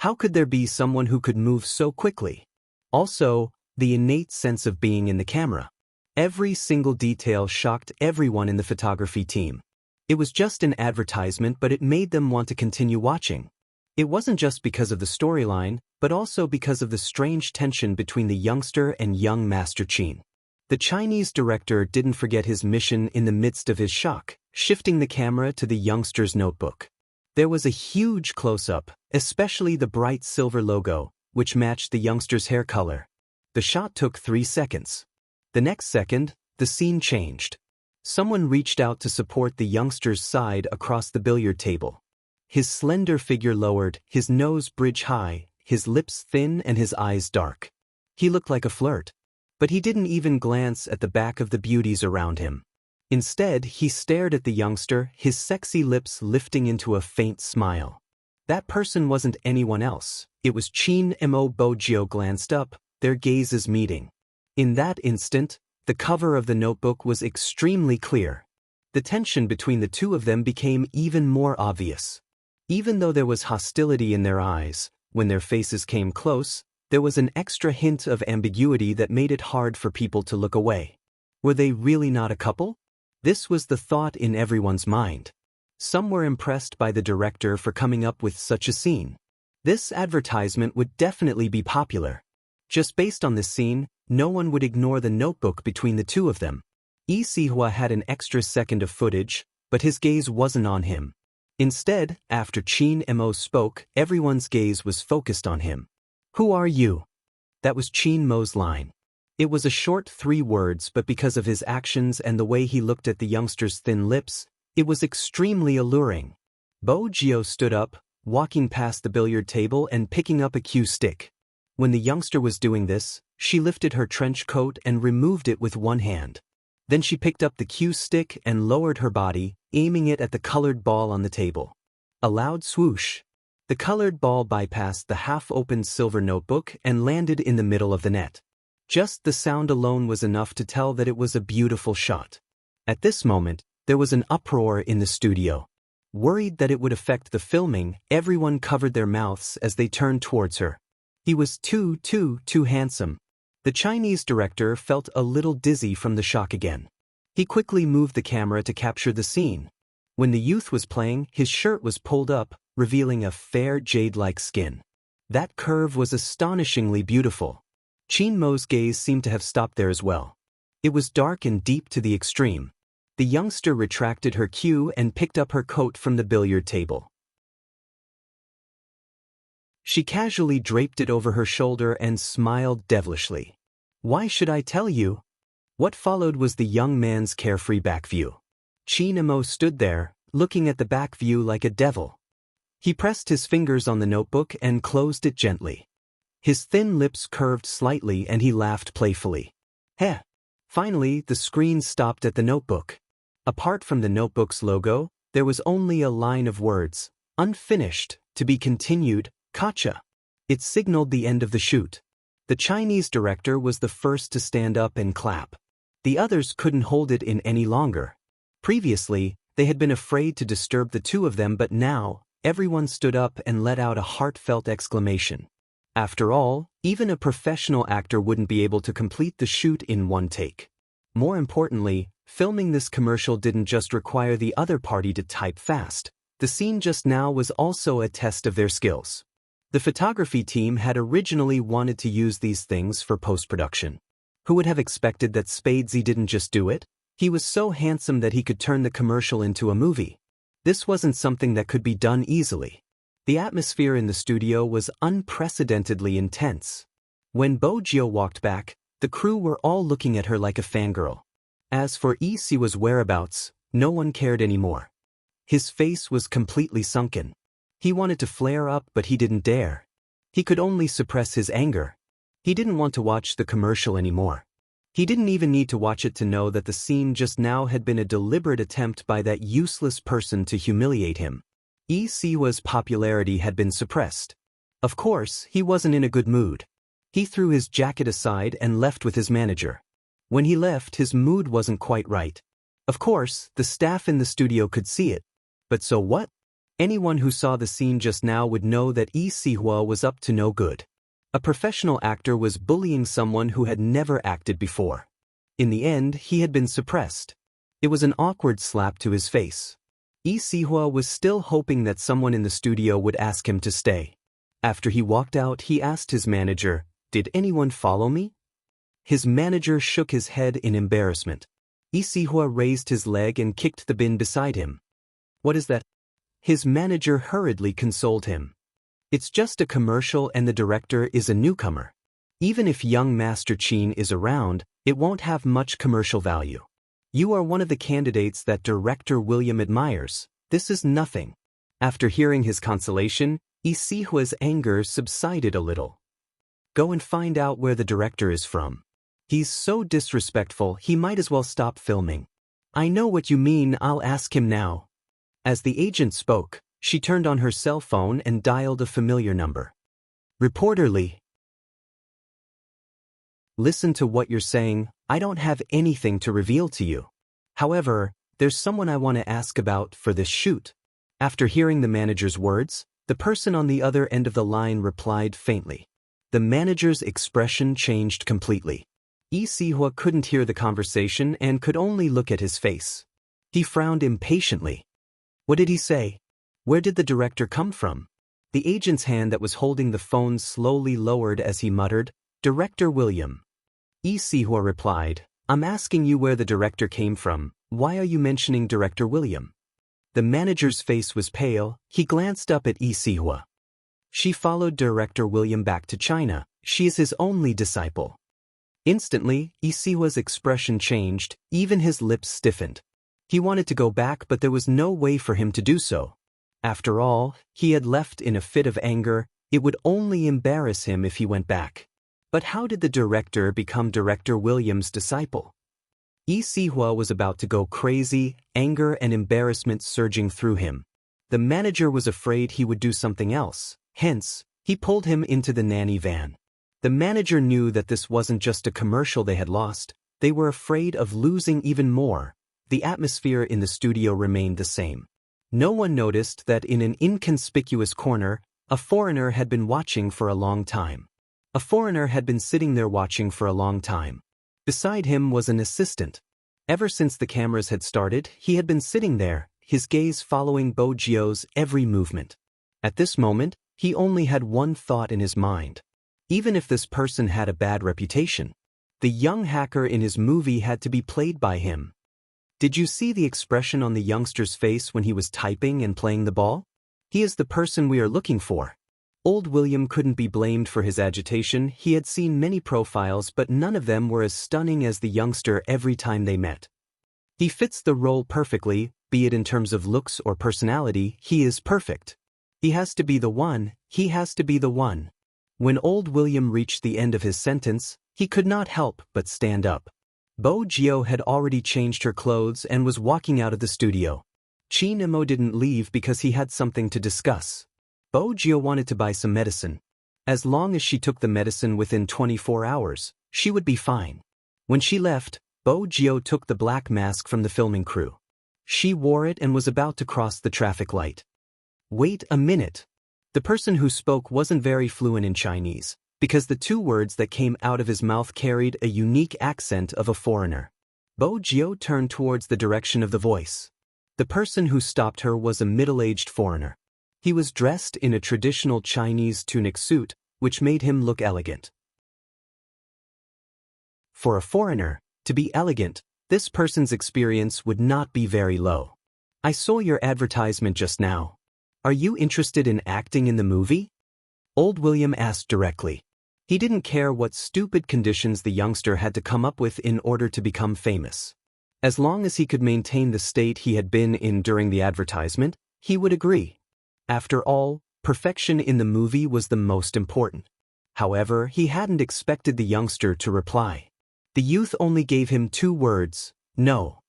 How could there be someone who could move so quickly? Also, the innate sense of being in the camera. Every single detail shocked everyone in the photography team. It was just an advertisement, but it made them want to continue watching. It wasn't just because of the storyline, but also because of the strange tension between the youngster and young Master Qin. The Chinese director didn't forget his mission in the midst of his shock, shifting the camera to the youngster's notebook. There was a huge close-up, especially the bright silver logo, which matched the youngster's hair color. The shot took 3 seconds. The next second, the scene changed. Someone reached out to support the youngster's side across the billiard table. His slender figure lowered, his nose bridge high, his lips thin and his eyes dark. He looked like a flirt. But he didn't even glance at the back of the beauties around him. Instead, he stared at the youngster, his sexy lips lifting into a faint smile. That person wasn't anyone else. It was Qin Mo. Bojio glanced up, their gazes meeting. In that instant, the cover of the notebook was extremely clear. The tension between the two of them became even more obvious. Even though there was hostility in their eyes, when their faces came close, there was an extra hint of ambiguity that made it hard for people to look away. Were they really not a couple? This was the thought in everyone's mind. Some were impressed by the director for coming up with such a scene. This advertisement would definitely be popular. Just based on this scene, no one would ignore the notebook between the two of them. Yi Sihua had an extra second of footage, but his gaze wasn't on him. Instead, after Qin Mo spoke, everyone's gaze was focused on him. Who are you? That was Qin Mo's line. It was a short 3 words, but because of his actions and the way he looked at the youngster's thin lips, it was extremely alluring. Bojio stood up, walking past the billiard table and picking up a cue stick. When the youngster was doing this, she lifted her trench coat and removed it with one hand. Then she picked up the cue stick and lowered her body, aiming it at the colored ball on the table. A loud swoosh. The colored ball bypassed the half-opened silver notebook and landed in the middle of the net. Just the sound alone was enough to tell that it was a beautiful shot. At this moment, there was an uproar in the studio. Worried that it would affect the filming, everyone covered their mouths as they turned towards her. He was too handsome. The Chinese director felt a little dizzy from the shock again. He quickly moved the camera to capture the scene. When the youth was playing, his shirt was pulled up, revealing a fair jade-like skin. That curve was astonishingly beautiful. Qin Mo's gaze seemed to have stopped there as well. It was dark and deep to the extreme. The youngster retracted her cue and picked up her coat from the billiard table. She casually draped it over her shoulder and smiled devilishly. "Why should I tell you?" What followed was the young man's carefree back view. Qin Mo stood there, looking at the back view like a devil. He pressed his fingers on the notebook and closed it gently. His thin lips curved slightly and he laughed playfully. Heh! Finally, the screen stopped at the notebook. Apart from the notebook's logo, there was only a line of words, "Unfinished, to be continued, Kacha." It signaled the end of the shoot. The Chinese director was the first to stand up and clap. The others couldn't hold it in any longer. Previously, they had been afraid to disturb the two of them, but now, everyone stood up and let out a heartfelt exclamation. After all, even a professional actor wouldn't be able to complete the shoot in one take. More importantly, filming this commercial didn't just require the other party to type fast. The scene just now was also a test of their skills. The photography team had originally wanted to use these things for post-production. Who would have expected that Spadesy didn't just do it? He was so handsome that he could turn the commercial into a movie. This wasn't something that could be done easily. The atmosphere in the studio was unprecedentedly intense. When Bojio walked back, the crew were all looking at her like a fangirl. As for Isiwa's whereabouts, no one cared anymore. His face was completely sunken. He wanted to flare up, but he didn't dare. He could only suppress his anger. He didn't want to watch the commercial anymore. He didn't even need to watch it to know that the scene just now had been a deliberate attempt by that useless person to humiliate him. Isiwa's popularity had been suppressed. Of course, he wasn't in a good mood. He threw his jacket aside and left with his manager. When he left, his mood wasn't quite right. Of course, the staff in the studio could see it. But so what? Anyone who saw the scene just now would know that Isiwa was up to no good. A professional actor was bullying someone who had never acted before. In the end, he had been suppressed. It was an awkward slap to his face. Isiwa was still hoping that someone in the studio would ask him to stay. After he walked out, he asked his manager, "Did anyone follow me?" His manager shook his head in embarrassment. Isiwa raised his leg and kicked the bin beside him. "What is that?" His manager hurriedly consoled him. "It's just a commercial and the director is a newcomer. Even if young Master Qin is around, it won't have much commercial value. You are one of the candidates that Director William admires. This is nothing." After hearing his consolation, Isiwa's anger subsided a little. "Go and find out where the director is from. He's so disrespectful, he might as well stop filming." "I know what you mean, I'll ask him now." As the agent spoke, she turned on her cell phone and dialed a familiar number. "Reporter Lee. Listen to what you're saying, I don't have anything to reveal to you. However, there's someone I want to ask about for this shoot." After hearing the manager's words, the person on the other end of the line replied faintly. The manager's expression changed completely. Isiwa couldn't hear the conversation and could only look at his face. He frowned impatiently. What did he say? Where did the director come from? The agent's hand that was holding the phone slowly lowered as he muttered, "Director William." Isiwa replied, "I'm asking you where the director came from. Why are you mentioning Director William?" The manager's face was pale. He glanced up at Isiwa. "She followed Director William back to China. She is his only disciple." Instantly, Isiwa's expression changed, even his lips stiffened. He wanted to go back, but there was no way for him to do so. After all, he had left in a fit of anger. It would only embarrass him if he went back. But how did the director become Director Williams' disciple? Yi Sihua was about to go crazy, anger and embarrassment surging through him. The manager was afraid he would do something else, hence, he pulled him into the nanny van. The manager knew that this wasn't just a commercial they had lost, they were afraid of losing even more. The atmosphere in the studio remained the same. No one noticed that in an inconspicuous corner, a foreigner had been watching for a long time. A foreigner had been sitting there watching for a long time. Beside him was an assistant. Ever since the cameras had started, he had been sitting there, his gaze following Bo Jio's every movement. At this moment, he only had one thought in his mind. Even if this person had a bad reputation, the young hacker in his movie had to be played by him. Did you see the expression on the youngster's face when he was typing and playing the ball? He is the person we are looking for. Old William couldn't be blamed for his agitation. He had seen many profiles, but none of them were as stunning as the youngster every time they met. He fits the role perfectly, be it in terms of looks or personality, he is perfect. He has to be the one, he has to be the one. When old William reached the end of his sentence, he could not help but stand up. Bo Jio had already changed her clothes and was walking out of the studio. Chi Nemo didn't leave because he had something to discuss. Bo Jio wanted to buy some medicine. As long as she took the medicine within 24 hours, she would be fine. When she left, Bo Jio took the black mask from the filming crew. She wore it and was about to cross the traffic light. Wait a minute. The person who spoke wasn't very fluent in Chinese, because the two words that came out of his mouth carried a unique accent of a foreigner. Bo Jio turned towards the direction of the voice. The person who stopped her was a middle-aged foreigner. He was dressed in a traditional Chinese tunic suit, which made him look elegant. For a foreigner, to be elegant, this person's experience would not be very low. I saw your advertisement just now. Are you interested in acting in the movie? Old William asked directly. He didn't care what stupid conditions the youngster had to come up with in order to become famous. As long as he could maintain the state he had been in during the advertisement, he would agree. After all, perfection in the movie was the most important. However, he hadn't expected the youngster to reply. The youth only gave him 2 words, no.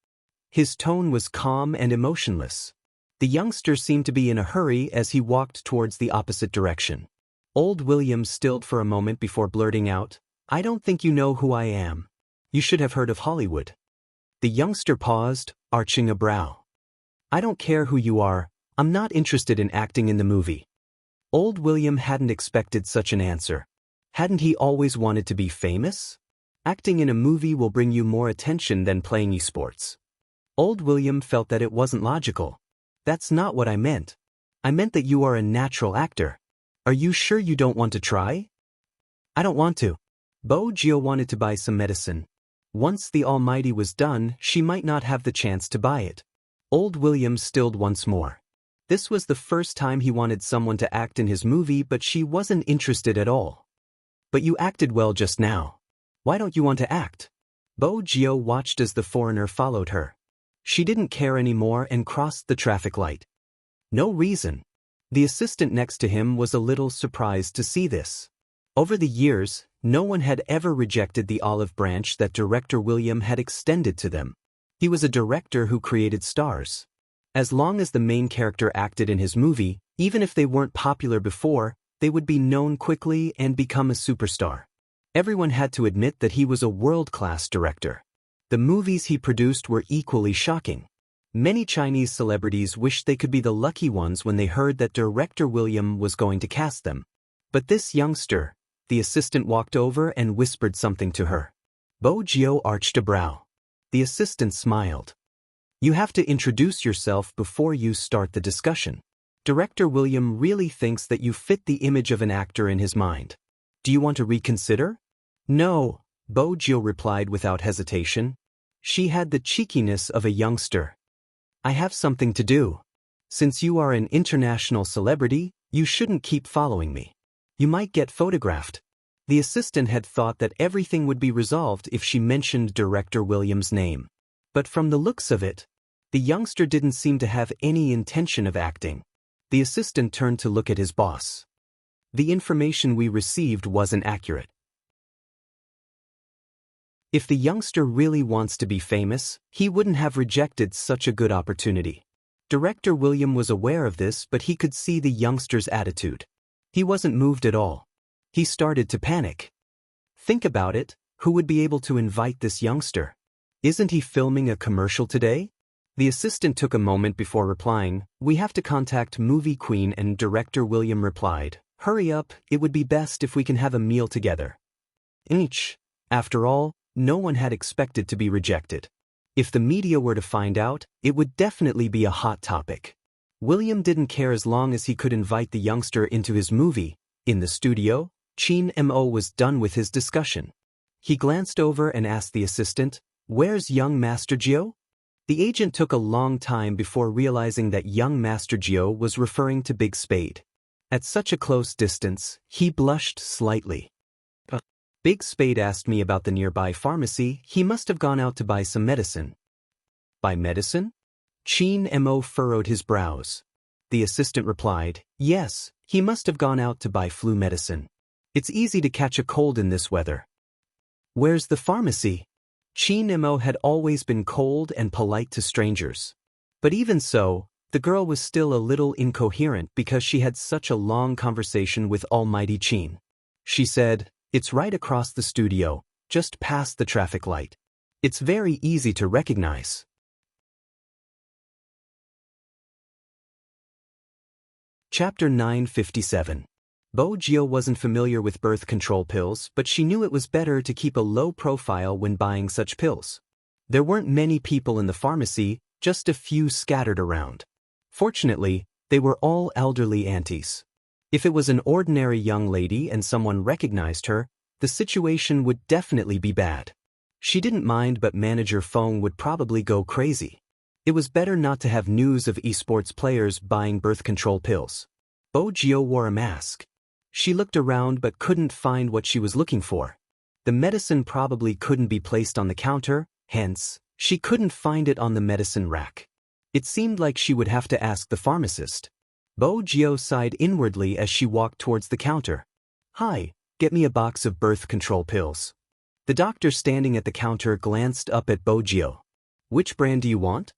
His tone was calm and emotionless. The youngster seemed to be in a hurry as he walked towards the opposite direction. Old William stilled for a moment before blurting out, I don't think you know who I am. You should have heard of Hollywood. The youngster paused, arching a brow. I don't care who you are, I'm not interested in acting in the movie. Old William hadn't expected such an answer. Hadn't he always wanted to be famous? Acting in a movie will bring you more attention than playing esports. Old William felt that it wasn't logical. That's not what I meant. I meant that you are a natural actor. Are you sure you don't want to try? I don't want to. Bo Jio wanted to buy some medicine. Once the Almighty was done, she might not have the chance to buy it. Old William stilled once more. This was the first time he wanted someone to act in his movie, but she wasn't interested at all. But you acted well just now. Why don't you want to act? Bo Jio watched as the foreigner followed her. She didn't care anymore and crossed the traffic light. No reason. The assistant next to him was a little surprised to see this. Over the years, no one had ever rejected the olive branch that Director William had extended to them. He was a director who created stars. As long as the main character acted in his movie, even if they weren't popular before, they would be known quickly and become a superstar. Everyone had to admit that he was a world-class director. The movies he produced were equally shocking. Many Chinese celebrities wished they could be the lucky ones when they heard that Director William was going to cast them. But this youngster, the assistant walked over and whispered something to her. Bo Jio arched a brow. The assistant smiled. You have to introduce yourself before you start the discussion. Director William really thinks that you fit the image of an actor in his mind. Do you want to reconsider? No, Bo Jio replied without hesitation. She had the cheekiness of a youngster. I have something to do. Since you are an international celebrity, you shouldn't keep following me. You might get photographed. The assistant had thought that everything would be resolved if she mentioned Director William's name. But from the looks of it, the youngster didn't seem to have any intention of acting. The assistant turned to look at his boss. The information we received wasn't accurate. If the youngster really wants to be famous, he wouldn't have rejected such a good opportunity. Director William was aware of this, but he could see the youngster's attitude. He wasn't moved at all. He started to panic. Think about it, who would be able to invite this youngster? Isn't he filming a commercial today? The assistant took a moment before replying, "We have to contact Movie Queen," and Director William replied, "Hurry up, it would be best if we can have a meal together." Each. After all, no one had expected to be rejected. If the media were to find out, it would definitely be a hot topic. William didn't care as long as he could invite the youngster into his movie. In the studio, Chin Mo was done with his discussion. He glanced over and asked the assistant, "Where's young Master Gio?" The agent took a long time before realizing that young Master Gio was referring to Big Spade. At such a close distance, he blushed slightly. Big Spade asked me about the nearby pharmacy. He must have gone out to buy some medicine. Buy medicine? Chin Mo furrowed his brows. The assistant replied, "Yes, he must have gone out to buy flu medicine. It's easy to catch a cold in this weather." "Where's the pharmacy?" Chin Mo had always been cold and polite to strangers. But even so, the girl was still a little incoherent because she had such a long conversation with Almighty Chin. She said, "It's right across the studio, just past the traffic light. It's very easy to recognize." Chapter 957. Bo Gio wasn't familiar with birth control pills, but she knew it was better to keep a low profile when buying such pills. There weren't many people in the pharmacy, just a few scattered around. Fortunately, they were all elderly aunties. If it was an ordinary young lady and someone recognized her, the situation would definitely be bad. She didn't mind, but Manager Feng would probably go crazy. It was better not to have news of esports players buying birth control pills. Bo Gio wore a mask. She looked around but couldn't find what she was looking for. The medicine probably couldn't be placed on the counter, hence, she couldn't find it on the medicine rack. It seemed like she would have to ask the pharmacist. Bo Gio sighed inwardly as she walked towards the counter. "Hi, get me a box of birth control pills." The doctor standing at the counter glanced up at Bo Gio. "Which brand do you want?"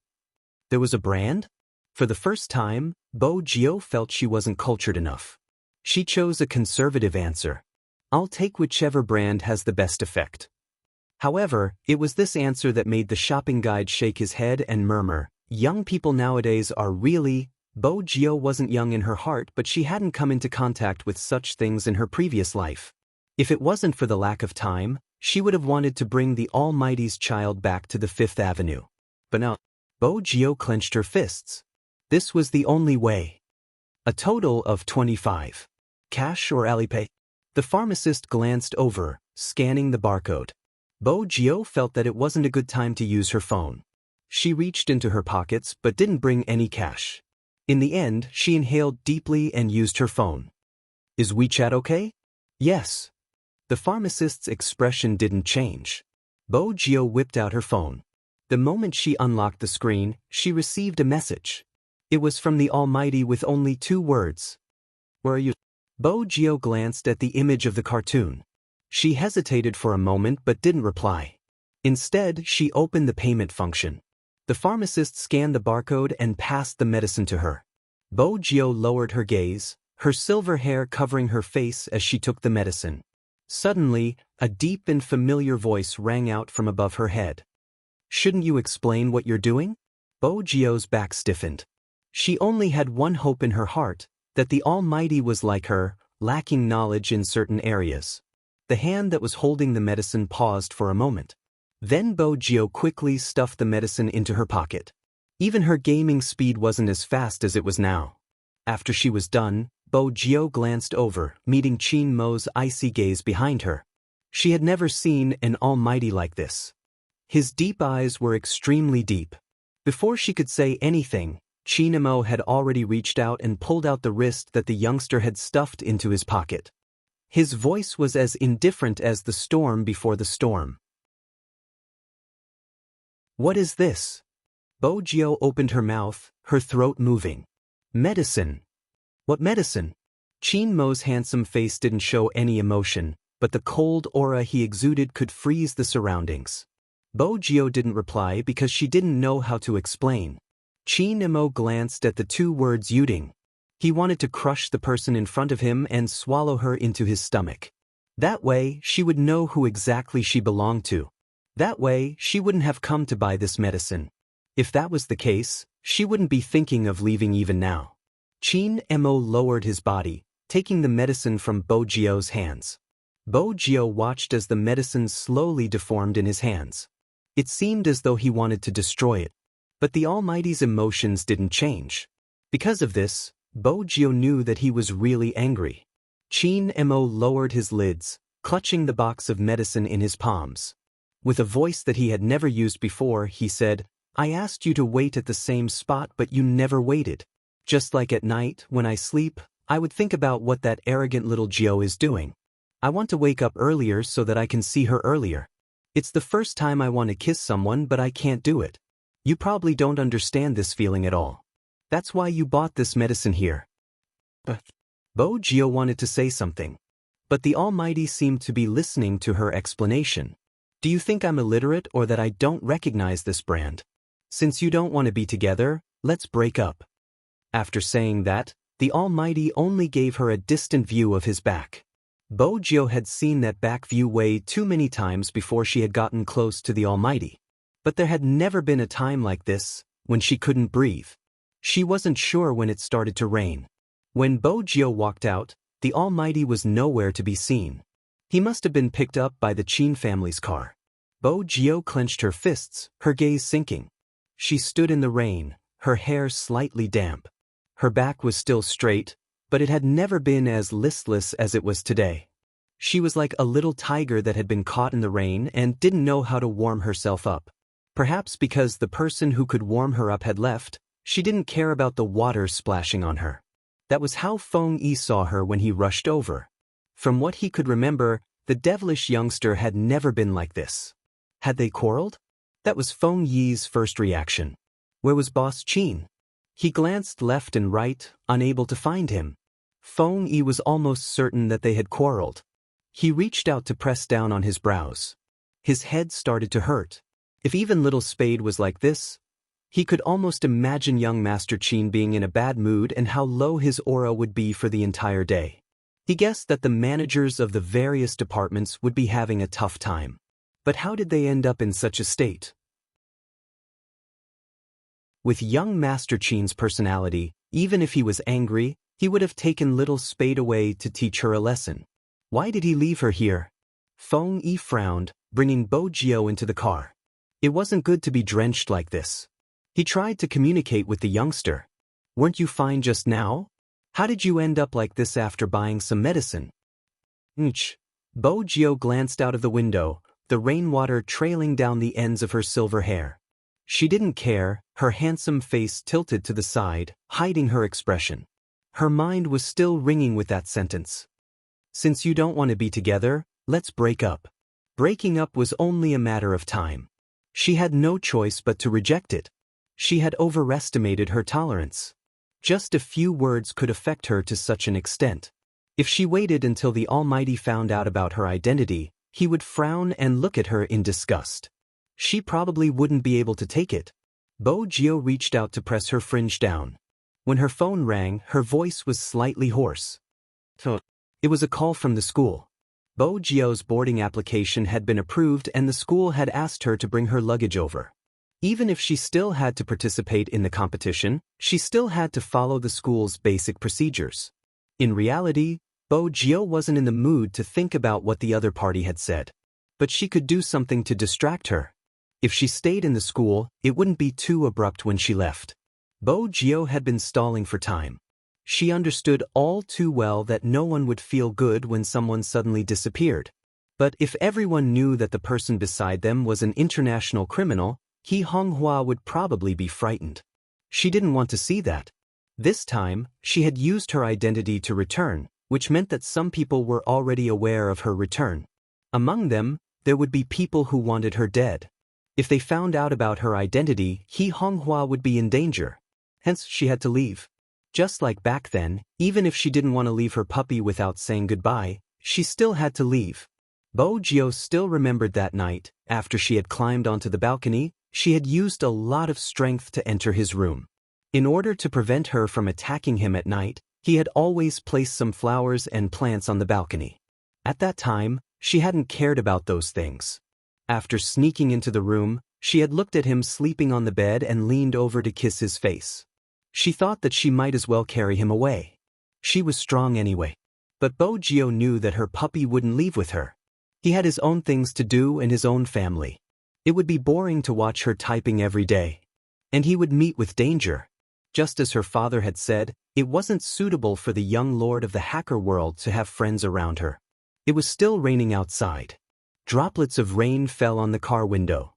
There was a brand? For the first time, Bo Gio felt she wasn't cultured enough. She chose a conservative answer. "I'll take whichever brand has the best effect." However, it was this answer that made the shopping guide shake his head and murmur, "Young people nowadays are really..." Bo Gio wasn't young in her heart, but she hadn't come into contact with such things in her previous life. If it wasn't for the lack of time, she would have wanted to bring the Almighty's child back to the Fifth Avenue. But now, Bo Gio clenched her fists. This was the only way. A total of 25. Cash or Alipay? The pharmacist glanced over, scanning the barcode. Bo Gio felt that it wasn't a good time to use her phone. She reached into her pockets but didn't bring any cash. In the end, she inhaled deeply and used her phone. "Is WeChat okay?" "Yes." The pharmacist's expression didn't change. Bo Gio whipped out her phone. The moment she unlocked the screen, she received a message. It was from the Almighty with only 2 words. "Where are you?" Bo Gio glanced at the image of the cartoon. She hesitated for a moment but didn't reply. Instead, she opened the payment function. The pharmacist scanned the barcode and passed the medicine to her. Bo Gio lowered her gaze, her silver hair covering her face as she took the medicine. Suddenly, a deep and familiar voice rang out from above her head. "Shouldn't you explain what you're doing?" Bo Gio's back stiffened. She only had one hope in her heart, that the Almighty was like her, lacking knowledge in certain areas. The hand that was holding the medicine paused for a moment. Then Bo Gio quickly stuffed the medicine into her pocket. Even her gaming speed wasn't as fast as it was now. After she was done, Bo Gio glanced over, meeting Chin Mo's icy gaze behind her. She had never seen an Almighty like this. His deep eyes were extremely deep. Before she could say anything, Chin Mo had already reached out and pulled out the wrist that the youngster had stuffed into his pocket. His voice was as indifferent as the storm before the storm. "What is this?" Bo Gio opened her mouth, her throat moving. "Medicine." "What medicine?" Chin Mo's handsome face didn't show any emotion, but the cold aura he exuded could freeze the surroundings. Bo Gio didn't reply because she didn't know how to explain. Chin Mo glanced at the two words Yuding. He wanted to crush the person in front of him and swallow her into his stomach. That way, she would know who exactly she belonged to. That way, she wouldn't have come to buy this medicine. If that was the case, she wouldn't be thinking of leaving even now. Chin Mo lowered his body, taking the medicine from Bo Gio's hands. Bo Gio watched as the medicine slowly deformed in his hands. It seemed as though he wanted to destroy it. But the Almighty's emotions didn't change. Because of this, Bo Gio knew that he was really angry. Chin Mo lowered his lids, clutching the box of medicine in his palms. With a voice that he had never used before, he said, "I asked you to wait at the same spot, but you never waited. Just like at night, when I sleep, I would think about what that arrogant little Gio is doing. I want to wake up earlier so that I can see her earlier. It's the first time I want to kiss someone, but I can't do it. You probably don't understand this feeling at all. That's why you bought this medicine here." But Bo Gio wanted to say something. But the Almighty seemed to be listening to her explanation. "Do you think I'm illiterate or that I don't recognize this brand? Since you don't want to be together, let's break up." After saying that, the Almighty only gave her a distant view of his back. Bo Gio had seen that back view way too many times before she had gotten close to the Almighty. But there had never been a time like this, when she couldn't breathe. She wasn't sure when it started to rain. When Bo Gio walked out, the Almighty was nowhere to be seen. He must have been picked up by the Chin family's car. Bo Gio clenched her fists, her gaze sinking. She stood in the rain, her hair slightly damp. Her back was still straight, but it had never been as listless as it was today. She was like a little tiger that had been caught in the rain and didn't know how to warm herself up. Perhaps because the person who could warm her up had left, she didn't care about the water splashing on her. That was how Feng Yi saw her when he rushed over. From what he could remember, the devilish youngster had never been like this. Had they quarreled? That was Feng Yi's first reaction. Where was Boss Chin? He glanced left and right, unable to find him. Feng Yi was almost certain that they had quarreled. He reached out to press down on his brows. His head started to hurt. If even little Spade was like this, he could almost imagine young Master Chin being in a bad mood and how low his aura would be for the entire day. He guessed that the managers of the various departments would be having a tough time. But how did they end up in such a state? With young Master Chin's personality, even if he was angry, he would have taken little Spade away to teach her a lesson. Why did he leave her here? Feng Yi frowned, bringing Bo Gio into the car. It wasn't good to be drenched like this. He tried to communicate with the youngster. "Weren't you fine just now? How did you end up like this after buying some medicine?" Bo Gio glanced out of the window, the rainwater trailing down the ends of her silver hair. She didn't care, her handsome face tilted to the side, hiding her expression. Her mind was still ringing with that sentence. "Since you don't want to be together, let's break up." Breaking up was only a matter of time. She had no choice but to reject it. She had overestimated her tolerance. Just a few words could affect her to such an extent. If she waited until the Almighty found out about her identity, he would frown and look at her in disgust. She probably wouldn't be able to take it. Bo Gio reached out to press her fringe down. When her phone rang, her voice was slightly hoarse. It was a call from the school. Bo Gio's boarding application had been approved and the school had asked her to bring her luggage over. Even if she still had to participate in the competition, she still had to follow the school's basic procedures. In reality, Bo Gio wasn't in the mood to think about what the other party had said. But she could do something to distract her. If she stayed in the school, it wouldn't be too abrupt when she left. Bo Gio had been stalling for time. She understood all too well that no one would feel good when someone suddenly disappeared. But if everyone knew that the person beside them was an international criminal, He Honghua would probably be frightened. She didn't want to see that. This time, she had used her identity to return, which meant that some people were already aware of her return. Among them, there would be people who wanted her dead. If they found out about her identity, He Honghua would be in danger. Hence, she had to leave. Just like back then, even if she didn't want to leave her puppy without saying goodbye, she still had to leave. Bo Gio still remembered that night. After she had climbed onto the balcony, she had used a lot of strength to enter his room. In order to prevent her from attacking him at night, he had always placed some flowers and plants on the balcony. At that time, she hadn't cared about those things. After sneaking into the room, she had looked at him sleeping on the bed and leaned over to kiss his face. She thought that she might as well carry him away. She was strong anyway. But Bo Gio knew that her puppy wouldn't leave with her. He had his own things to do and his own family. It would be boring to watch her typing every day. And he would meet with danger. Just as her father had said, it wasn't suitable for the young lord of the hacker world to have friends around her. It was still raining outside. Droplets of rain fell on the car window.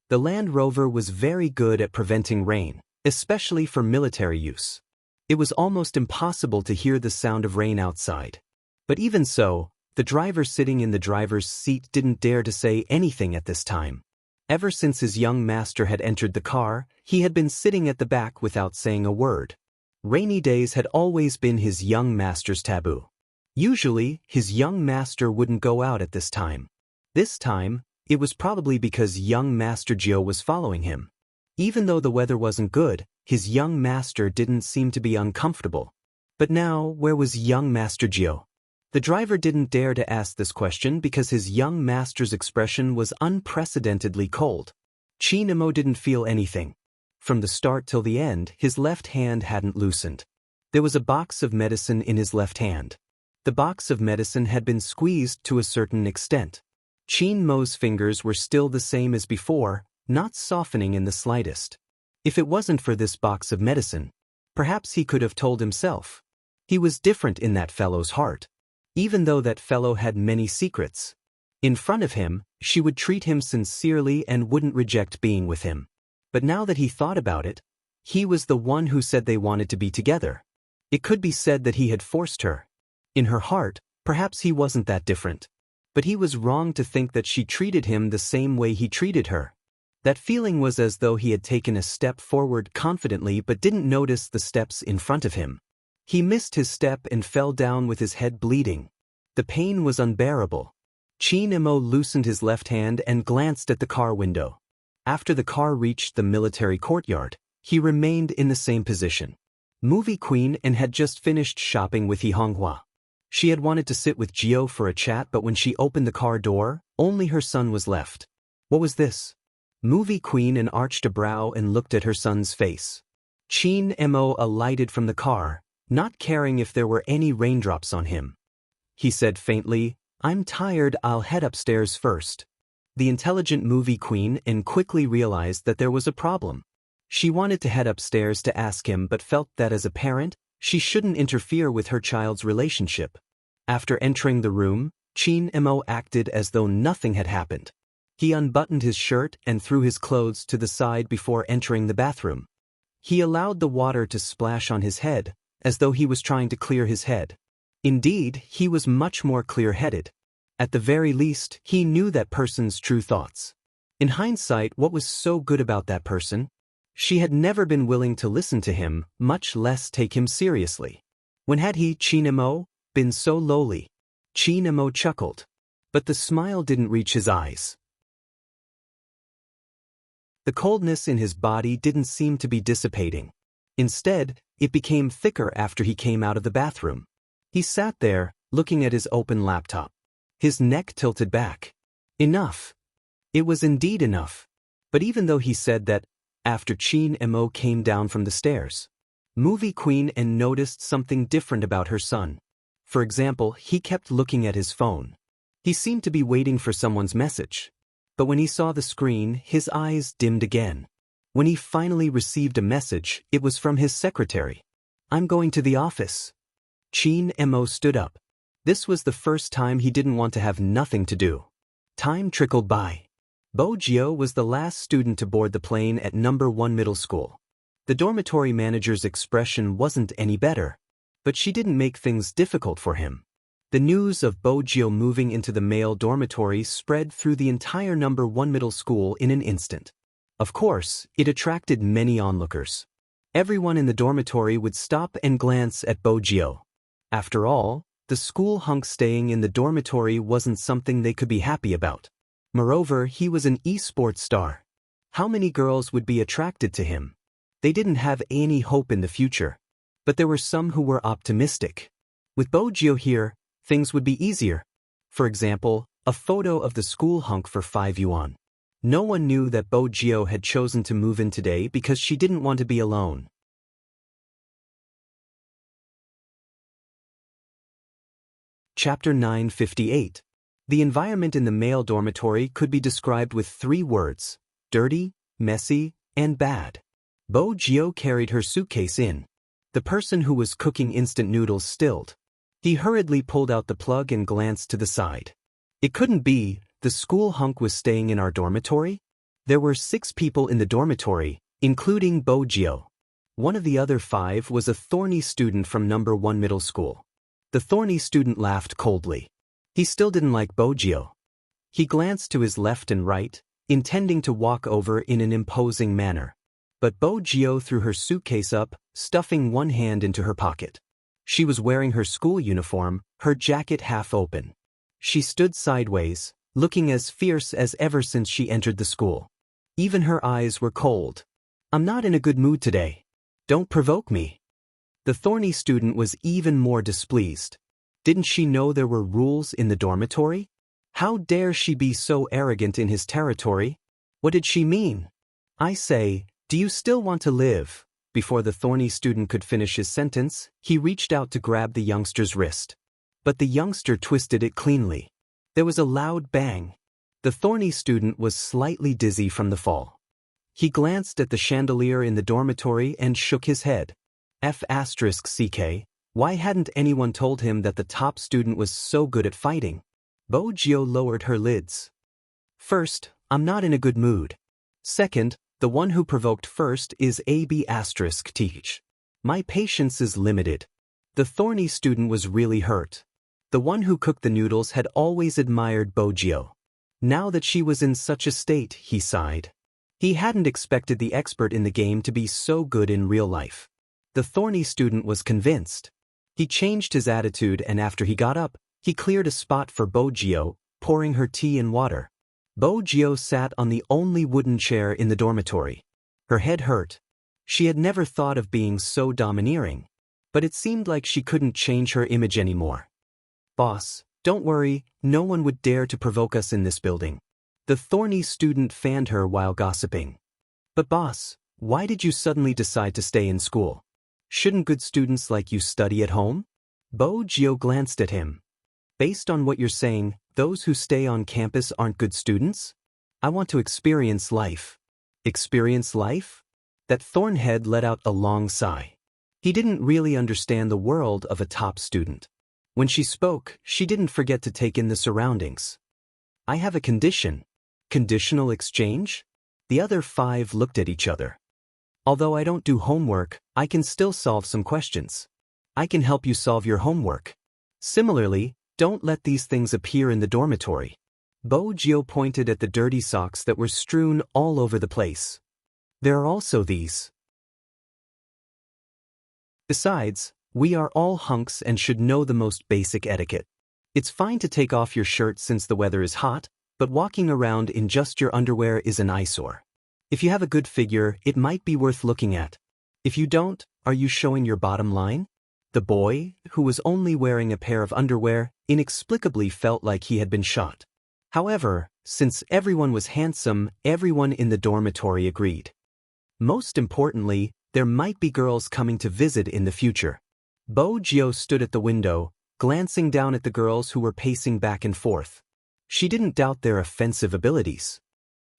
The Land Rover was very good at preventing rain, especially for military use. It was almost impossible to hear the sound of rain outside. But even so, the driver sitting in the driver's seat didn't dare to say anything at this time. Ever since his young master had entered the car, he had been sitting at the back without saying a word. Rainy days had always been his young master's taboo. Usually, his young master wouldn't go out at this time. This time, it was probably because young Master Gio was following him. Even though the weather wasn't good, his young master didn't seem to be uncomfortable. But now, where was young Master Gio? The driver didn't dare to ask this question because his young master's expression was unprecedentedly cold. Chinemo didn't feel anything. From the start till the end, his left hand hadn't loosened. There was a box of medicine in his left hand. The box of medicine had been squeezed to a certain extent. Chinmo's fingers were still the same as before, not softening in the slightest. If it wasn't for this box of medicine, perhaps he could have told himself. He was different in that fellow's heart. Even though that fellow had many secrets. In front of him, she would treat him sincerely and wouldn't reject being with him. But now that he thought about it, he was the one who said they wanted to be together. It could be said that he had forced her. In her heart, perhaps he wasn't that different. But he was wrong to think that she treated him the same way he treated her. That feeling was as though he had taken a step forward confidently but didn't notice the steps in front of him. He missed his step and fell down with his head bleeding. The pain was unbearable. Chinemo loosened his left hand and glanced at the car window. After the car reached the military courtyard, he remained in the same position. Movie Queen and had just finished shopping with He Honghua. She had wanted to sit with Gio for a chat, but when she opened the car door, only her son was left. What was this? Movie Queen and arched a brow and looked at her son's face. Chinemo alighted from the car, not caring if there were any raindrops on him. He said faintly, "I'm tired, I'll head upstairs first." The intelligent Movie Queen and quickly realized that there was a problem. She wanted to head upstairs to ask him but felt that as a parent, she shouldn't interfere with her child's relationship. After entering the room, Chinemo acted as though nothing had happened. He unbuttoned his shirt and threw his clothes to the side before entering the bathroom. He allowed the water to splash on his head, as though he was trying to clear his head. Indeed, he was much more clear-headed. At the very least, he knew that person's true thoughts. In hindsight, what was so good about that person? She had never been willing to listen to him, much less take him seriously. When had he, Chinemo, been so lowly? Chinemo chuckled. But the smile didn't reach his eyes. The coldness in his body didn't seem to be dissipating. Instead, it became thicker after he came out of the bathroom. He sat there, looking at his open laptop. His neck tilted back. Enough. It was indeed enough. But even though he said that, after Chinemo came down from the stairs, Movie Queen and noticed something different about her son. For example, he kept looking at his phone. He seemed to be waiting for someone's message. But when he saw the screen, his eyes dimmed again. When he finally received a message, it was from his secretary. "I'm going to the office." Chinemo stood up. This was the first time he didn't want to have nothing to do. Time trickled by. Bo Gio was the last student to board the plane at number 1 middle school. The dormitory manager's expression wasn't any better. But she didn't make things difficult for him. The news of Bo Gio moving into the male dormitory spread through the entire number 1 middle school in an instant. Of course, it attracted many onlookers. Everyone in the dormitory would stop and glance at Bo Gio. After all, the school hunk staying in the dormitory wasn't something they could be happy about. Moreover, he was an esports star. How many girls would be attracted to him? They didn't have any hope in the future. But there were some who were optimistic. With Bojio here, things would be easier. For example, a photo of the school hunk for 5 yuan. No one knew that Bojio had chosen to move in today because she didn't want to be alone. Chapter 958. The environment in the male dormitory could be described with 3 words: dirty, messy, and bad. Bojio carried her suitcase in. The person who was cooking instant noodles stilled. He hurriedly pulled out the plug and glanced to the side. It couldn't be. The school hunk was staying in our dormitory? There were 6 people in the dormitory, including Bojio. One of the other 5 was a thorny student from number 1 middle school. The thorny student laughed coldly. He still didn't like Bojio. He glanced to his left and right, intending to walk over in an imposing manner. But Bojio threw her suitcase up, stuffing one hand into her pocket. She was wearing her school uniform, her jacket half open. She stood sideways, looking as fierce as ever since she entered the school. Even her eyes were cold. "I'm not in a good mood today. Don't provoke me." The thorny student was even more displeased. Didn't she know there were rules in the dormitory? How dare she be so arrogant in his territory? What did she mean? "I say, do you still want to live?" Before the thorny student could finish his sentence, he reached out to grab the youngster's wrist. But the youngster twisted it cleanly. There was a loud bang. The thorny student was slightly dizzy from the fall. He glanced at the chandelier in the dormitory and shook his head. F***ck, why hadn't anyone told him that the top student was so good at fighting? Bojio lowered her lids. "First, I'm not in a good mood. Second, the one who provoked first is AB***th. My patience is limited." The thorny student was really hurt. The one who cooked the noodles had always admired Bojio. Now that she was in such a state, he sighed. He hadn't expected the expert in the game to be so good in real life. The thorny student was convinced. He changed his attitude, and after he got up, he cleared a spot for Bojio, pouring her tea and water. Bojio sat on the only wooden chair in the dormitory. Her head hurt. She had never thought of being so domineering. But it seemed like she couldn't change her image anymore. "Boss, don't worry, no one would dare to provoke us in this building." The thorny student fanned her while gossiping. "But boss, why did you suddenly decide to stay in school? Shouldn't good students like you study at home?" Bojio glanced at him. "Based on what you're saying, those who stay on campus aren't good students? I want to experience life." "Experience life?" That thornhead let out a long sigh. He didn't really understand the world of a top student. When she spoke, she didn't forget to take in the surroundings. "I have a condition." "Conditional exchange?" The other 5 looked at each other. "Although I don't do homework, I can still solve some questions. I can help you solve your homework. Similarly, don't let these things appear in the dormitory." Bojio pointed at the dirty socks that were strewn all over the place. "There are also these. Besides, we are all hunks and should know the most basic etiquette. It's fine to take off your shirt since the weather is hot, but walking around in just your underwear is an eyesore. If you have a good figure, it might be worth looking at. If you don't, are you showing your bottom line?" The boy, who was only wearing a pair of underwear, inexplicably felt like he had been shot. However, since everyone was handsome, everyone in the dormitory agreed. Most importantly, there might be girls coming to visit in the future. Bojio stood at the window, glancing down at the girls who were pacing back and forth. She didn't doubt their offensive abilities.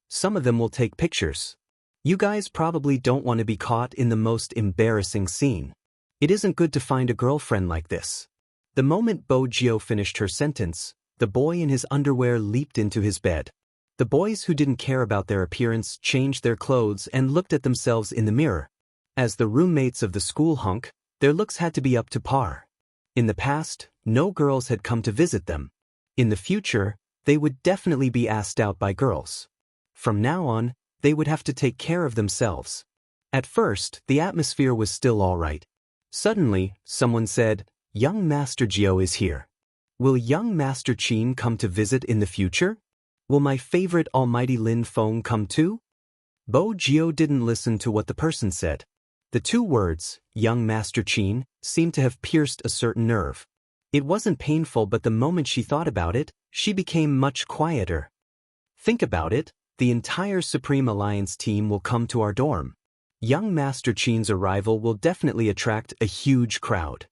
"Some of them will take pictures. You guys probably don't want to be caught in the most embarrassing scene. It isn't good to find a girlfriend like this." The moment Bojio finished her sentence, the boy in his underwear leaped into his bed. The boys who didn't care about their appearance changed their clothes and looked at themselves in the mirror. As the roommates of the school hunk, their looks had to be up to par. In the past, no girls had come to visit them. In the future, they would definitely be asked out by girls. From now on, they would have to take care of themselves. At first, the atmosphere was still all right. Suddenly, someone said, Young Master Geo is here. Will young Master Chin come to visit in the future? Will my favorite Almighty Lin Feng come too? Bo Geo didn't listen to what the person said. The two words, young Master Chin, seemed to have pierced a certain nerve. It wasn't painful, but the moment she thought about it, she became much quieter. Think about it, the entire Supreme Alliance team will come to our dorm. Young Master Chin's arrival will definitely attract a huge crowd.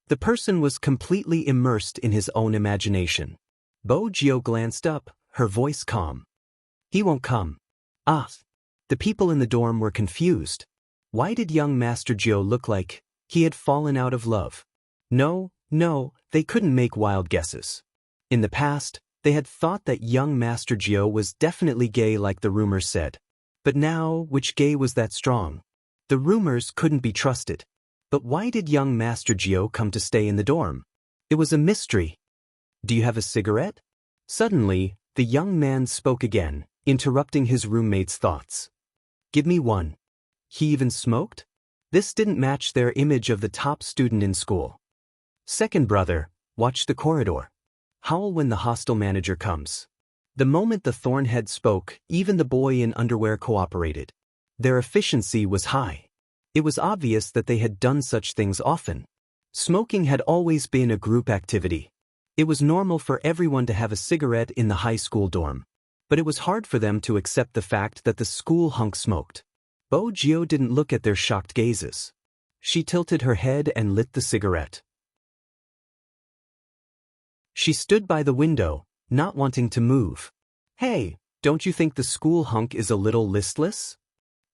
The person was completely immersed in his own imagination. Bo Geo glanced up, her voice calm. He won't come. Ah. The people in the dorm were confused. Why did young Master Geo look like he had fallen out of love? No, they couldn't make wild guesses. In the past, they had thought that young Master Geo was definitely gay like the rumors said. But now, which gay was that strong? The rumors couldn't be trusted. But why did young Master Geo come to stay in the dorm? It was a mystery. Do you have a cigarette? Suddenly, the young man spoke again, interrupting his roommate's thoughts. Give me one. He even smoked? This didn't match their image of the top student in school. Second brother, watch the corridor. Howl when the hostel manager comes. The moment the Thornhead spoke, even the boy in underwear cooperated. Their efficiency was high. It was obvious that they had done such things often. Smoking had always been a group activity. It was normal for everyone to have a cigarette in the high school dorm. But it was hard for them to accept the fact that the school hunk smoked. Bo Geo didn't look at their shocked gazes. She tilted her head and lit the cigarette. She stood by the window, not wanting to move. Hey, don't you think the school hunk is a little listless?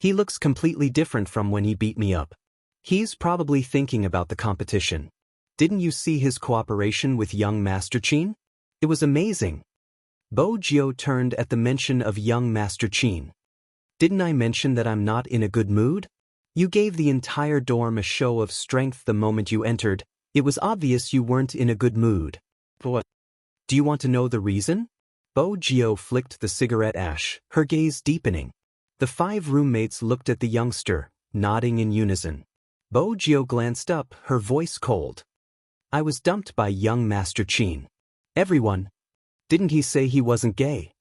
He looks completely different from when he beat me up. He's probably thinking about the competition. Didn't you see his cooperation with young Master Chin? It was amazing. Bo Geo turned at the mention of young Master Chin. Didn't I mention that I'm not in a good mood? You gave the entire dorm a show of strength the moment you entered. It was obvious you weren't in a good mood. What? Do you want to know the reason? Bo Geo flicked the cigarette ash, her gaze deepening. The 5 roommates looked at the youngster, nodding in unison. Bo Geo glanced up, her voice cold. I was dumped by young Master Chin. Everyone. Didn't he say he wasn't gay?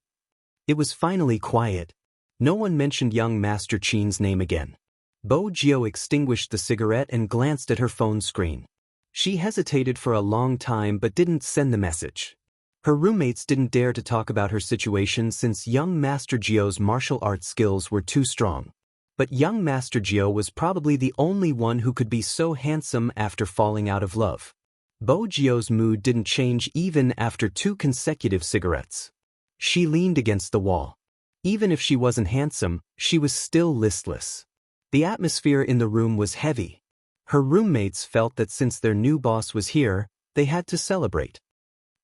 It was finally quiet. No one mentioned young Master Chin's name again. Bo Geo extinguished the cigarette and glanced at her phone screen. She hesitated for a long time but didn't send the message. Her roommates didn't dare to talk about her situation since young Master Geo's martial arts skills were too strong. But young Master Geo was probably the only one who could be so handsome after falling out of love. Bo Geo's mood didn't change even after 2 consecutive cigarettes. She leaned against the wall. Even if she wasn't handsome, she was still listless. The atmosphere in the room was heavy. Her roommates felt that since their new boss was here, they had to celebrate.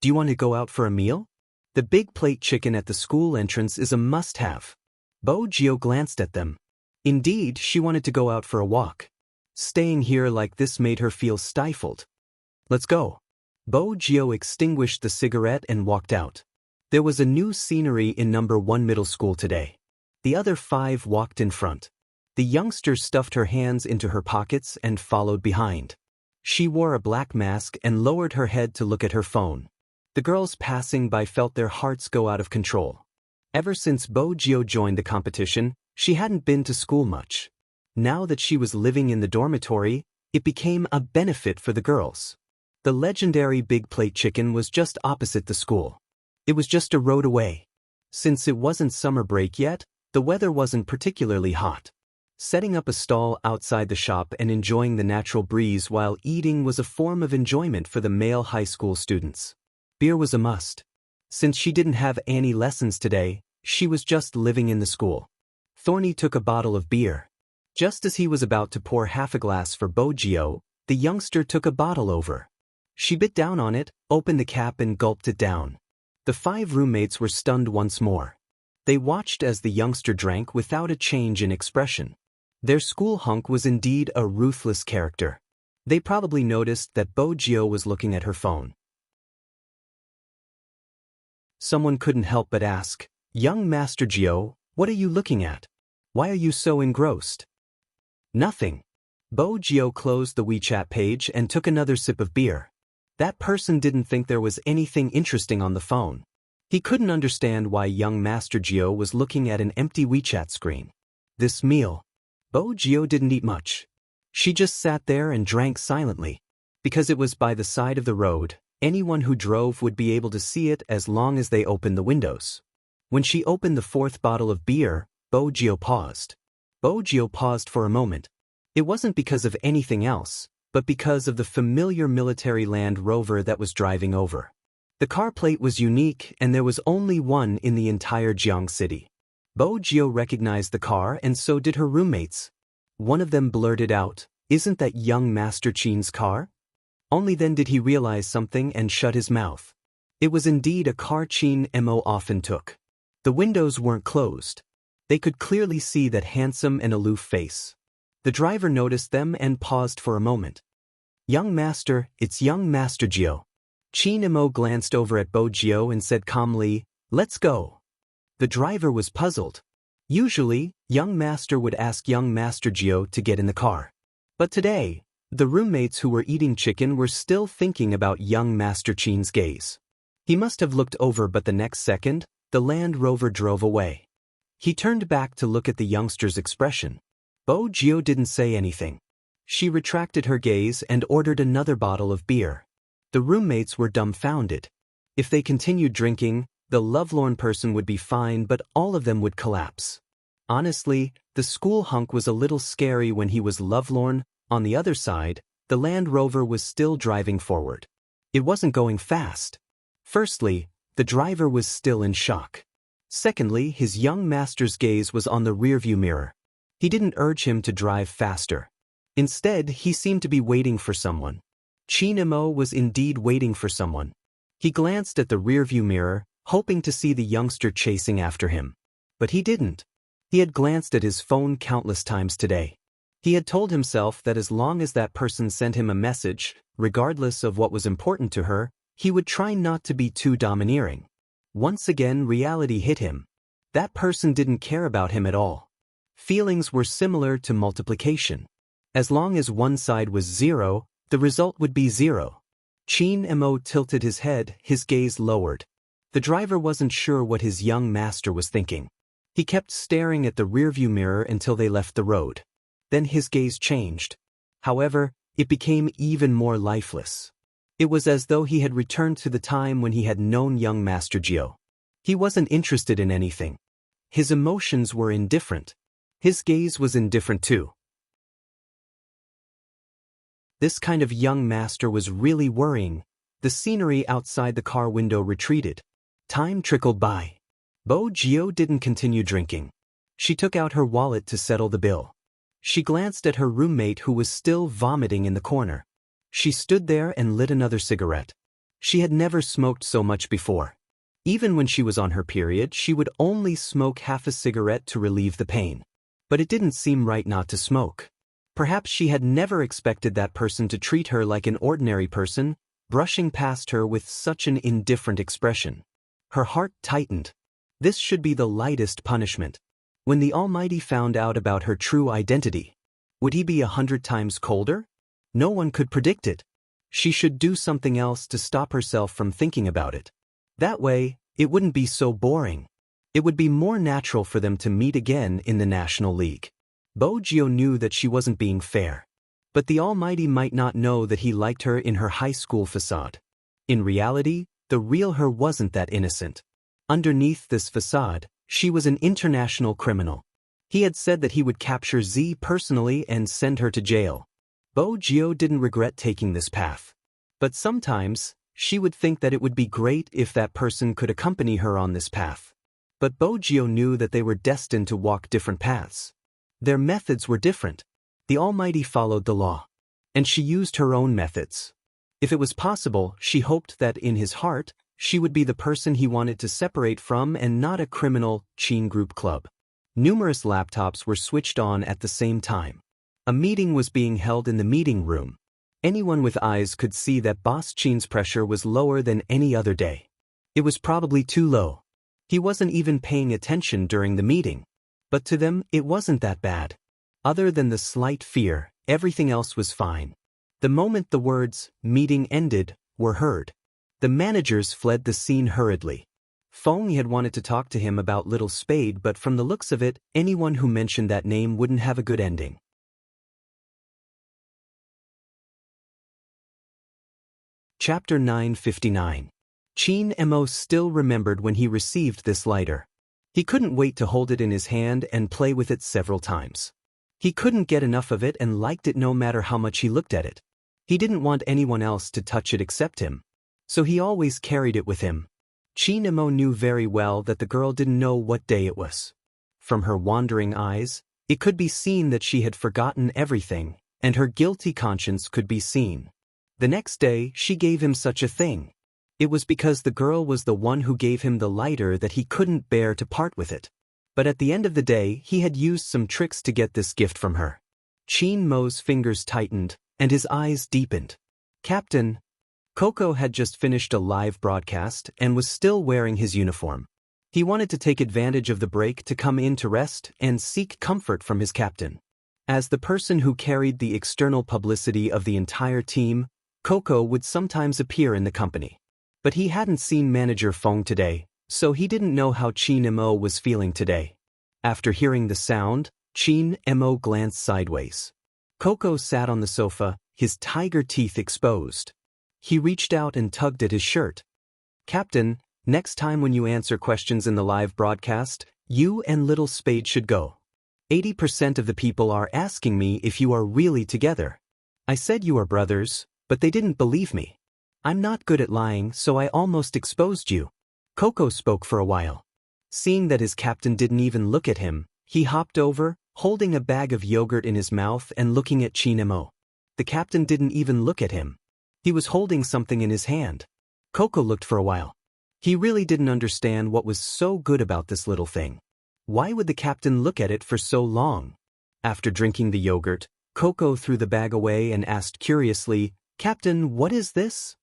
Do you want to go out for a meal? The big plate chicken at the school entrance is a must-have. Bo Geo glanced at them. Indeed, she wanted to go out for a walk. Staying here like this made her feel stifled. Let's go. Bo Geo extinguished the cigarette and walked out. There was a new scenery in number 1 middle school today. The other 5 walked in front. The youngster stuffed her hands into her pockets and followed behind. She wore a black mask and lowered her head to look at her phone. The girls passing by felt their hearts go out of control. Ever since Bo Geo joined the competition, she hadn't been to school much. Now that she was living in the dormitory, it became a benefit for the girls. The legendary Big Plate Chicken was just opposite the school. It was just a road away. Since it wasn't summer break yet, the weather wasn't particularly hot. Setting up a stall outside the shop and enjoying the natural breeze while eating was a form of enjoyment for the male high school students. Beer was a must. Since she didn't have any lessons today, she was just living in the school. Thorny took a bottle of beer. Just as he was about to pour half a glass for Bo Geo, the youngster took a bottle over. She bit down on it, opened the cap and gulped it down. The 5 roommates were stunned once more. They watched as the youngster drank without a change in expression. Their school hunk was indeed a ruthless character. They probably noticed that Bo Geo was looking at her phone. Someone couldn't help but ask, "Young Master Geo, what are you looking at? Why are you so engrossed?" Nothing. Bo Geo closed the WeChat page and took another sip of beer. That person didn't think there was anything interesting on the phone. He couldn't understand why young Master Geo was looking at an empty WeChat screen. This meal. Bo Geo didn't eat much. She just sat there and drank silently. Because it was by the side of the road, anyone who drove would be able to see it as long as they opened the windows. When she opened the fourth bottle of beer, Bo Geo paused. Bo Geo paused for a moment. It wasn't because of anything else, but because of the familiar military Land Rover that was driving over. The car plate was unique and there was only one in the entire Jiang city. Bo Geo recognized the car and so did her roommates. One of them blurted out, "Isn't that young Master Qin's car?" Only then did he realize something and shut his mouth. It was indeed a car Qin Mo often took. The windows weren't closed. They could clearly see that handsome and aloof face. The driver noticed them and paused for a moment. "Young Master, it's young Master Geo." Qin Mo glanced over at Bo Geo and said calmly, "Let's go." The driver was puzzled. Usually, young Master would ask young Master Geo to get in the car. But today, the roommates who were eating chicken were still thinking about young Master Qin's gaze. He must have looked over, but the next second, the Land Rover drove away. He turned back to look at the youngster's expression. Bo Geo didn't say anything. She retracted her gaze and ordered another bottle of beer. The roommates were dumbfounded. If they continued drinking, the lovelorn person would be fine, but all of them would collapse. Honestly, the school hunk was a little scary when he was lovelorn. On the other side, the Land Rover was still driving forward. It wasn't going fast. Firstly, the driver was still in shock. Secondly, his young master's gaze was on the rearview mirror. He didn't urge him to drive faster. Instead, he seemed to be waiting for someone. Qin Mo was indeed waiting for someone. He glanced at the rearview mirror, hoping to see the youngster chasing after him. But he didn't. He had glanced at his phone countless times today. He had told himself that as long as that person sent him a message, regardless of what was important to her, he would try not to be too domineering. Once again, reality hit him. That person didn't care about him at all. Feelings were similar to multiplication. As long as one side was 0, the result would be 0. Qin Mo tilted his head, his gaze lowered. The driver wasn't sure what his young master was thinking. He kept staring at the rearview mirror until they left the road. Then his gaze changed. However, it became even more lifeless. It was as though he had returned to the time when he had known young Master Geo. He wasn't interested in anything. His emotions were indifferent. His gaze was indifferent too. This kind of young master was really worrying. The scenery outside the car window retreated. Time trickled by. Bo Geo didn't continue drinking. She took out her wallet to settle the bill. She glanced at her roommate who was still vomiting in the corner. She stood there and lit another cigarette. She had never smoked so much before. Even when she was on her period, she would only smoke half a cigarette to relieve the pain. But it didn't seem right not to smoke. Perhaps she had never expected that person to treat her like an ordinary person, brushing past her with such an indifferent expression. Her heart tightened. This should be the lightest punishment. When the Almighty found out about her true identity, would he be 100 times colder? No one could predict it. She should do something else to stop herself from thinking about it. That way, it wouldn't be so boring. It would be more natural for them to meet again in the National League. Bo Geo knew that she wasn't being fair. But the Almighty might not know that he liked her in her high school facade. In reality, the real her wasn't that innocent. Underneath this facade, she was an international criminal. He had said that he would capture Z personally and send her to jail. Bo Geo didn't regret taking this path. But sometimes, she would think that it would be great if that person could accompany her on this path. But Bo Geo knew that they were destined to walk different paths. Their methods were different. The Almighty followed the law. And she used her own methods. If it was possible, she hoped that in his heart, she would be the person he wanted to separate from and not a criminal Qin Group club. Numerous laptops were switched on at the same time. A meeting was being held in the meeting room. Anyone with eyes could see that Boss Qin's pressure was lower than any other day. It was probably too low. He wasn't even paying attention during the meeting. But to them, it wasn't that bad. Other than the slight fear, everything else was fine. The moment the words, "meeting" ended, were heard. The managers fled the scene hurriedly. Fong had wanted to talk to him about Little Spade, but from the looks of it, anyone who mentioned that name wouldn't have a good ending. Chapter 959. Chin Mo still remembered when he received this lighter. He couldn't wait to hold it in his hand and play with it several times. He couldn't get enough of it and liked it no matter how much he looked at it. He didn't want anyone else to touch it except him. So he always carried it with him. Chin Mo knew very well that the girl didn't know what day it was. From her wandering eyes, it could be seen that she had forgotten everything, and her guilty conscience could be seen. The next day, she gave him such a thing. It was because the girl was the one who gave him the lighter that he couldn't bear to part with it. But at the end of the day, he had used some tricks to get this gift from her. Chin Mo's fingers tightened, and his eyes deepened. Captain. Coco had just finished a live broadcast and was still wearing his uniform. He wanted to take advantage of the break to come in to rest and seek comfort from his captain. As the person who carried the external publicity of the entire team, Coco would sometimes appear in the company. But he hadn't seen Manager Fong today, so he didn't know how Chin Mo was feeling today. After hearing the sound, Chin Mo glanced sideways. Coco sat on the sofa, his tiger teeth exposed. He reached out and tugged at his shirt. Captain, next time when you answer questions in the live broadcast, you and Little Spade should go. 80% of the people are asking me if you are really together. I said you are brothers, but they didn't believe me. I'm not good at lying, so I almost exposed you. Coco spoke for a while. Seeing that his captain didn't even look at him, he hopped over, holding a bag of yogurt in his mouth and looking at Chin Mo. The captain didn't even look at him. He was holding something in his hand. Coco looked for a while. He really didn't understand what was so good about this little thing. Why would the captain look at it for so long? After drinking the yogurt, Coco threw the bag away and asked curiously, Captain, what is this?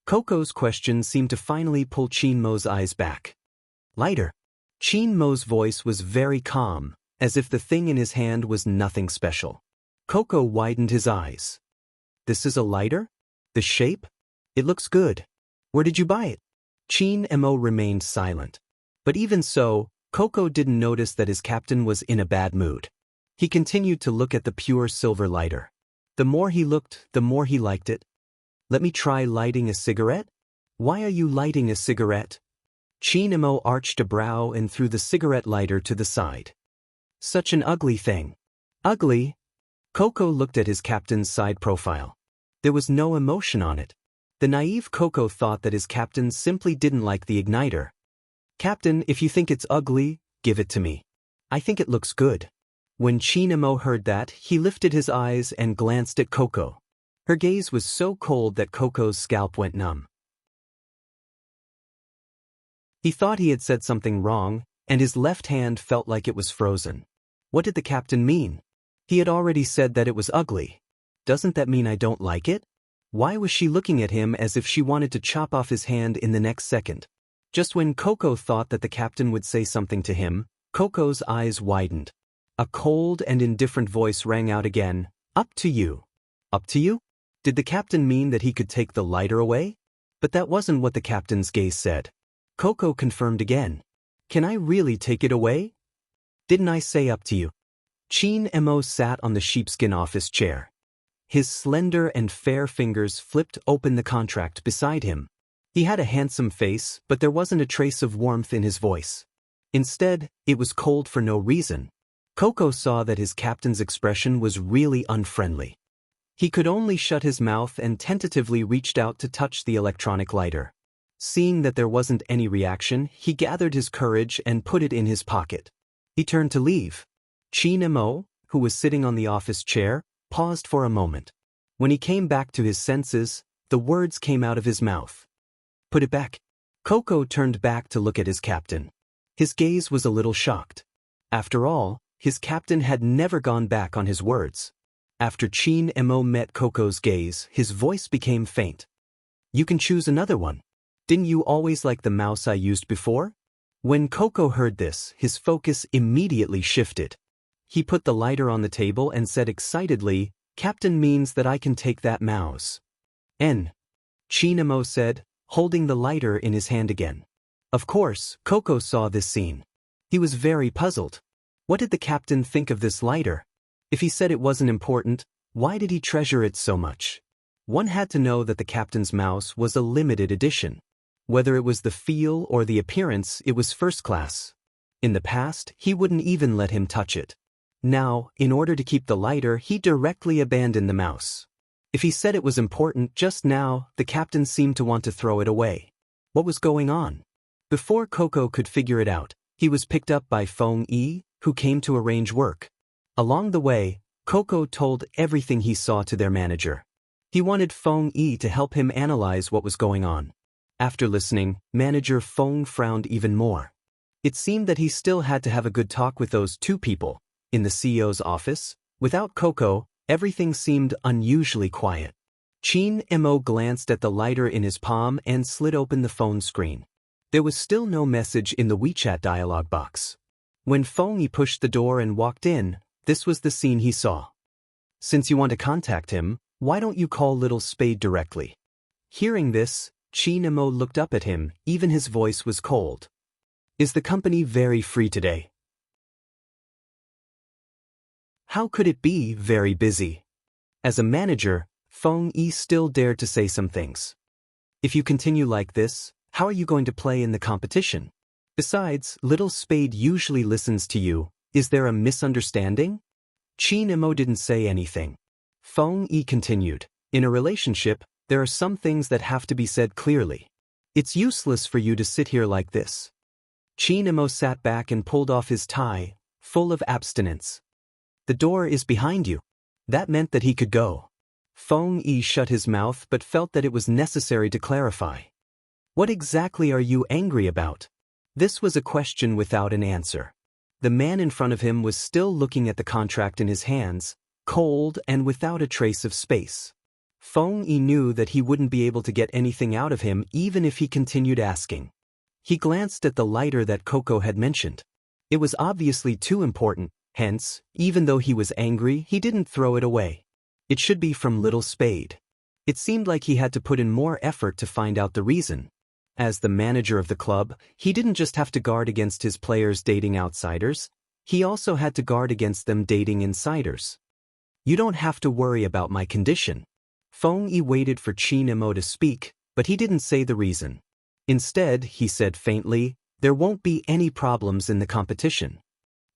Coco's question seemed to finally pull Chin Mo's eyes back. Lighter. Chin Mo's voice was very calm, as if the thing in his hand was nothing special. Coco widened his eyes. This is a lighter? The shape? It looks good. Where did you buy it? Chin Mo remained silent. But even so, Coco didn't notice that his captain was in a bad mood. He continued to look at the pure silver lighter. The more he looked, the more he liked it. Let me try lighting a cigarette? Why are you lighting a cigarette? Chin Mo arched a brow and threw the cigarette lighter to the side. Such an ugly thing. Ugly? Coco looked at his captain's side profile. There was no emotion on it. The naive Coco thought that his captain simply didn't like the igniter. Captain, if you think it's ugly, give it to me. I think it looks good. When Chin Mo heard that, he lifted his eyes and glanced at Coco. Her gaze was so cold that Coco's scalp went numb. He thought he had said something wrong, and his left hand felt like it was frozen. What did the captain mean? He had already said that it was ugly. Doesn't that mean I don't like it? Why was she looking at him as if she wanted to chop off his hand in the next second? Just when Coco thought that the captain would say something to him, Coco's eyes widened. A cold and indifferent voice rang out again, Up to you. Up to you? Did the captain mean that he could take the lighter away? But that wasn't what the captain's gaze said. Coco confirmed again. Can I really take it away? Didn't I say up to you? Chin Mo sat on the sheepskin office chair. His slender and fair fingers flipped open the contract beside him. He had a handsome face, but there wasn't a trace of warmth in his voice. Instead, it was cold for no reason. Coco saw that his captain's expression was really unfriendly. He could only shut his mouth and tentatively reached out to touch the electronic lighter. Seeing that there wasn't any reaction, he gathered his courage and put it in his pocket. He turned to leave. Chin Mo, who was sitting on the office chair, paused for a moment. When he came back to his senses, the words came out of his mouth. Put it back. Coco turned back to look at his captain. His gaze was a little shocked. After all, his captain had never gone back on his words. After Chin Mo met Coco's gaze, his voice became faint. You can choose another one. Didn't you always like the mouse I used before? When Coco heard this, his focus immediately shifted. He put the lighter on the table and said excitedly, Captain means that I can take that mouse. Chinamo said, holding the lighter in his hand again. Of course, Coco saw this scene. He was very puzzled. What did the captain think of this lighter? If he said it wasn't important, why did he treasure it so much? One had to know that the captain's mouse was a limited edition. Whether it was the feel or the appearance, it was first class. In the past, he wouldn't even let him touch it. Now, in order to keep the lighter, he directly abandoned the mouse. If he said it was important just now, the captain seemed to want to throw it away. What was going on? Before Coco could figure it out, he was picked up by Feng Yi, who came to arrange work. Along the way, Coco told everything he saw to their manager. He wanted Feng Yi to help him analyze what was going on. After listening, Manager Feng frowned even more. It seemed that he still had to have a good talk with those two people. In the CEO's office, without Coco, everything seemed unusually quiet. Chin Mo glanced at the lighter in his palm and slid open the phone screen. There was still no message in the WeChat dialog box. When Feng Yi pushed the door and walked in, this was the scene he saw. Since you want to contact him, why don't you call Little Spade directly? Hearing this, Chin Mo looked up at him, even his voice was cold. Is the company very free today? How could it be very busy? As a manager, Feng Yi still dared to say some things. If you continue like this, how are you going to play in the competition? Besides, Little Spade usually listens to you. Is there a misunderstanding? Chin Mo didn't say anything. Feng Yi continued, in a relationship, there are some things that have to be said clearly. It's useless for you to sit here like this. Chin Mo sat back and pulled off his tie, full of abstinence. The door is behind you. That meant that he could go. Feng Yi shut his mouth but felt that it was necessary to clarify. What exactly are you angry about? This was a question without an answer. The man in front of him was still looking at the contract in his hands, cold and without a trace of space. Feng Yi knew that he wouldn't be able to get anything out of him even if he continued asking. He glanced at the lighter that Coco had mentioned. It was obviously too important, hence, even though he was angry, he didn't throw it away. It should be from Little Spade. It seemed like he had to put in more effort to find out the reason. As the manager of the club, he didn't just have to guard against his players dating outsiders, he also had to guard against them dating insiders. You don't have to worry about my condition. Feng Yi waited for Chin Mo to speak, but he didn't say the reason. Instead, he said faintly, there won't be any problems in the competition.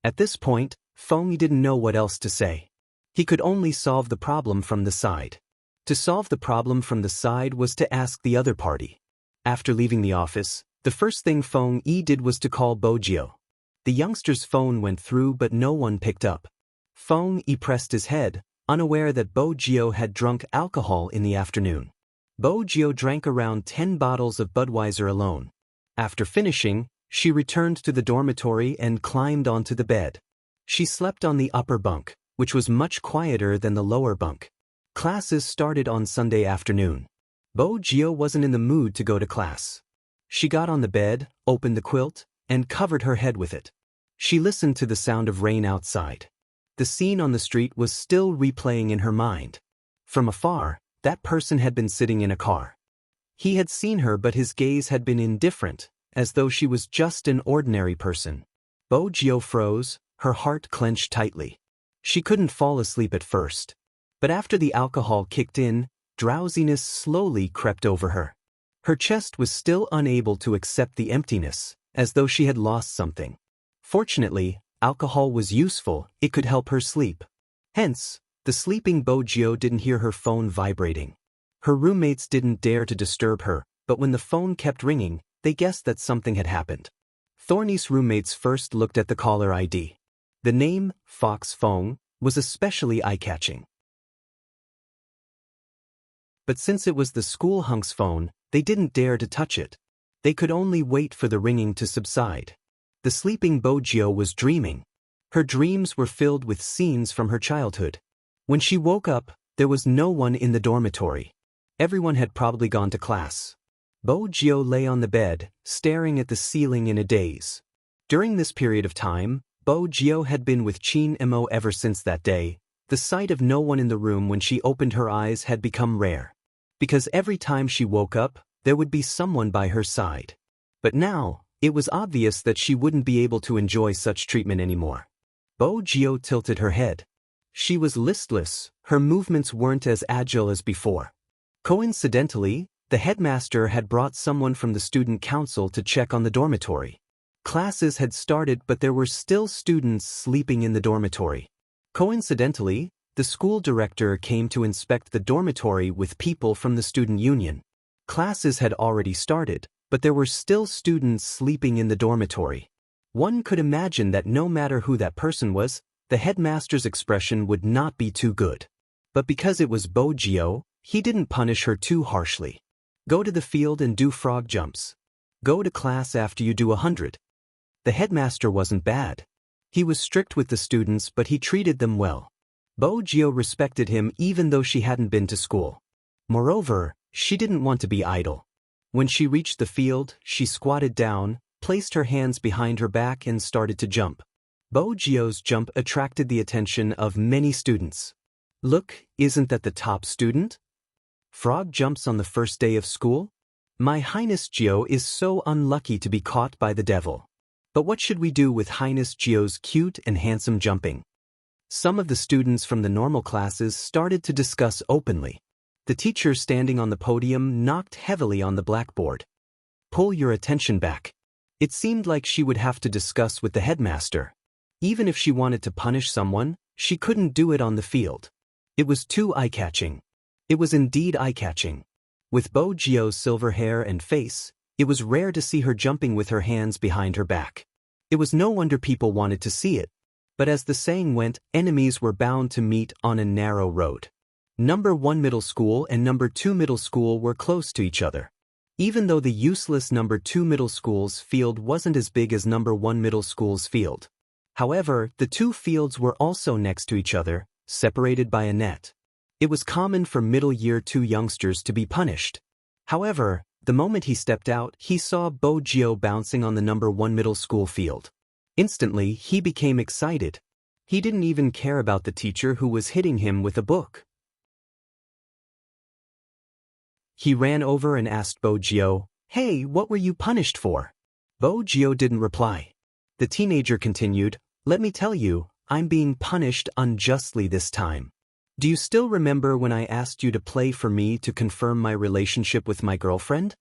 At this point, Feng Yi didn't know what else to say. He could only solve the problem from the side. To solve the problem from the side was to ask the other party. After leaving the office, the first thing Feng Yi did was to call Bojio. The youngster's phone went through but no one picked up. Feng Yi pressed his head, unaware that Bojio had drunk alcohol in the afternoon. Bojio drank around 10 bottles of Budweiser alone. After finishing, she returned to the dormitory and climbed onto the bed. She slept on the upper bunk, which was much quieter than the lower bunk. Classes started on Sunday afternoon. Bojio wasn't in the mood to go to class. She got on the bed, opened the quilt, and covered her head with it. She listened to the sound of rain outside. The scene on the street was still replaying in her mind. From afar, that person had been sitting in a car. He had seen her but his gaze had been indifferent, as though she was just an ordinary person. Bojio froze, her heart clenched tightly. She couldn't fall asleep at first. But after the alcohol kicked in, drowsiness slowly crept over her. Her chest was still unable to accept the emptiness, as though she had lost something. Fortunately, alcohol was useful, it could help her sleep. Hence, the sleeping Bojio didn't hear her phone vibrating. Her roommates didn't dare to disturb her, but when the phone kept ringing, they guessed that something had happened. Thorny's roommates first looked at the caller ID. The name, Fox Fong, was especially eye-catching. But since it was the school hunk's phone, they didn't dare to touch it. They could only wait for the ringing to subside. The sleeping Bojio was dreaming. Her dreams were filled with scenes from her childhood. When she woke up, there was no one in the dormitory. Everyone had probably gone to class. Bojio lay on the bed, staring at the ceiling in a daze. During this period of time, Bojio had been with Chin Mo ever since that day. The sight of no one in the room when she opened her eyes had become rare. because every time she woke up, there would be someone by her side. But now, it was obvious that she wouldn't be able to enjoy such treatment anymore. Bo-gyo tilted her head. She was listless, her movements weren't as agile as before. Coincidentally, the headmaster had brought someone from the student council to check on the dormitory. Classes had started, but there were still students sleeping in the dormitory. Coincidentally, the school director came to inspect the dormitory with people from the student union. Classes had already started, but there were still students sleeping in the dormitory. One could imagine that no matter who that person was, the headmaster's expression would not be too good. But because it was Bo-gyo, he didn't punish her too harshly. Go to the field and do frog jumps. Go to class after you do 100. The headmaster wasn't bad. He was strict with the students, but he treated them well. Bo-gyo respected him even though she hadn't been to school. Moreover, she didn't want to be idle. When she reached the field, she squatted down, placed her hands behind her back and started to jump. Bo-gyo's jump attracted the attention of many students. Look, isn't that the top student? Frog jumps on the first day of school? My Highness Gyo is so unlucky to be caught by the devil. But what should we do with Highness Gyo's cute and handsome jumping? Some of the students from the normal classes started to discuss openly. The teacher standing on the podium knocked heavily on the blackboard. Pull your attention back. It seemed like she would have to discuss with the headmaster. Even if she wanted to punish someone, she couldn't do it on the field. It was too eye-catching. It was indeed eye-catching. With Bo-gyo's silver hair and face, it was rare to see her jumping with her hands behind her back. It was no wonder people wanted to see it. But as the saying went, enemies were bound to meet on a narrow road. Number 1 middle school and number 2 middle school were close to each other. Even though the useless number 2 middle school's field wasn't as big as number 1 middle school's field. However, the two fields were also next to each other, separated by a net. It was common for middle year 2 youngsters to be punished. However, the moment he stepped out, he saw Bo-gyo bouncing on the number 1 middle school field. Instantly, he became excited. He didn't even care about the teacher who was hitting him with a book. He ran over and asked Bo-gyo, "Hey, what were you punished for?" Bo-gyo didn't reply. The teenager continued, "Let me tell you, I'm being punished unjustly this time. Do you still remember when I asked you to play for me to confirm my relationship with my girlfriend?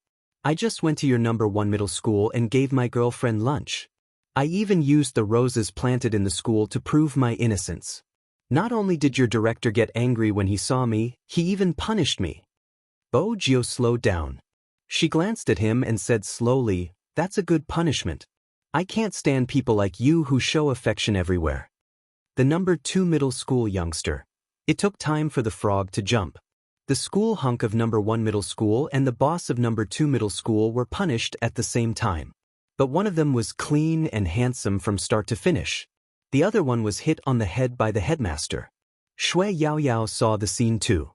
I just went to your number 1 middle school and gave my girlfriend lunch. I even used the roses planted in the school to prove my innocence. Not only did your director get angry when he saw me, he even punished me." Bo-gyo slowed down. She glanced at him and said slowly, "That's a good punishment. I can't stand people like you who show affection everywhere." The number 2 middle school youngster. It took time for the frog to jump. The school hunk of number 1 middle school and the boss of number 2 middle school were punished at the same time. But one of them was clean and handsome from start to finish. The other one was hit on the head by the headmaster. Shui Yaoyao saw the scene too.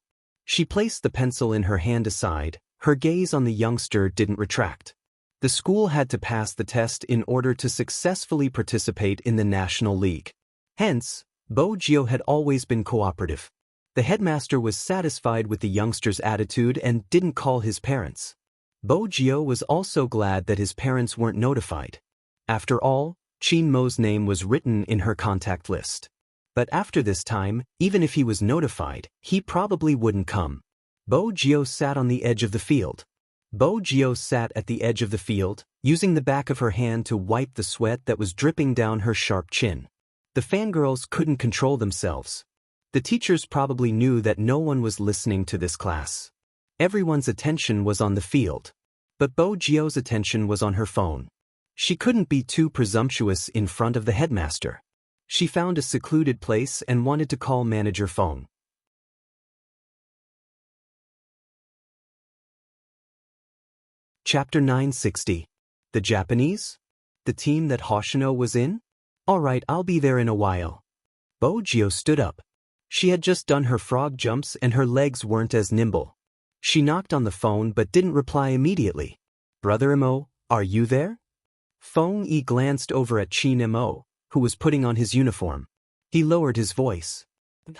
She placed the pencil in her hand aside, her gaze on the youngster didn't retract. The school had to pass the test in order to successfully participate in the National League. Hence, Bo-gyo had always been cooperative. The headmaster was satisfied with the youngster's attitude and didn't call his parents. Bo-gyo was also glad that his parents weren't notified. After all, Chin Mo's name was written in her contact list. But after this time, even if he was notified, he probably wouldn't come. Bo-gyo sat on the edge of the field. Bo-gyo sat at the edge of the field, using the back of her hand to wipe the sweat that was dripping down her sharp chin. The fangirls couldn't control themselves. The teachers probably knew that no one was listening to this class. Everyone's attention was on the field. But Bo-gyo's attention was on her phone. She couldn't be too presumptuous in front of the headmaster. She found a secluded place and wanted to call manager phone. Chapter 960. The Japanese? The team that Hoshino was in? Alright, I'll be there in a while. Bo-gyo stood up. She had just done her frog jumps and her legs weren't as nimble. She knocked on the phone but didn't reply immediately. Brother Mo, are you there? Feng-yi glanced over at Chin Mo, who was putting on his uniform. He lowered his voice.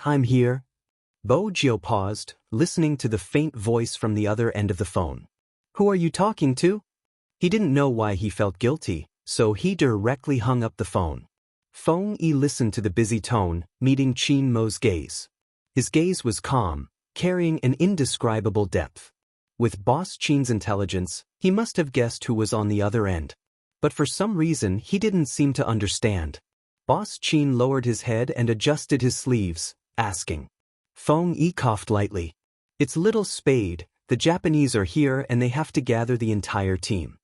I'm here. Bo-jio paused, listening to the faint voice from the other end of the phone. Who are you talking to? He didn't know why he felt guilty, so he directly hung up the phone. Feng Yi listened to the busy tone, meeting Qin Mo's gaze. His gaze was calm, carrying an indescribable depth. With Boss Qin's intelligence, he must have guessed who was on the other end. But for some reason he didn't seem to understand. Boss Qin lowered his head and adjusted his sleeves, asking. Feng Yi coughed lightly. It's Little Spade, the Japanese are here and they have to gather the entire team.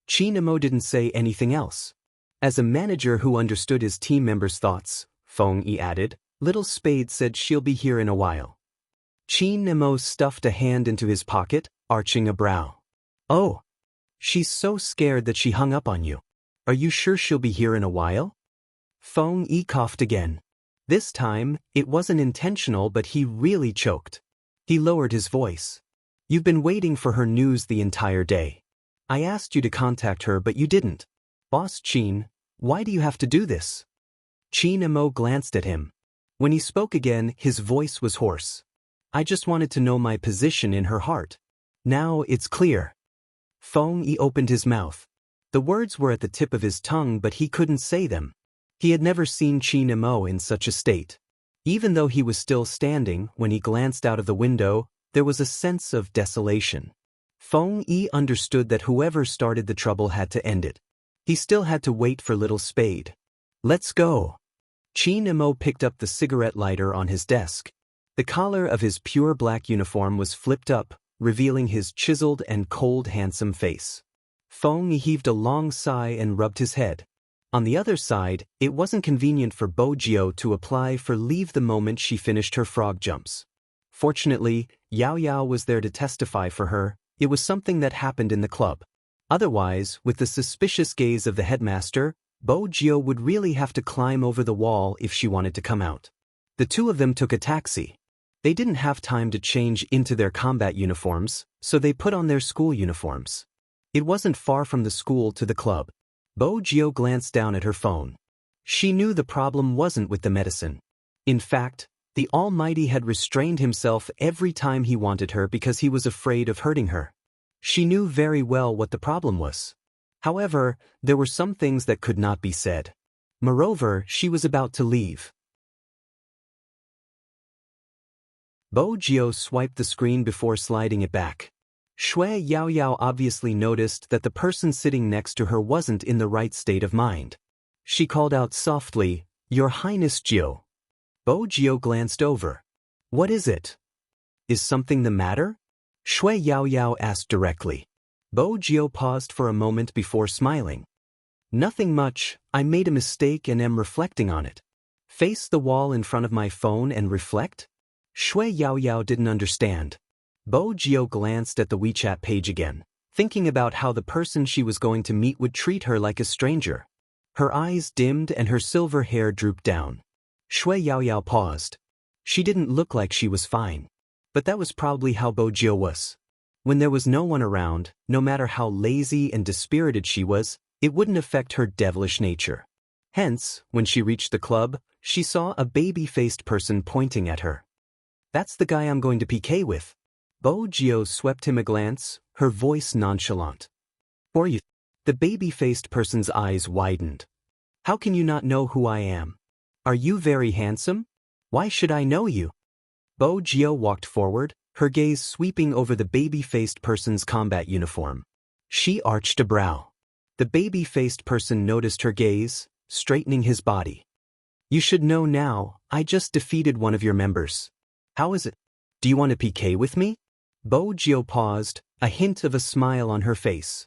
Qin Mo didn't say anything else. As a manager who understood his team members' thoughts, Feng Yi added, Little Spade said she'll be here in a while. Qin Mo stuffed a hand into his pocket, arching a brow. Oh. She's so scared that she hung up on you. Are you sure she'll be here in a while? Feng Yi coughed again. This time, it wasn't intentional but he really choked. He lowered his voice. You've been waiting for her news the entire day. I asked you to contact her but you didn't. Boss Qin, why do you have to do this? Qin Mo glanced at him. When he spoke again, his voice was hoarse. I just wanted to know my position in her heart. Now it's clear. Feng Yi opened his mouth. The words were at the tip of his tongue but he couldn't say them. He had never seen Qin Mo in such a state. Even though he was still standing, when he glanced out of the window, there was a sense of desolation. Feng Yi understood that whoever started the trouble had to end it. He still had to wait for Little Spade. Let's go. Qin Mo picked up the cigarette lighter on his desk. The collar of his pure black uniform was flipped up, revealing his chiseled and cold handsome face. Feng Yi heaved a long sigh and rubbed his head. On the other side, it wasn't convenient for Bo-jio to apply for leave the moment she finished her frog jumps. Fortunately, Yao Yao was there to testify for her. It was something that happened in the club. Otherwise, with the suspicious gaze of the headmaster, Bo-jio would really have to climb over the wall if she wanted to come out. The two of them took a taxi. They didn't have time to change into their combat uniforms, so they put on their school uniforms. It wasn't far from the school to the club. Bo-jio glanced down at her phone. She knew the problem wasn't with the medicine. In fact, the Almighty had restrained himself every time he wanted her because he was afraid of hurting her. She knew very well what the problem was. However, there were some things that could not be said. Moreover, she was about to leave. Bo-jio swiped the screen before sliding it back. Shui Yao Yao obviously noticed that the person sitting next to her wasn't in the right state of mind. She called out softly, Your Highness Jio. Bo-jio glanced over. What is it? Is something the matter? Shui Yao Yao asked directly. Bo-jio paused for a moment before smiling. Nothing much, I made a mistake and am reflecting on it. Face the wall in front of my phone and reflect? Shui Yao Yao didn't understand. Bo-jio glanced at the WeChat page again, thinking about how the person she was going to meet would treat her like a stranger. Her eyes dimmed and her silver hair drooped down. Shui Yao Yao paused. She didn't look like she was fine. But that was probably how Bo-jio was. When there was no one around, no matter how lazy and dispirited she was, it wouldn't affect her devilish nature. Hence, when she reached the club, she saw a baby-faced person pointing at her. That's the guy I'm going to PK with. Bo-jio swept him a glance, her voice nonchalant. Or you? The baby-faced person's eyes widened. How can you not know who I am? Are you very handsome? Why should I know you? Bo-jio walked forward, her gaze sweeping over the baby-faced person's combat uniform. She arched a brow. The baby-faced person noticed her gaze, straightening his body. You should know now, I just defeated one of your members. How is it? Do you want to PK with me? Bo-jio paused, a hint of a smile on her face.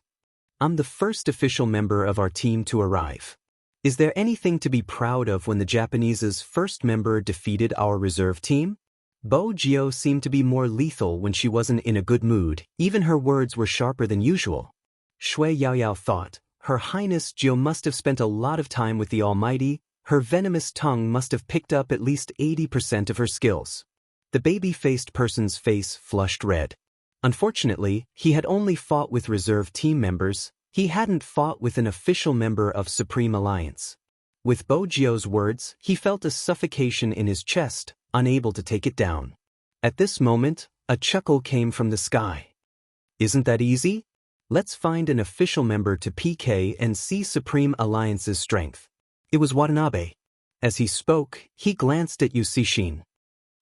I'm the first official member of our team to arrive. Is there anything to be proud of when the Japanese's first member defeated our reserve team? Bo-jio seemed to be more lethal when she wasn't in a good mood, even her words were sharper than usual. Shui Yao Yao thought, Her Highness Jio must have spent a lot of time with the Almighty, her venomous tongue must have picked up at least 80% of her skills. The baby-faced person's face flushed red. Unfortunately, he had only fought with reserve team members, he hadn't fought with an official member of Supreme Alliance. With Bo-jio's words, he felt a suffocation in his chest, unable to take it down. At this moment, a chuckle came from the sky. Isn't that easy? Let's find an official member to PK and see Supreme Alliance's strength. It was Watanabe. As he spoke, he glanced at Yu Cixin.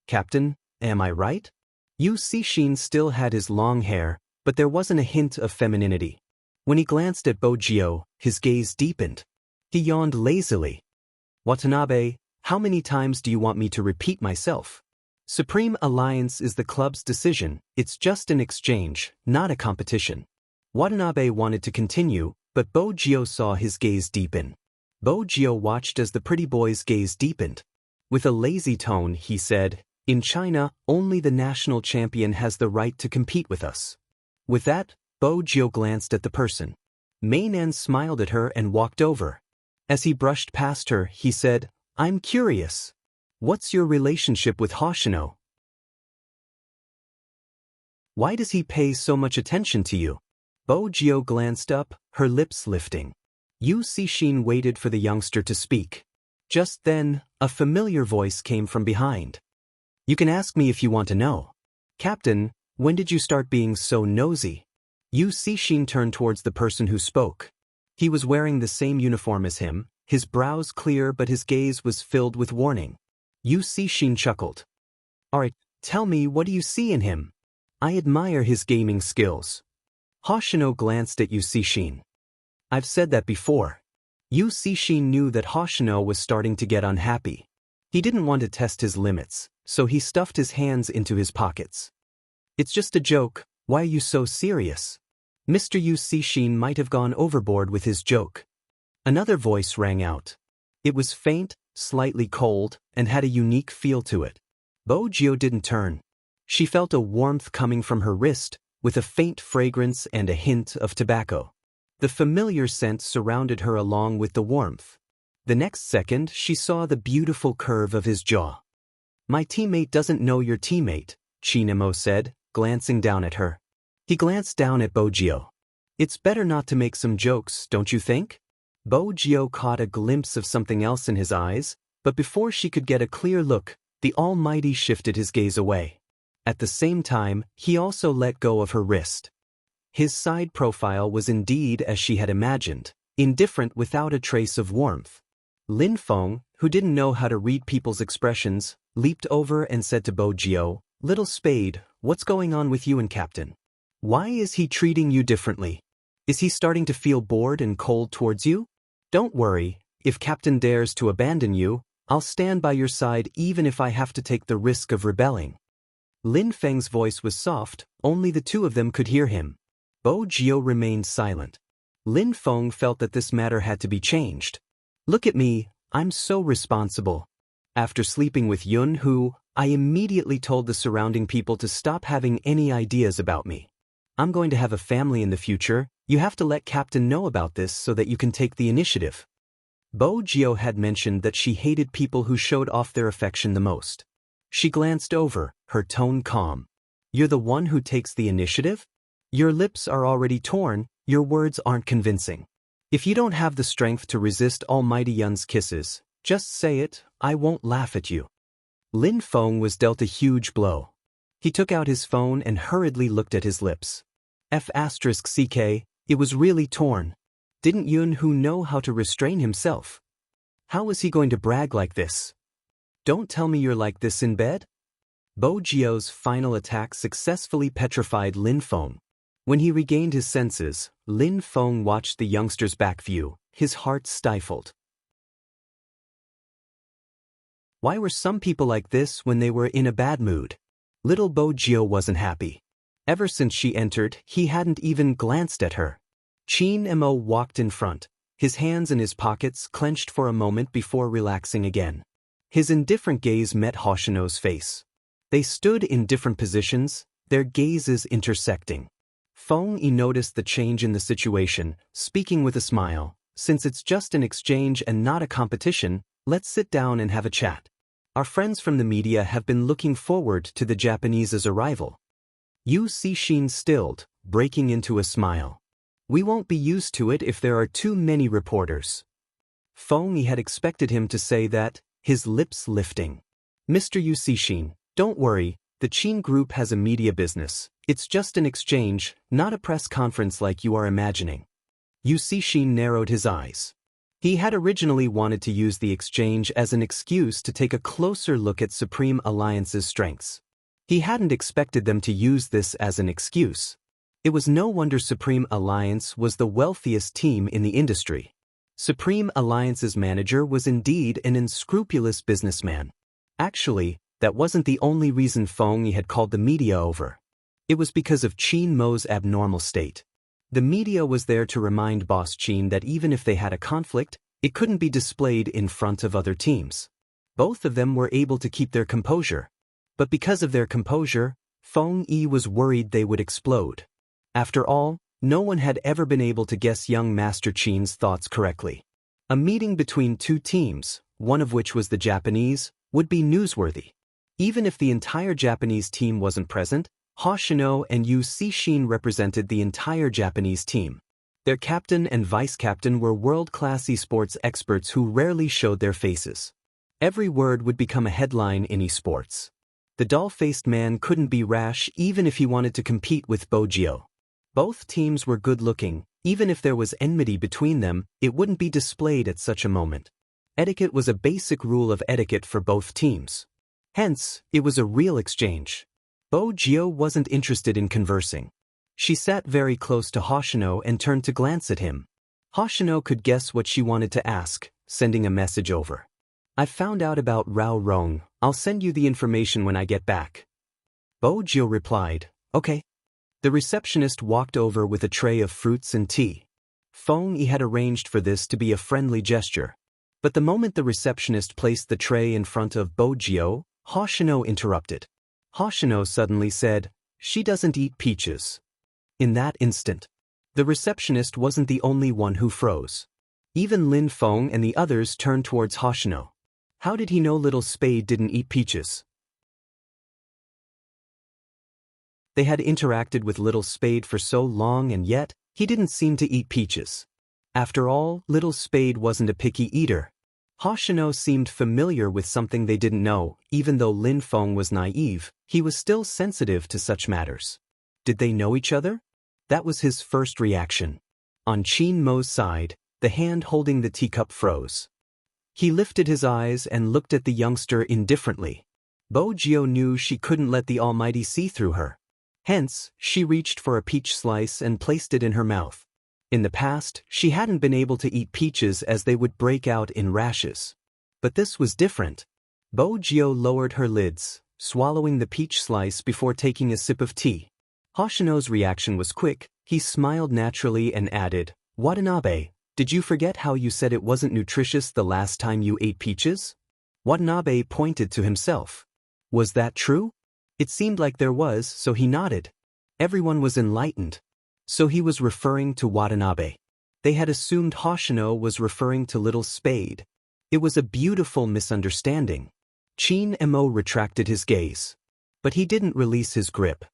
Captain, am I right? Yu Cixin still had his long hair, but there wasn't a hint of femininity. When he glanced at Bojio, his gaze deepened. He yawned lazily. Watanabe, how many times do you want me to repeat myself? Supreme Alliance is the club's decision, it's just an exchange, not a competition. Watanabe wanted to continue, but Bojio saw his gaze deepen. Bojio watched as the pretty boy's gaze deepened. With a lazy tone, he said, "In China, only the national champion has the right to compete with us." With that, Bojio glanced at the person. Mainan smiled at her and walked over. As he brushed past her, he said, "I'm curious. What's your relationship with Hoshino? Why does he pay so much attention to you?" Bojio glanced up, her lips lifting. Yu Cixin waited for the youngster to speak. Just then, a familiar voice came from behind. "You can ask me if you want to know. Captain, when did you start being so nosy?" Yu Cixin turned towards the person who spoke. He was wearing the same uniform as him, his brows clear but his gaze was filled with warning. Yu Cixin chuckled. "Alright, tell me, what do you see in him? I admire his gaming skills." Hoshino glanced at Yu Cixin. "I've said that before." Yu Cixin knew that Hoshino was starting to get unhappy. He didn't want to test his limits, so he stuffed his hands into his pockets. "It's just a joke, why are you so serious?" Mr. Yu Cixin might have gone overboard with his joke. Another voice rang out. It was faint, slightly cold, and had a unique feel to it. Bojio didn't turn. She felt a warmth coming from her wrist, with a faint fragrance and a hint of tobacco. The familiar scent surrounded her along with the warmth. The next second, she saw the beautiful curve of his jaw. "My teammate doesn't know your teammate," Chinemo said, glancing down at her. He glanced down at Bojio. "It's better not to make some jokes, don't you think?" Bojio caught a glimpse of something else in his eyes, but before she could get a clear look, the Almighty shifted his gaze away. At the same time, he also let go of her wrist. His side profile was indeed as she had imagined, indifferent without a trace of warmth. Lin Feng, who didn't know how to read people's expressions, leaped over and said to Bojio, "Little Spade, what's going on with you and Captain? Why is he treating you differently? Is he starting to feel bored and cold towards you? Don't worry, if Captain dares to abandon you, I'll stand by your side even if I have to take the risk of rebelling." Lin Feng's voice was soft, only the two of them could hear him. Bojio remained silent. Lin Feng felt that this matter had to be changed. "Look at me, I'm so responsible. After sleeping with Yun Hu, I immediately told the surrounding people to stop having any ideas about me. I'm going to have a family in the future, you have to let Captain know about this so that you can take the initiative." Bojio had mentioned that she hated people who showed off their affection the most. She glanced over, her tone calm. "You're the one who takes the initiative? Your lips are already torn, your words aren't convincing. If you don't have the strength to resist Almighty Yun's kisses, just say it, I won't laugh at you." Lin Feng was dealt a huge blow. He took out his phone and hurriedly looked at his lips. F***CK, it was really torn. Didn't Yun Hu know how to restrain himself? How was he going to brag like this? "Don't tell me you're like this in bed?" Bojio's final attack successfully petrified Lin Feng. When he regained his senses, Lin Feng watched the youngster's back view, his heart stifled. Why were some people like this when they were in a bad mood? Little Bojio wasn't happy. Ever since she entered, he hadn't even glanced at her. Chin Mo walked in front, his hands in his pockets clenched for a moment before relaxing again. His indifferent gaze met Hoshino's face. They stood in different positions, their gazes intersecting. Feng Yi noticed the change in the situation, speaking with a smile, "Since it's just an exchange and not a competition, let's sit down and have a chat. Our friends from the media have been looking forward to the Japanese's arrival." Yu Cixin stilled, breaking into a smile. "We won't be used to it if there are too many reporters." Feng Yi had expected him to say that, his lips lifting. "Mr. Yu Cixin, don't worry, The Qin Group has a media business. It's just an exchange, not a press conference like you are imagining. Yu Cixin narrowed his eyes. He had originally wanted to use the exchange as an excuse to take a closer look at Supreme Alliance's strengths. He hadn't expected them to use this as an excuse. It was no wonder Supreme Alliance was the wealthiest team in the industry. Supreme Alliance's manager was indeed an unscrupulous businessman. Actually, that wasn't the only reason Feng Yi had called the media over. It was because of Qin Mo's abnormal state. The media was there to remind Boss Qin that even if they had a conflict, it couldn't be displayed in front of other teams. Both of them were able to keep their composure. But because of their composure, Feng Yi was worried they would explode. After all, no one had ever been able to guess young Master Qin's thoughts correctly. A meeting between two teams, one of which was the Japanese, would be newsworthy. Even if the entire Japanese team wasn't present, Hoshino and Yu Cixin represented the entire Japanese team. Their captain and vice-captain were world-class esports experts who rarely showed their faces. Every word would become a headline in esports. The doll-faced man couldn't be rash even if he wanted to compete with Bo Jio. Both teams were good-looking. Even if there was enmity between them, it wouldn't be displayed at such a moment. Etiquette was a basic rule of etiquette for both teams. Hence, it was a real exchange. Bo Jio wasn't interested in conversing. She sat very close to Hoshino and turned to glance at him. Hoshino could guess what she wanted to ask, sending a message over. "I found out about Rao Rong. I'll send you the information when I get back." Bo Jio replied, "Okay." The receptionist walked over with a tray of fruits and tea. Feng Yi had arranged for this to be a friendly gesture. But the moment the receptionist placed the tray in front of Bo Jio, Hoshino interrupted. Hoshino suddenly said, "She doesn't eat peaches." In that instant, the receptionist wasn't the only one who froze. Even Lin Feng and the others turned towards Hoshino. How did he know Little Spade didn't eat peaches? They had interacted with Little Spade for so long and yet, he didn't seem to eat peaches. After all, Little Spade wasn't a picky eater. Hoshino seemed familiar with something they didn't know. Even though Lin Feng was naive, he was still sensitive to such matters. Did they know each other? That was his first reaction. On Qin Mo's side, the hand holding the teacup froze. He lifted his eyes and looked at the youngster indifferently. Bo Jio knew she couldn't let the Almighty see through her. Hence, she reached for a peach slice and placed it in her mouth. In the past, she hadn't been able to eat peaches as they would break out in rashes. But this was different. Bo Jio lowered her lids, swallowing the peach slice before taking a sip of tea. Hoshino's reaction was quick. He smiled naturally and added, "Watanabe, did you forget how you said it wasn't nutritious the last time you ate peaches?" Watanabe pointed to himself. Was that true? It seemed like there was, so he nodded. Everyone was enlightened. So he was referring to Watanabe. They had assumed Hoshino was referring to Little Spade. It was a beautiful misunderstanding. Qin Mo retracted his gaze. But he didn't release his grip.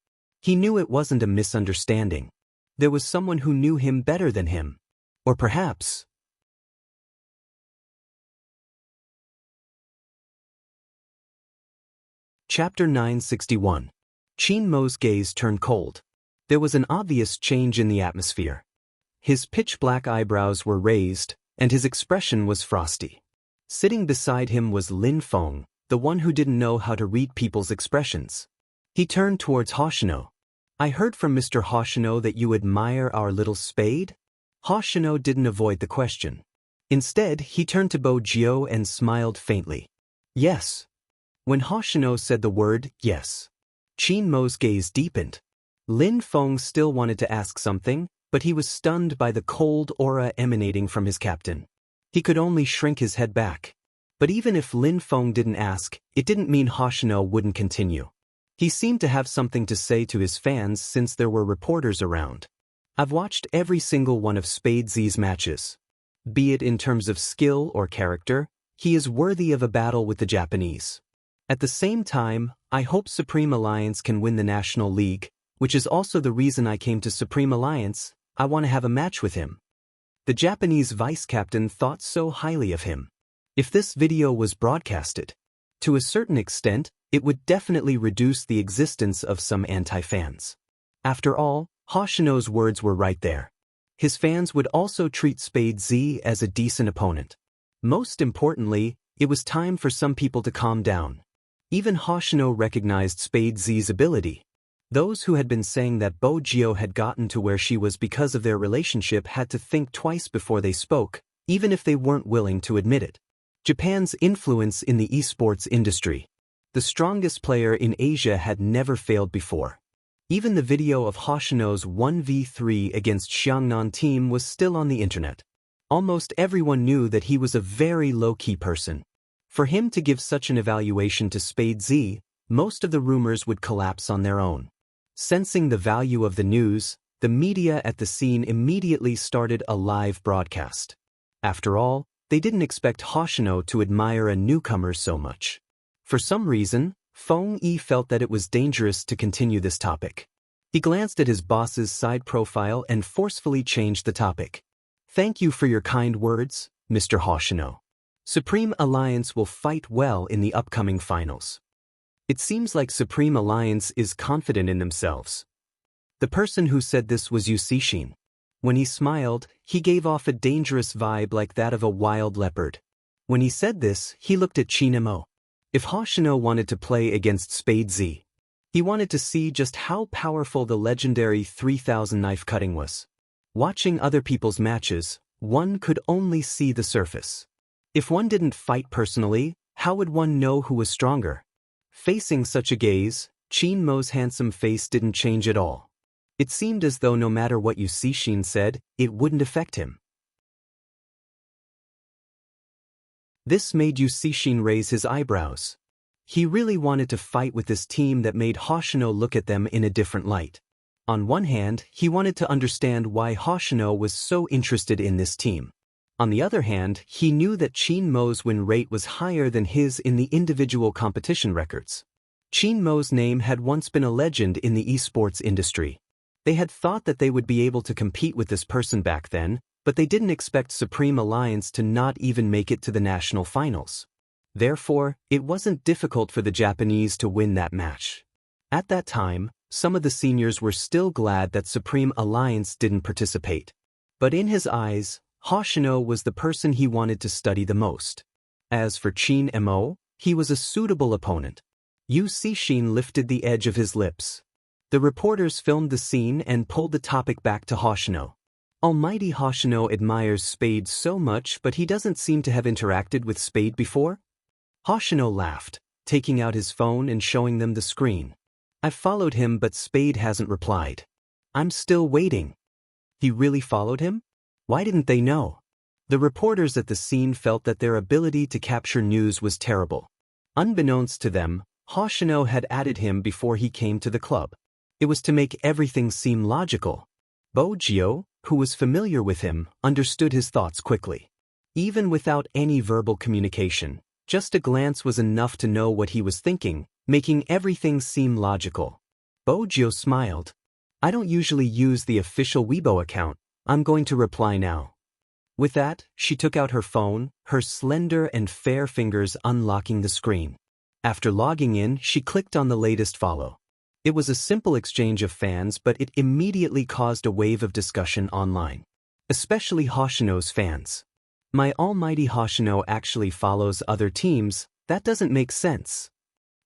He knew it wasn't a misunderstanding. There was someone who knew him better than him. Or perhaps... Chapter 961. Qin Mo's gaze turned cold. There was an obvious change in the atmosphere. His pitch-black eyebrows were raised, and his expression was frosty. Sitting beside him was Lin Feng, the one who didn't know how to read people's expressions. He turned towards Hoshino. "I heard from Mr. Hoshino that you admire our Little Spade?" Hoshino didn't avoid the question. Instead, he turned to Bo Jio and smiled faintly. "Yes." When Hoshino said the word yes, Qin Mo's gaze deepened. Lin Feng still wanted to ask something, but he was stunned by the cold aura emanating from his captain. He could only shrink his head back. But even if Lin Feng didn't ask, it didn't mean Hoshino wouldn't continue. He seemed to have something to say to his fans since there were reporters around. "I've watched every single one of Spade Z's matches. Be it in terms of skill or character, he is worthy of a battle with the Japanese. At the same time, I hope Supreme Alliance can win the National League, which is also the reason I came to Supreme Alliance. I want to have a match with him." The Japanese vice-captain thought so highly of him. If this video was broadcasted, to a certain extent, It would definitely reduce the existence of some anti-fans. After all, Hoshino's words were right there. His fans would also treat Spade Z as a decent opponent. Most importantly, it was time for some people to calm down. Even Hoshino recognized Spade Z's ability. Those who had been saying that Bojio had gotten to where she was because of their relationship had to think twice before they spoke, even if they weren't willing to admit it. Japan's influence in the esports industry. The strongest player in Asia had never failed before. Even the video of Hoshino's 1v3 against Xiangnan team was still on the internet. Almost everyone knew that he was a very low-key person. For him to give such an evaluation to Spade Z, most of the rumors would collapse on their own. Sensing the value of the news, the media at the scene immediately started a live broadcast. After all, they didn't expect Hoshino to admire a newcomer so much. For some reason, Feng Yi felt that it was dangerous to continue this topic. He glanced at his boss's side profile and forcefully changed the topic. "Thank you for your kind words, Mr. Hoshino. Supreme Alliance will fight well in the upcoming finals." It seems like Supreme Alliance is confident in themselves. The person who said this was Yu Cixin. When he smiled, he gave off a dangerous vibe like that of a wild leopard. When he said this, he looked at Chinamo. If Hoshino wanted to play against Spade Z, he wanted to see just how powerful the legendary 3000 knife cutting was. Watching other people's matches, one could only see the surface. If one didn't fight personally, how would one know who was stronger? Facing such a gaze, Qin Mo's handsome face didn't change at all. It seemed as though no matter what Yu Cixin said, it wouldn't affect him. This made Yu Cixin raise his eyebrows. He really wanted to fight with this team that made Hoshino look at them in a different light. On one hand, he wanted to understand why Hoshino was so interested in this team. On the other hand, he knew that Qin Mo's win rate was higher than his in the individual competition records. Qin Mo's name had once been a legend in the esports industry. They had thought that they would be able to compete with this person back then, but they didn't expect Supreme Alliance to not even make it to the national finals. Therefore, it wasn't difficult for the Japanese to win that match. At that time, some of the seniors were still glad that Supreme Alliance didn't participate. But in his eyes, Hoshino was the person he wanted to study the most. As for Qin Mo, he was a suitable opponent. Yu Cixin lifted the edge of his lips. The reporters filmed the scene and pulled the topic back to Hoshino. Almighty Hoshino admires Spade so much, but he doesn't seem to have interacted with Spade before? Hoshino laughed, taking out his phone and showing them the screen. "I've followed him, but Spade hasn't replied. I'm still waiting." He really followed him? Why didn't they know? The reporters at the scene felt that their ability to capture news was terrible. Unbeknownst to them, Hoshino had added him before he came to the club. It was to make everything seem logical. Bojio, who was familiar with him, understood his thoughts quickly. Even without any verbal communication, just a glance was enough to know what he was thinking, making everything seem logical. Bojio smiled. "I don't usually use the official Weibo account. I'm going to reply now." With that, she took out her phone, her slender and fair fingers unlocking the screen. After logging in, she clicked on the latest follow. It was a simple exchange of fans, but it immediately caused a wave of discussion online. Especially Hoshino's fans. "My almighty Hoshino actually follows other teams, that doesn't make sense.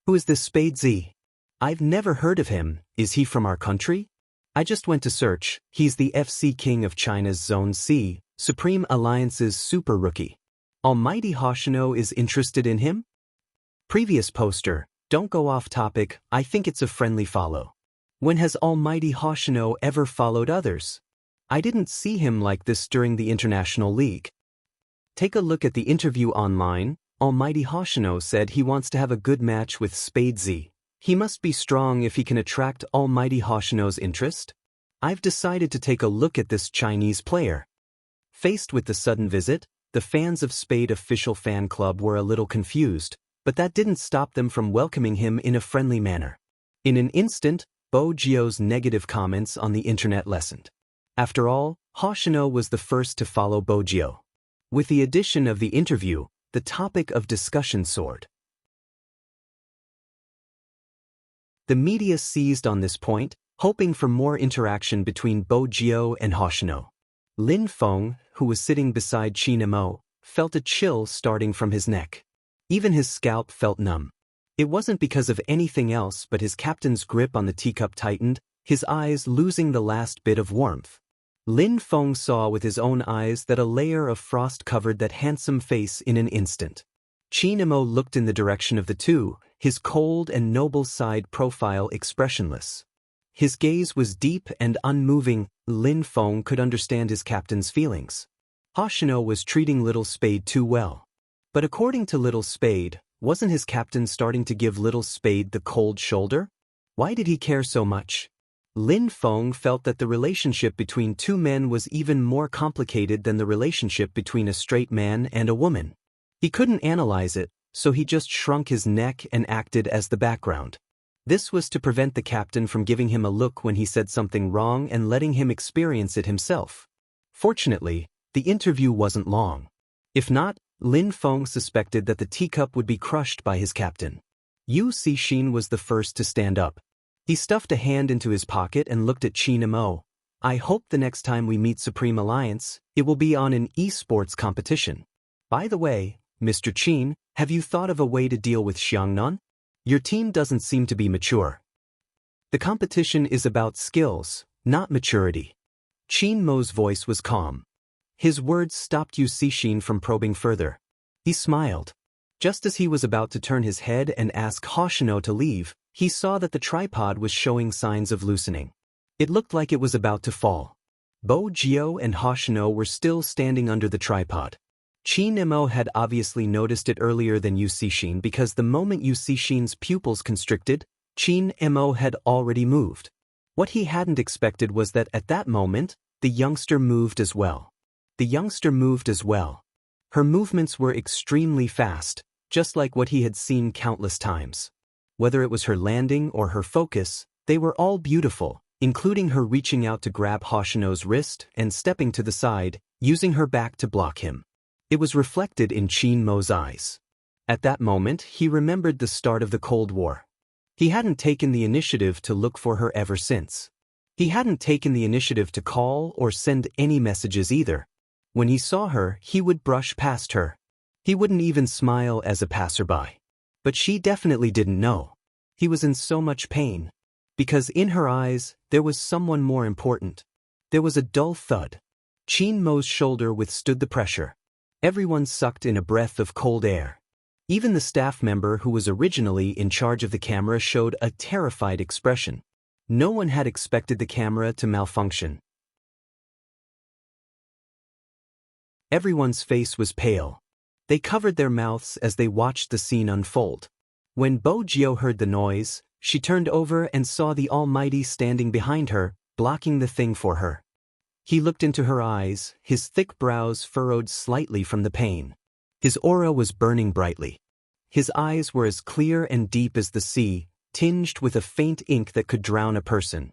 Who is this Spade Z? I've never heard of him, is he from our country? I just went to search, he's the FC King of China's Zone C, Supreme Alliance's super rookie. Almighty Hoshino is interested in him?" Previous poster, don't go off topic, I think it's a friendly follow. When has Almighty Hoshino ever followed others? I didn't see him like this during the International League. Take a look at the interview online. Almighty Hoshino said he wants to have a good match with Spade Z. He must be strong if he can attract Almighty Hoshino's interest. I've decided to take a look at this Chinese player. Faced with the sudden visit, the fans of Spade official fan club were a little confused, but that didn't stop them from welcoming him in a friendly manner. In an instant, Bojio's negative comments on the internet lessened. After all, Hoshino was the first to follow Bojio. With the addition of the interview, the topic of discussion soared. The media seized on this point, hoping for more interaction between Bo Jiao and Hoshino. Lin Feng, who was sitting beside Qin Mo, felt a chill starting from his neck. Even his scalp felt numb. It wasn't because of anything else but his captain's grip on the teacup tightened, his eyes losing the last bit of warmth. Lin Feng saw with his own eyes that a layer of frost covered that handsome face in an instant. Qin Mo looked in the direction of the two, his cold and noble side profile expressionless. His gaze was deep and unmoving. Lin Feng could understand his captain's feelings. Hoshino was treating Little Spade too well. But according to Little Spade, wasn't his captain starting to give Little Spade the cold shoulder? Why did he care so much? Lin Feng felt that the relationship between two men was even more complicated than the relationship between a straight man and a woman. He couldn't analyze it, so he just shrunk his neck and acted as the background. This was to prevent the captain from giving him a look when he said something wrong and letting him experience it himself. Fortunately, the interview wasn't long. If not, Lin Feng suspected that the teacup would be crushed by his captain. Yu Cixin was the first to stand up. He stuffed a hand into his pocket and looked at Qin Mo. I hope the next time we meet Supreme Alliance, it will be on an esports competition. By the way, Mr. Qin, have you thought of a way to deal with Xiangnan? Your team doesn't seem to be mature. The competition is about skills, not maturity. Qin Mo's voice was calm. His words stopped Yu Cixin from probing further. He smiled. Just as he was about to turn his head and ask Hoshino to leave, he saw that the tripod was showing signs of loosening. It looked like it was about to fall. Bo Jiao and Hoshino were still standing under the tripod. Qin Mo had obviously noticed it earlier than Yu Cixin because the moment Yu Cixin's pupils constricted, Qin Mo had already moved. What he hadn't expected was that at that moment, the youngster moved as well. The youngster moved as well. Her movements were extremely fast, just like what he had seen countless times. Whether it was her landing or her focus, they were all beautiful, including her reaching out to grab Hoshino's wrist and stepping to the side, using her back to block him. It was reflected in Qin Mo's eyes. At that moment, he remembered the start of the Cold War. He hadn't taken the initiative to look for her ever since. He hadn't taken the initiative to call or send any messages either. When he saw her, he would brush past her. He wouldn't even smile as a passerby. But she definitely didn't know. He was in so much pain. Because in her eyes, there was someone more important. There was a dull thud. Qin Mo's shoulder withstood the pressure. Everyone sucked in a breath of cold air. Even the staff member who was originally in charge of the camera showed a terrified expression. No one had expected the camera to malfunction. Everyone's face was pale. They covered their mouths as they watched the scene unfold. When Bo Jiao heard the noise, she turned over and saw the Almighty standing behind her, blocking the thing for her. He looked into her eyes, his thick brows furrowed slightly from the pain. His aura was burning brightly. His eyes were as clear and deep as the sea, tinged with a faint ink that could drown a person.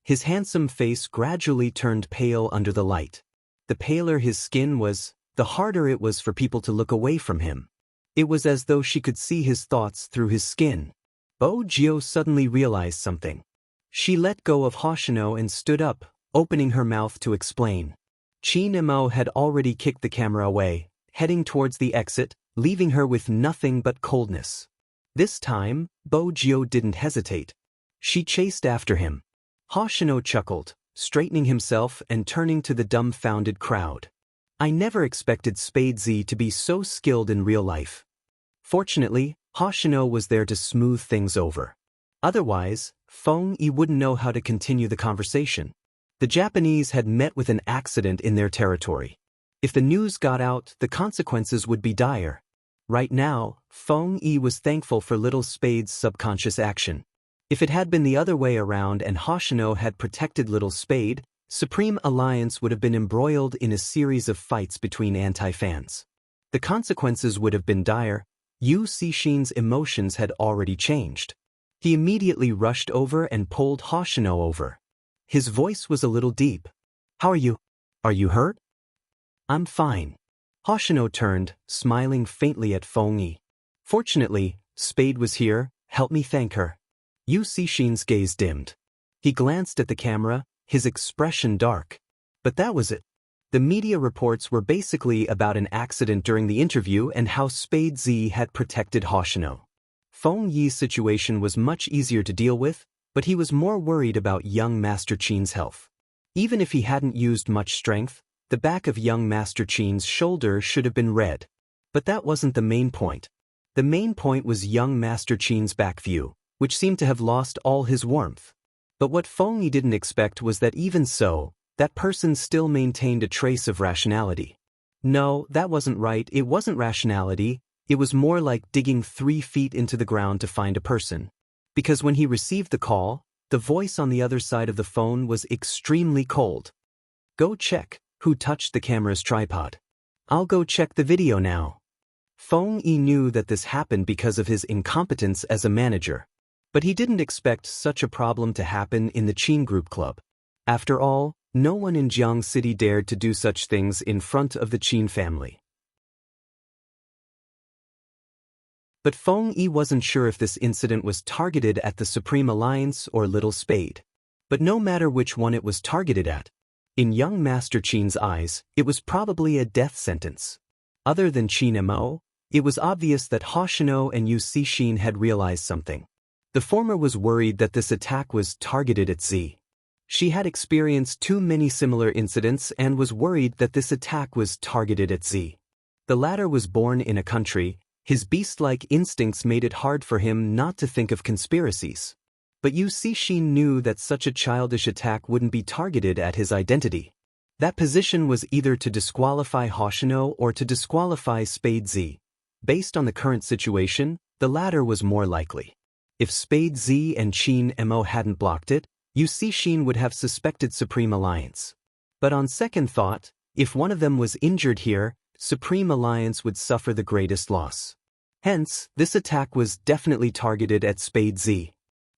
His handsome face gradually turned pale under the light. The paler his skin was, the harder it was for people to look away from him. It was as though she could see his thoughts through his skin. Bo Jiao suddenly realized something. She let go of Hoshino and stood up, opening her mouth to explain. Qin Mo had already kicked the camera away, heading towards the exit, leaving her with nothing but coldness. This time, Bo Jiao didn't hesitate. She chased after him. Hoshino chuckled, straightening himself and turning to the dumbfounded crowd. I never expected Spade Z to be so skilled in real life. Fortunately, Hoshino was there to smooth things over. Otherwise, Feng Yi wouldn't know how to continue the conversation. The Japanese had met with an accident in their territory. If the news got out, the consequences would be dire. Right now, Feng Yi was thankful for Little Spade's subconscious action. If it had been the other way around and Hoshino had protected Little Spade, Supreme Alliance would have been embroiled in a series of fights between anti-fans. The consequences would have been dire. Yu Cixin's emotions had already changed. He immediately rushed over and pulled Hoshino over. His voice was a little deep. How are you? Are you hurt? I'm fine. Hoshino turned, smiling faintly at Feng Yi. Fortunately, Spade was here, help me thank her. Yu Cixin's gaze dimmed. He glanced at the camera, his expression dark. But that was it. The media reports were basically about an accident during the interview and how Spade Z had protected Hoshino. Feng Yi's situation was much easier to deal with, but he was more worried about young Master Qin's health. Even if he hadn't used much strength, the back of young Master Qin's shoulder should have been red. But that wasn't the main point. The main point was young Master Qin's back view, which seemed to have lost all his warmth. But what Feng Yi didn't expect was that even so, that person still maintained a trace of rationality. No, that wasn't right, it wasn't rationality, it was more like digging 3 feet into the ground to find a person. Because when he received the call, the voice on the other side of the phone was extremely cold. Go check who touched the camera's tripod. I'll go check the video now. Feng Yi knew that this happened because of his incompetence as a manager. But he didn't expect such a problem to happen in the Qin Group Club. After all, no one in Jiang City dared to do such things in front of the Qin family. But Feng Yi wasn't sure if this incident was targeted at the Supreme Alliance or Little Spade. But no matter which one it was targeted at, in young Master Qin's eyes, it was probably a death sentence. Other than Qin Mo, it was obvious that Hoshino and Yu Cixin had realized something. The former was worried that this attack was targeted at Z. She had experienced too many similar incidents and was worried that this attack was targeted at Z. The latter was born in a country. His beast-like instincts made it hard for him not to think of conspiracies. But Yu Cixin knew that such a childish attack wouldn't be targeted at his identity. That position was either to disqualify Hoshino or to disqualify Spade Z. Based on the current situation, the latter was more likely. If Spade Z and Qin Mo hadn't blocked it, Yu Cixin would have suspected Supreme Alliance. But on second thought, if one of them was injured here, Supreme Alliance would suffer the greatest loss. Hence, this attack was definitely targeted at Spade Z.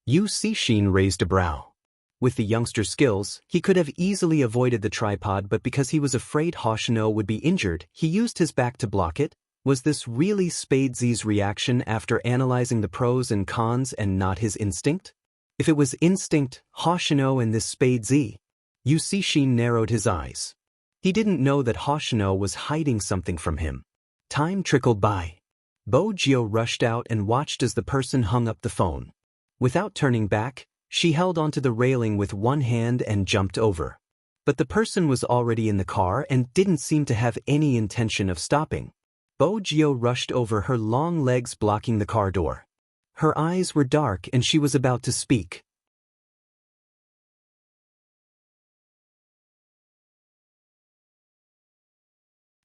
Yu Cixin raised a brow. With the youngster's skills, he could have easily avoided the tripod, but because he was afraid Hoshino would be injured, he used his back to block it. Was this really Spade Z's reaction after analyzing the pros and cons and not his instinct? If it was instinct, Hoshino and this Spade Z, Yu Cixin narrowed his eyes. He didn't know that Hoshino was hiding something from him. Time trickled by. Bo Jiao rushed out and watched as the person hung up the phone. Without turning back, she held onto the railing with one hand and jumped over. But the person was already in the car and didn't seem to have any intention of stopping. Bo Jiao rushed over, her long legs blocking the car door. Her eyes were dark and she was about to speak.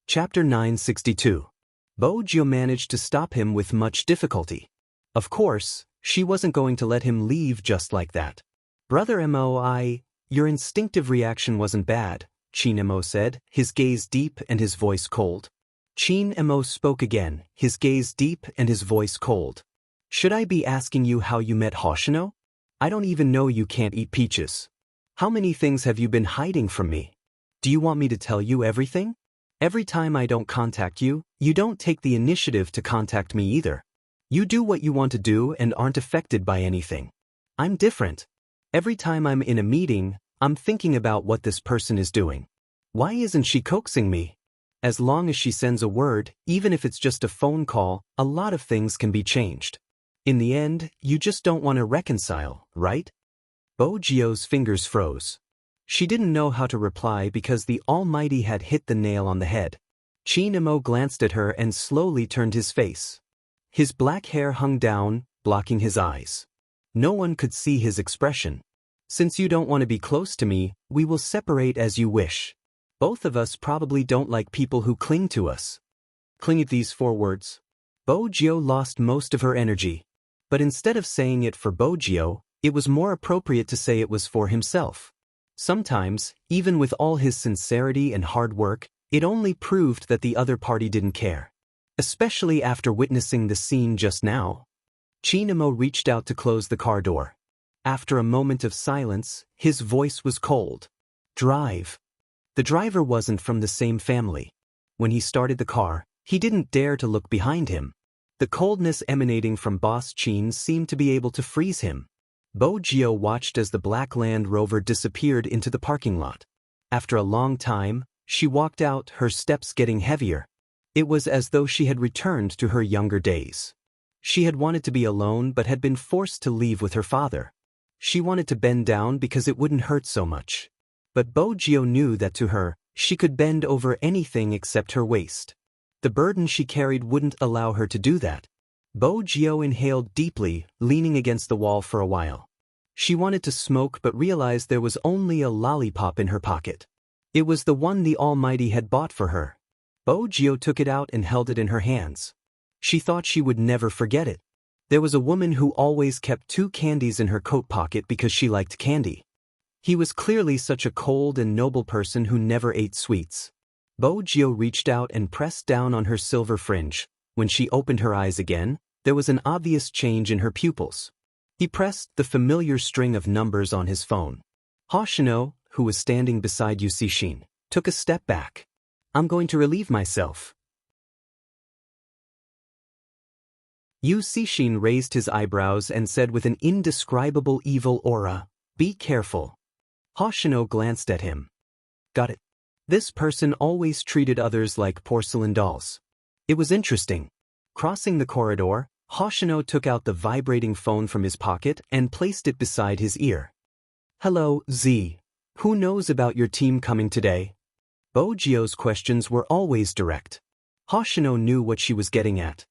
Chapter 962. Bo Jiao managed to stop him with much difficulty. Of course, she wasn't going to let him leave just like that. Brother Mo, your instinctive reaction wasn't bad, Qin Mo said, his gaze deep and his voice cold. Qin Mo spoke again, his gaze deep and his voice cold. Should I be asking you how you met Hoshino? I don't even know you can't eat peaches. How many things have you been hiding from me? Do you want me to tell you everything? Every time I don't contact you, you don't take the initiative to contact me either. You do what you want to do and aren't affected by anything. I'm different. Every time I'm in a meeting, I'm thinking about what this person is doing. Why isn't she coaxing me? As long as she sends a word, even if it's just a phone call, a lot of things can be changed. In the end, you just don't want to reconcile, right? Bo Jiao's fingers froze. She didn't know how to reply because the Almighty had hit the nail on the head. Qin Mo glanced at her and slowly turned his face. His black hair hung down, blocking his eyes. No one could see his expression. Since you don't want to be close to me, we will separate as you wish. Both of us probably don't like people who cling to us. Cling at these 4 words. Bo Jiao lost most of her energy. But instead of saying it for Bo Jiao, it was more appropriate to say it was for himself. Sometimes, even with all his sincerity and hard work, it only proved that the other party didn't care. Especially after witnessing the scene just now. Qin Mo reached out to close the car door. After a moment of silence, his voice was cold. Drive. The driver wasn't from the same family. When he started the car, he didn't dare to look behind him. The coldness emanating from Boss Qin seemed to be able to freeze him. Bo Gio watched as the black Land Rover disappeared into the parking lot. After a long time, she walked out, her steps getting heavier. It was as though she had returned to her younger days. She had wanted to be alone but had been forced to leave with her father. She wanted to bend down because it wouldn't hurt so much. But Bo Gio knew that to her, she could bend over anything except her waist. The burden she carried wouldn't allow her to do that. Bo Gio inhaled deeply, leaning against the wall for a while. She wanted to smoke but realized there was only a lollipop in her pocket. It was the one the Almighty had bought for her. Bo Gio took it out and held it in her hands. She thought she would never forget it. There was a woman who always kept 2 candies in her coat pocket because she liked candy. He was clearly such a cold and noble person who never ate sweets. Bo Gio reached out and pressed down on her silver fringe. When she opened her eyes again, there was an obvious change in her pupils. He pressed the familiar string of numbers on his phone. Hoshino, who was standing beside Yu Sishin, took a step back. "I'm going to relieve myself." Yu Sishin raised his eyebrows and said with an indescribable evil aura, "Be careful." Hoshino glanced at him. Got it. This person always treated others like porcelain dolls. It was interesting. Crossing the corridor, Hoshino took out the vibrating phone from his pocket and placed it beside his ear. "Hello, Z. Who knows about your team coming today?" Bo Gio's questions were always direct. Hoshino knew what she was getting at.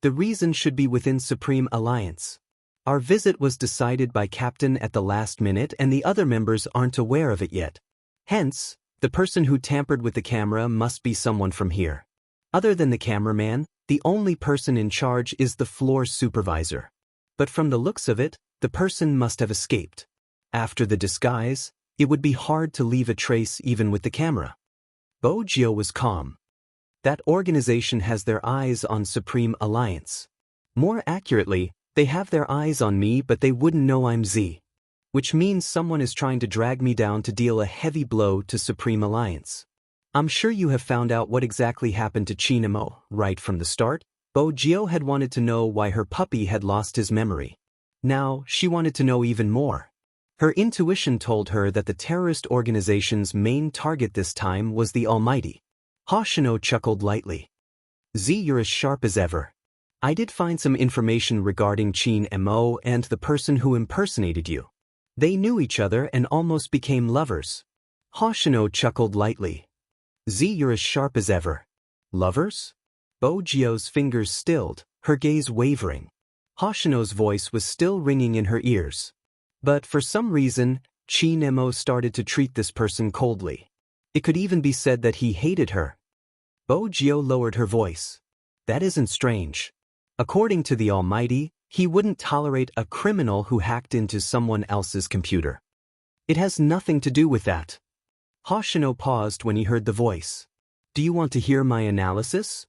The reason should be within Supreme Alliance. Our visit was decided by Captain at the last minute and the other members aren't aware of it yet. Hence, the person who tampered with the camera must be someone from here. Other than the cameraman, the only person in charge is the floor supervisor. But from the looks of it, the person must have escaped. After the disguise, it would be hard to leave a trace even with the camera. Bo Gio was calm. That organization has their eyes on Supreme Alliance. More accurately, they have their eyes on me but they wouldn't know I'm Z. Which means someone is trying to drag me down to deal a heavy blow to Supreme Alliance. I'm sure you have found out what exactly happened to Chinamo, right from the start. Bo Gio had wanted to know why her puppy had lost his memory. Now, she wanted to know even more. Her intuition told her that the terrorist organization's main target this time was the Almighty. Hoshino chuckled lightly. Z, you're as sharp as ever. I did find some information regarding Chinamo and the person who impersonated you. They knew each other and almost became lovers. Hoshino chuckled lightly. Z, you're as sharp as ever. Lovers? Bo Gio's fingers stilled, her gaze wavering. Hoshino's voice was still ringing in her ears. But for some reason, Chinamo started to treat this person coldly. It could even be said that he hated her. Bo Gio lowered her voice. That isn't strange. According to the Almighty, he wouldn't tolerate a criminal who hacked into someone else's computer. It has nothing to do with that. Hoshino paused when he heard the voice. Do you want to hear my analysis?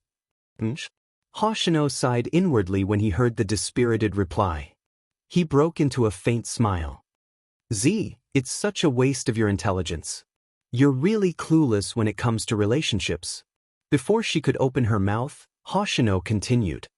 Hoshino sighed inwardly when he heard the dispirited reply. He broke into a faint smile. Z, it's such a waste of your intelligence. You're really clueless when it comes to relationships. Before she could open her mouth, Hoshino continued.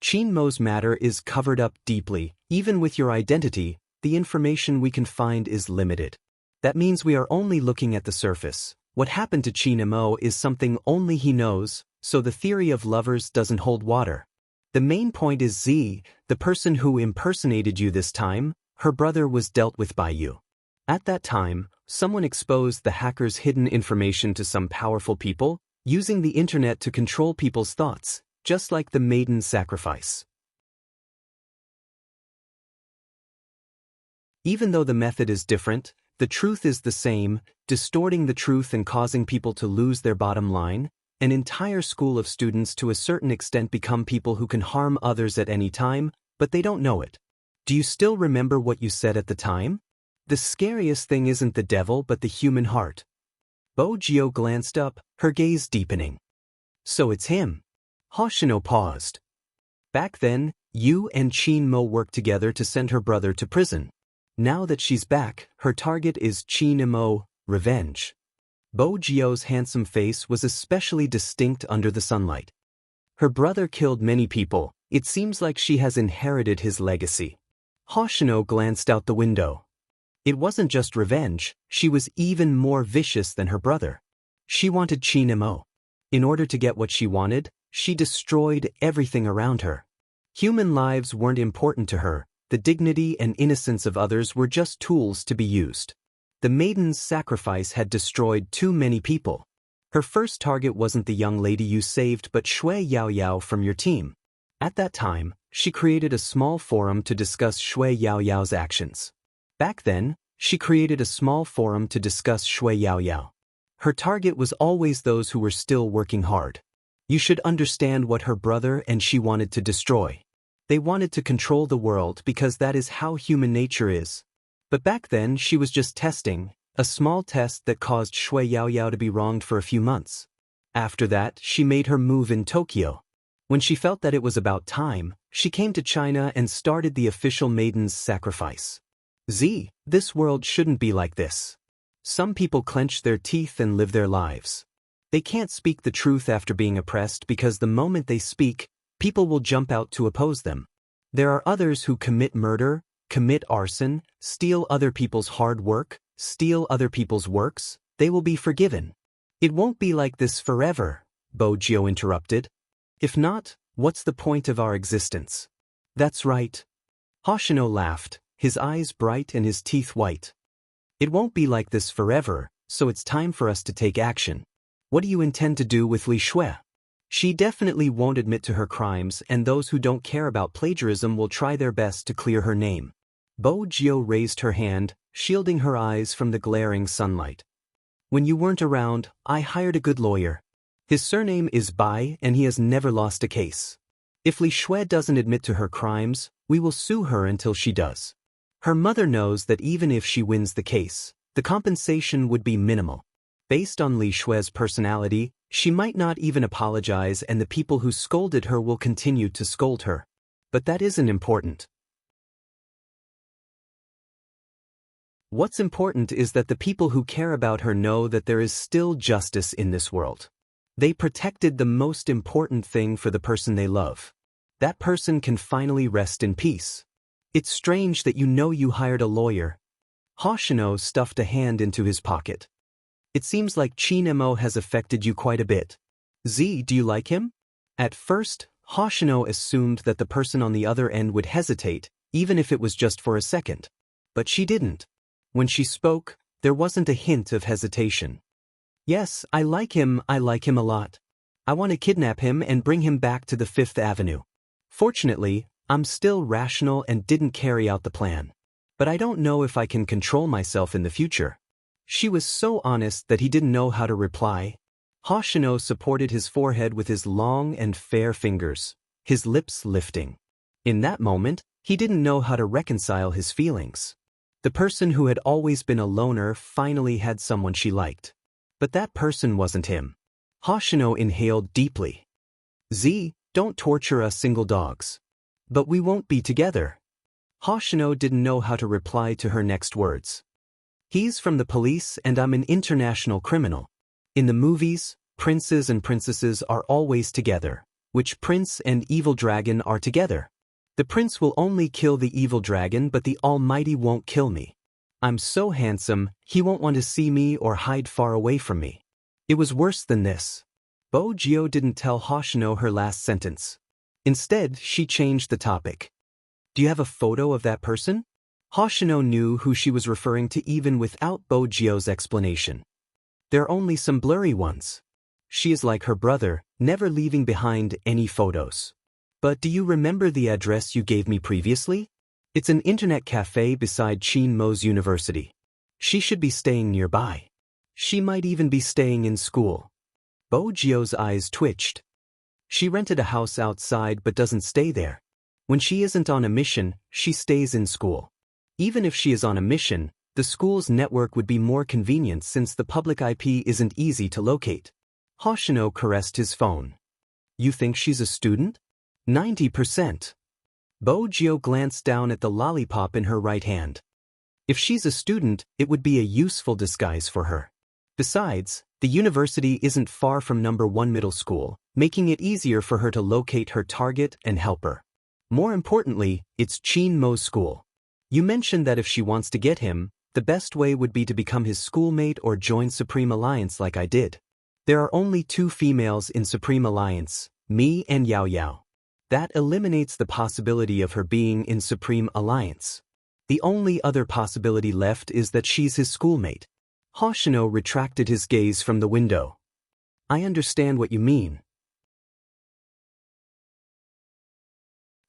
Chinmo's matter is covered up deeply. Even with your identity, the information we can find is limited. That means we are only looking at the surface. What happened to Chinmo is something only he knows, so the theory of lovers doesn't hold water. The main point is Z, the person who impersonated you this time, her brother was dealt with by you. At that time, someone exposed the hacker's hidden information to some powerful people, using the internet to control people's thoughts, just like the maiden sacrifice. Even though the method is different, the truth is the same, distorting the truth and causing people to lose their bottom line. An entire school of students to a certain extent become people who can harm others at any time, but they don't know it. Do you still remember what you said at the time? The scariest thing isn't the devil but the human heart. Bo Gio glanced up, her gaze deepening. So it's him. Hoshino paused. Back then, you and Chinmo worked together to send her brother to prison. Now that she's back, her target is Chinmo, revenge. Bo Gio's handsome face was especially distinct under the sunlight. Her brother killed many people. It seems like she has inherited his legacy. Hoshino glanced out the window. It wasn't just revenge, she was even more vicious than her brother. She wanted Chinemo. In order to get what she wanted, she destroyed everything around her. Human lives weren't important to her, the dignity and innocence of others were just tools to be used. The maiden's sacrifice had destroyed too many people. Her first target wasn't the young lady you saved but Shui Yao Yao from your team. At that time, she created a small forum to discuss Shui Yao Yao's actions. Back then, she created a small forum to discuss Shui Yao Yao. Her target was always those who were still working hard. You should understand what her brother and she wanted to destroy. They wanted to control the world because that is how human nature is. But back then she was just testing, a small test that caused Shui Yao Yao to be wronged for a few months. After that, she made her move in Tokyo. When she felt that it was about time, she came to China and started the official maiden's sacrifice. This world shouldn't be like this. Some people clench their teeth and live their lives. They can't speak the truth after being oppressed because the moment they speak, people will jump out to oppose them. There are others who commit murder, commit arson, steal other people's hard work, steal other people's works. They will be forgiven. It won't be like this forever, Bojio interrupted. If not, what's the point of our existence? That's right. Hoshino laughed, his eyes bright and his teeth white. It won't be like this forever, so it's time for us to take action. What do you intend to do with Li Shui? She definitely won't admit to her crimes, and those who don't care about plagiarism will try their best to clear her name. Bojio raised her hand, shielding her eyes from the glaring sunlight. When you weren't around, I hired a good lawyer. His surname is Bai and he has never lost a case. If Li Shui doesn't admit to her crimes, we will sue her until she does. Her mother knows that even if she wins the case, the compensation would be minimal. Based on Li Shui's personality, she might not even apologize and the people who scolded her will continue to scold her. But that isn't important. What's important is that the people who care about her know that there is still justice in this world. They protected the most important thing for the person they love. That person can finally rest in peace. It's strange that you hired a lawyer. Hoshino stuffed a hand into his pocket. It seems like Chinemo has affected you quite a bit. Do you like him? At first, Hoshino assumed that the person on the other end would hesitate, even if it was just for a second. But she didn't. When she spoke, there wasn't a hint of hesitation. Yes, I like him a lot. I want to kidnap him and bring him back to the Fifth Avenue. Fortunately, I'm still rational and didn't carry out the plan. But I don't know if I can control myself in the future. She was so honest that he didn't know how to reply. Hoshino supported his forehead with his long and fair fingers, his lips lifting. In that moment, he didn't know how to reconcile his feelings. The person who had always been a loner finally had someone she liked. But that person wasn't him. Hoshino inhaled deeply. Don't torture us single dogs. But we won't be together. Hoshino didn't know how to reply to her next words. He's from the police and I'm an international criminal. In the movies, princes and princesses are always together, which prince and evil dragon are together. The prince will only kill the evil dragon but the Almighty won't kill me. I'm so handsome, he won't want to see me or hide far away from me. It was worse than this. Bojio didn't tell Hoshino her last sentence. Instead, she changed the topic. Do you have a photo of that person? Hoshino knew who she was referring to even without Bojio's explanation. There are only some blurry ones. She is like her brother, never leaving behind any photos. But do you remember the address you gave me previously? It's an internet cafe beside Chinmo's university. She should be staying nearby. She might even be staying in school. Bojio's eyes twitched. She rented a house outside but doesn't stay there. When she isn't on a mission, she stays in school. Even if she is on a mission, the school's network would be more convenient since the public IP isn't easy to locate. Hoshino caressed his phone. You think she's a student? 90%. Bojio glanced down at the lollipop in her right hand. If she's a student, it would be a useful disguise for her. Besides, the university isn't far from number 1 middle school, making it easier for her to locate her target and help her. More importantly, it's Chinmo's school. You mentioned that if she wants to get him, the best way would be to become his schoolmate or join Supreme Alliance like I did. There are only 2 females in Supreme Alliance, me and Yao Yao. That eliminates the possibility of her being in Supreme Alliance. The only other possibility left is that she's his schoolmate. Hoshino retracted his gaze from the window. I understand what you mean.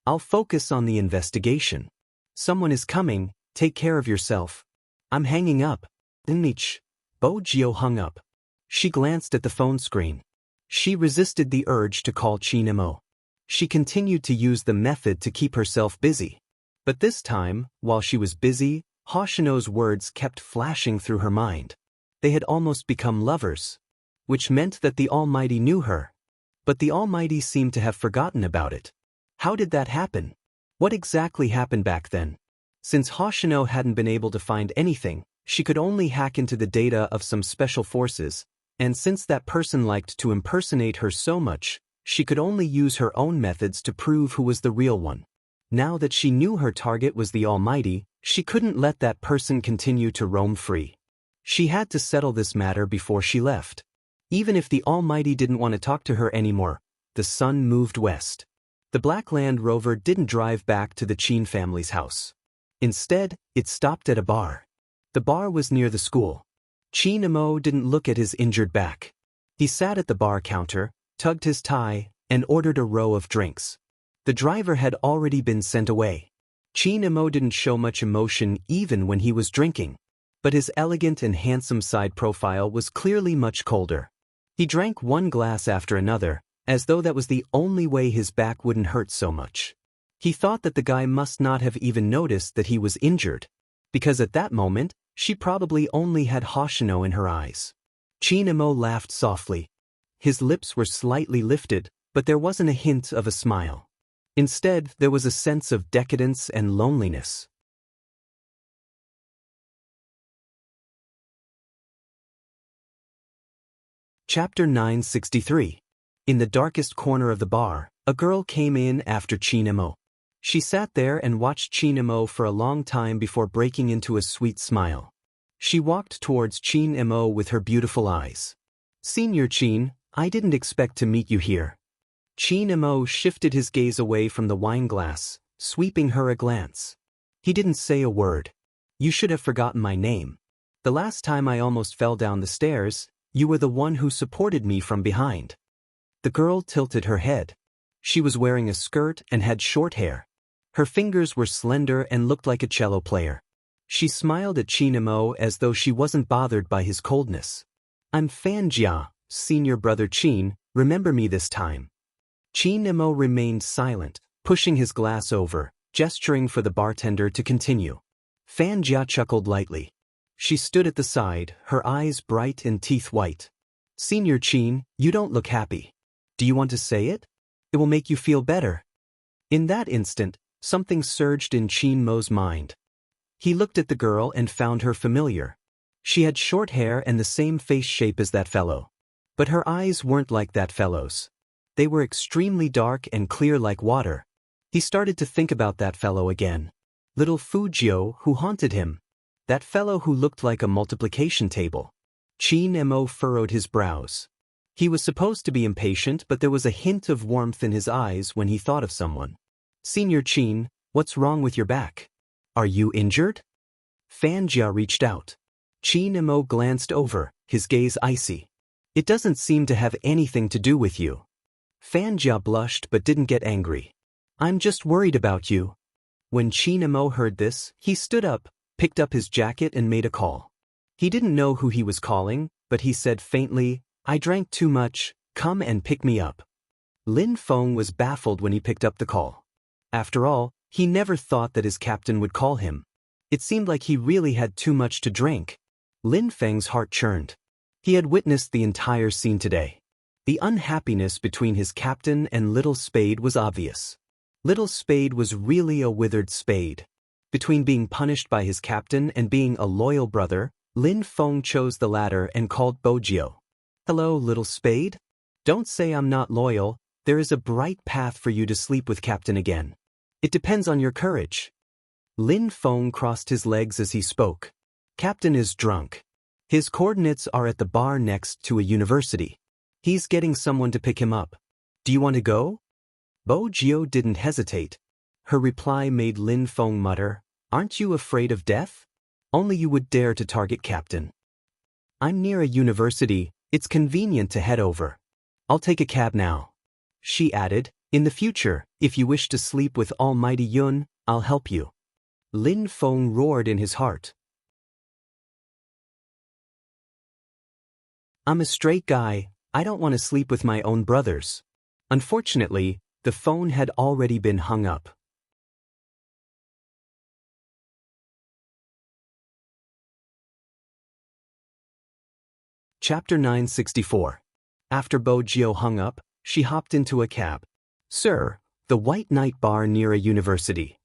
I'll focus on the investigation. Someone is coming, take care of yourself. I'm hanging up. Nich. Bojio hung up. She glanced at the phone screen. She resisted the urge to call Chinemo. She continued to use the method to keep herself busy. But this time, while she was busy, Hoshino's words kept flashing through her mind. They had almost become lovers. Which meant that the Almighty knew her. But the Almighty seemed to have forgotten about it. How did that happen? What exactly happened back then? Since Hoshino hadn't been able to find anything, she could only hack into the data of some special forces, and since that person liked to impersonate her so much, she could only use her own methods to prove who was the real one. Now that she knew her target was the Almighty, she couldn't let that person continue to roam free. She had to settle this matter before she left. Even if the Almighty didn't want to talk to her anymore, the sun moved west. The Black Land Rover didn't drive back to the Chin family's house. Instead, it stopped at a bar. The bar was near the school. Chinemo didn't look at his injured back. He sat at the bar counter, tugged his tie, and ordered a row of drinks. The driver had already been sent away. Chinemo didn't show much emotion even when he was drinking. But his elegant and handsome side profile was clearly much colder. He drank one glass after another, as though that was the only way his back wouldn't hurt so much. He thought that the guy must not have even noticed that he was injured, because at that moment, she probably only had Hoshino in her eyes. Chinemo laughed softly. His lips were slightly lifted, but there wasn't a hint of a smile. Instead, there was a sense of decadence and loneliness. Chapter 963. In the darkest corner of the bar, a girl came in after Chinemo. She sat there and watched Chinemo for a long time before breaking into a sweet smile. She walked towards Chinemo with her beautiful eyes. "Senior Chin, I didn't expect to meet you here." Chinemo shifted his gaze away from the wine glass, sweeping her a glance. He didn't say a word. "You should have forgotten my name. The last time I almost fell down the stairs, you were the one who supported me from behind." The girl tilted her head. She was wearing a skirt and had short hair. Her fingers were slender and looked like a cello player. She smiled at Chinemo as though she wasn't bothered by his coldness. "I'm Fanjia, senior brother Chin, remember me this time." Chinemo remained silent, pushing his glass over, gesturing for the bartender to continue. Fanjia chuckled lightly. She stood at the side, her eyes bright and teeth white. "Senior Chin, you don't look happy. Do you want to say it? It will make you feel better." In that instant, something surged in Chinmo's mind. He looked at the girl and found her familiar. She had short hair and the same face shape as that fellow. But her eyes weren't like that fellow's. They were extremely dark and clear like water. He started to think about that fellow again. Little Fujio who haunted him. That fellow who looked like a multiplication table. Chinemo furrowed his brows. He was supposed to be impatient, but there was a hint of warmth in his eyes when he thought of someone. "Senior Chin, what's wrong with your back? Are you injured?" Fanjia reached out. Chinemo glanced over, his gaze icy. "It doesn't seem to have anything to do with you." Fanjia blushed but didn't get angry. "I'm just worried about you." When Chinemo heard this, he stood up, picked up his jacket and made a call. He didn't know who he was calling, but he said faintly, "I drank too much, come and pick me up." Lin Feng was baffled when he picked up the call. After all, he never thought that his captain would call him. It seemed like he really had too much to drink. Lin Feng's heart churned. He had witnessed the entire scene today. The unhappiness between his captain and Little Spade was obvious. Little Spade was really a withered spade. Between being punished by his captain and being a loyal brother, Lin Feng chose the latter and called Bojio. "Hello, Little Spade? Don't say I'm not loyal. There is a bright path for you to sleep with Captain again. It depends on your courage." Lin Feng crossed his legs as he spoke. Captain is drunk. His coordinates are at the bar next to a university. He's getting someone to pick him up. Do you want to go? Bo Jio didn't hesitate. Her reply made Lin Feng mutter, "Aren't you afraid of death? Only you would dare to target Captain. I'm near a university, it's convenient to head over. I'll take a cab now." She added, "In the future, if you wish to sleep with Almighty Yun, I'll help you." Lin Feng roared in his heart. "I'm a straight guy, I don't want to sleep with my own brothers." Unfortunately, the phone had already been hung up. Chapter 964. After Bo Jio hung up, she hopped into a cab. "Sir, the White Night Bar near a university."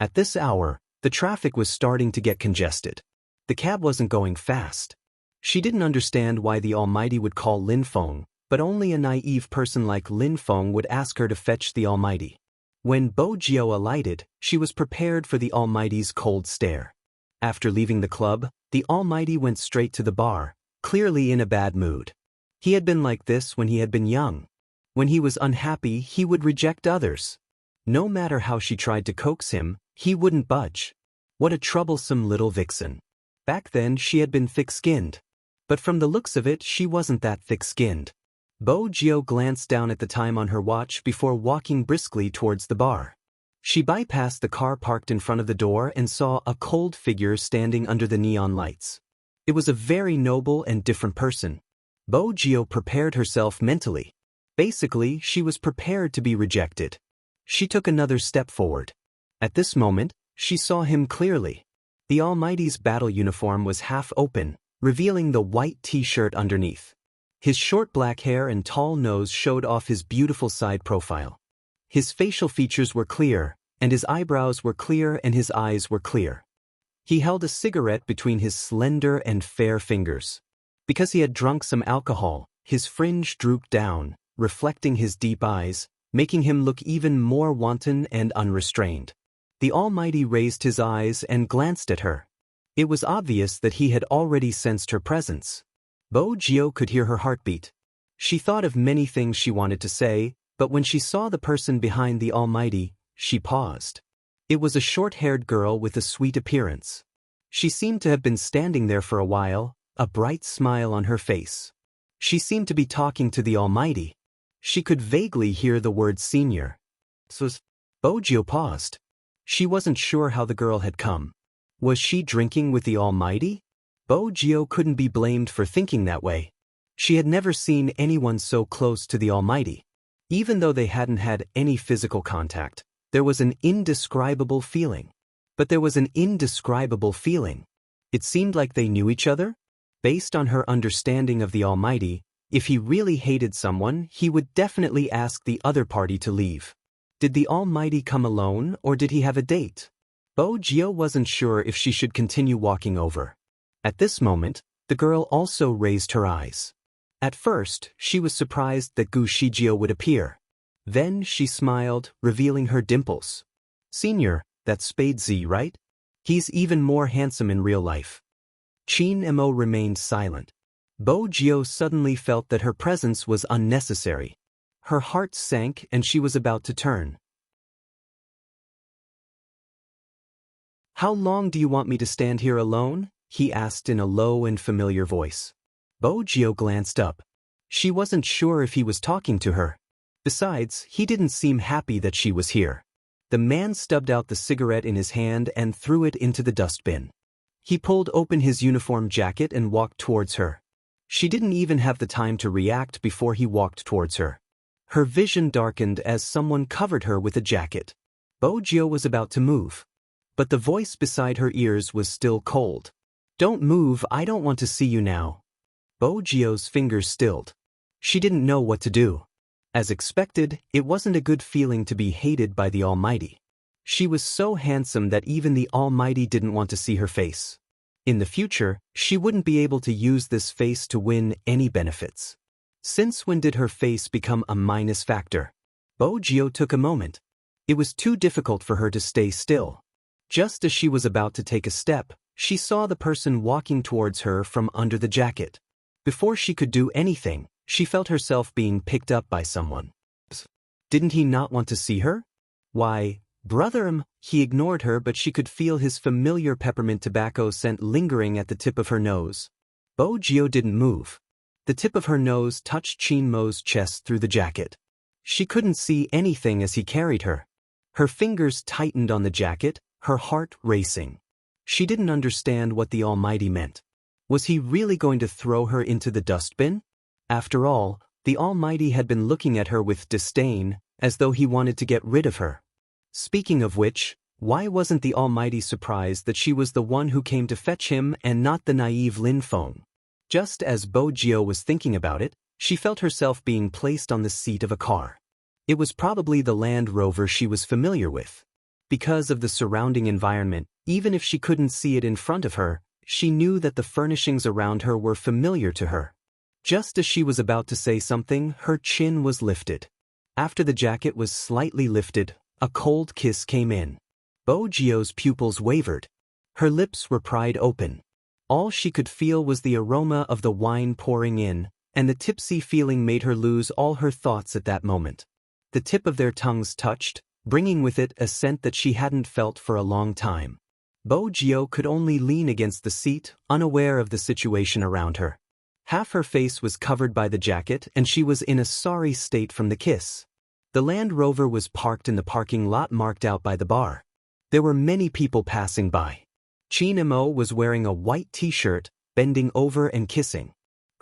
At this hour, the traffic was starting to get congested. The cab wasn't going fast. She didn't understand why the Almighty would call Lin Feng, but only a naive person like Lin Feng would ask her to fetch the Almighty. When Bo Jio alighted, she was prepared for the Almighty's cold stare. After leaving the club, the Almighty went straight to the bar, clearly in a bad mood. He had been like this when he had been young. When he was unhappy, he would reject others. No matter how she tried to coax him, he wouldn't budge. What a troublesome little vixen. Back then she had been thick-skinned. But from the looks of it, she wasn't that thick-skinned. Bo Jio glanced down at the time on her watch before walking briskly towards the bar. She bypassed the car parked in front of the door and saw a cold figure standing under the neon lights. It was a very noble and different person. Bo Jio prepared herself mentally. Basically, she was prepared to be rejected. She took another step forward. At this moment, she saw him clearly. The Almighty's battle uniform was half open, revealing the white t-shirt underneath. His short black hair and tall nose showed off his beautiful side profile. His facial features were clear, and his eyebrows were clear and his eyes were clear. He held a cigarette between his slender and fair fingers. Because he had drunk some alcohol, his fringe drooped down, reflecting his deep eyes, making him look even more wanton and unrestrained. The Almighty raised his eyes and glanced at her. It was obvious that he had already sensed her presence. Bo Jio could hear her heartbeat. She thought of many things she wanted to say, but when she saw the person behind the Almighty, she paused. It was a short-haired girl with a sweet appearance. She seemed to have been standing there for a while, a bright smile on her face. She seemed to be talking to the Almighty. She could vaguely hear the word senior. Bo Jio paused. She wasn't sure how the girl had come. Was she drinking with the Almighty? Bo Jio couldn't be blamed for thinking that way. She had never seen anyone so close to the Almighty. Even though they hadn't had any physical contact, there was an indescribable feeling. But there was an indescribable feeling. It seemed like they knew each other. Based on her understanding of the Almighty, if he really hated someone, he would definitely ask the other party to leave. Did the Almighty come alone, or did he have a date? Bo Jio wasn't sure if she should continue walking over. At this moment, the girl also raised her eyes. At first, she was surprised that Gu Shijio would appear. Then she smiled, revealing her dimples. "Senior, that's Spade Z, right? He's even more handsome in real life." Chin Mo remained silent. Bo Jio suddenly felt that her presence was unnecessary. Her heart sank and she was about to turn. "How long do you want me to stand here alone?" he asked in a low and familiar voice. Bo Jio glanced up. She wasn't sure if he was talking to her. Besides, he didn't seem happy that she was here. The man stubbed out the cigarette in his hand and threw it into the dustbin. He pulled open his uniform jacket and walked towards her. She didn't even have the time to react before he walked towards her. Her vision darkened as someone covered her with a jacket. Bo Jio was about to move. But the voice beside her ears was still cold. "Don't move, I don't want to see you now." Bo Jio's fingers stilled. She didn't know what to do. As expected, it wasn't a good feeling to be hated by the Almighty. She was so handsome that even the Almighty didn't want to see her face. In the future, she wouldn't be able to use this face to win any benefits. Since when did her face become a minus factor? Bo Jio took a moment. It was too difficult for her to stay still. Just as she was about to take a step, she saw the person walking towards her from under the jacket. Before she could do anything, she felt herself being picked up by someone. Didn't he not want to see her? Why, brother, he ignored her, but she could feel his familiar peppermint tobacco scent lingering at the tip of her nose. Bo Jio didn't move. The tip of her nose touched Chin Mo's chest through the jacket. She couldn't see anything as he carried her. Her fingers tightened on the jacket, her heart racing. She didn't understand what the Almighty meant. Was he really going to throw her into the dustbin? After all, the Almighty had been looking at her with disdain, as though he wanted to get rid of her. Speaking of which, why wasn't the Almighty surprised that she was the one who came to fetch him and not the naive Lin Feng? Just as Bo Jio was thinking about it, she felt herself being placed on the seat of a car. It was probably the Land Rover she was familiar with. Because of the surrounding environment, even if she couldn't see it in front of her, she knew that the furnishings around her were familiar to her. Just as she was about to say something, her chin was lifted. After the jacket was slightly lifted, a cold kiss came in. Bo Jio's pupils wavered. Her lips were pried open. All she could feel was the aroma of the wine pouring in, and the tipsy feeling made her lose all her thoughts at that moment. The tip of their tongues touched, bringing with it a scent that she hadn't felt for a long time. Bo Jio could only lean against the seat, unaware of the situation around her. Half her face was covered by the jacket, and she was in a sorry state from the kiss. The Land Rover was parked in the parking lot marked out by the bar. There were many people passing by. Chin Mo was wearing a white t-shirt, bending over and kissing.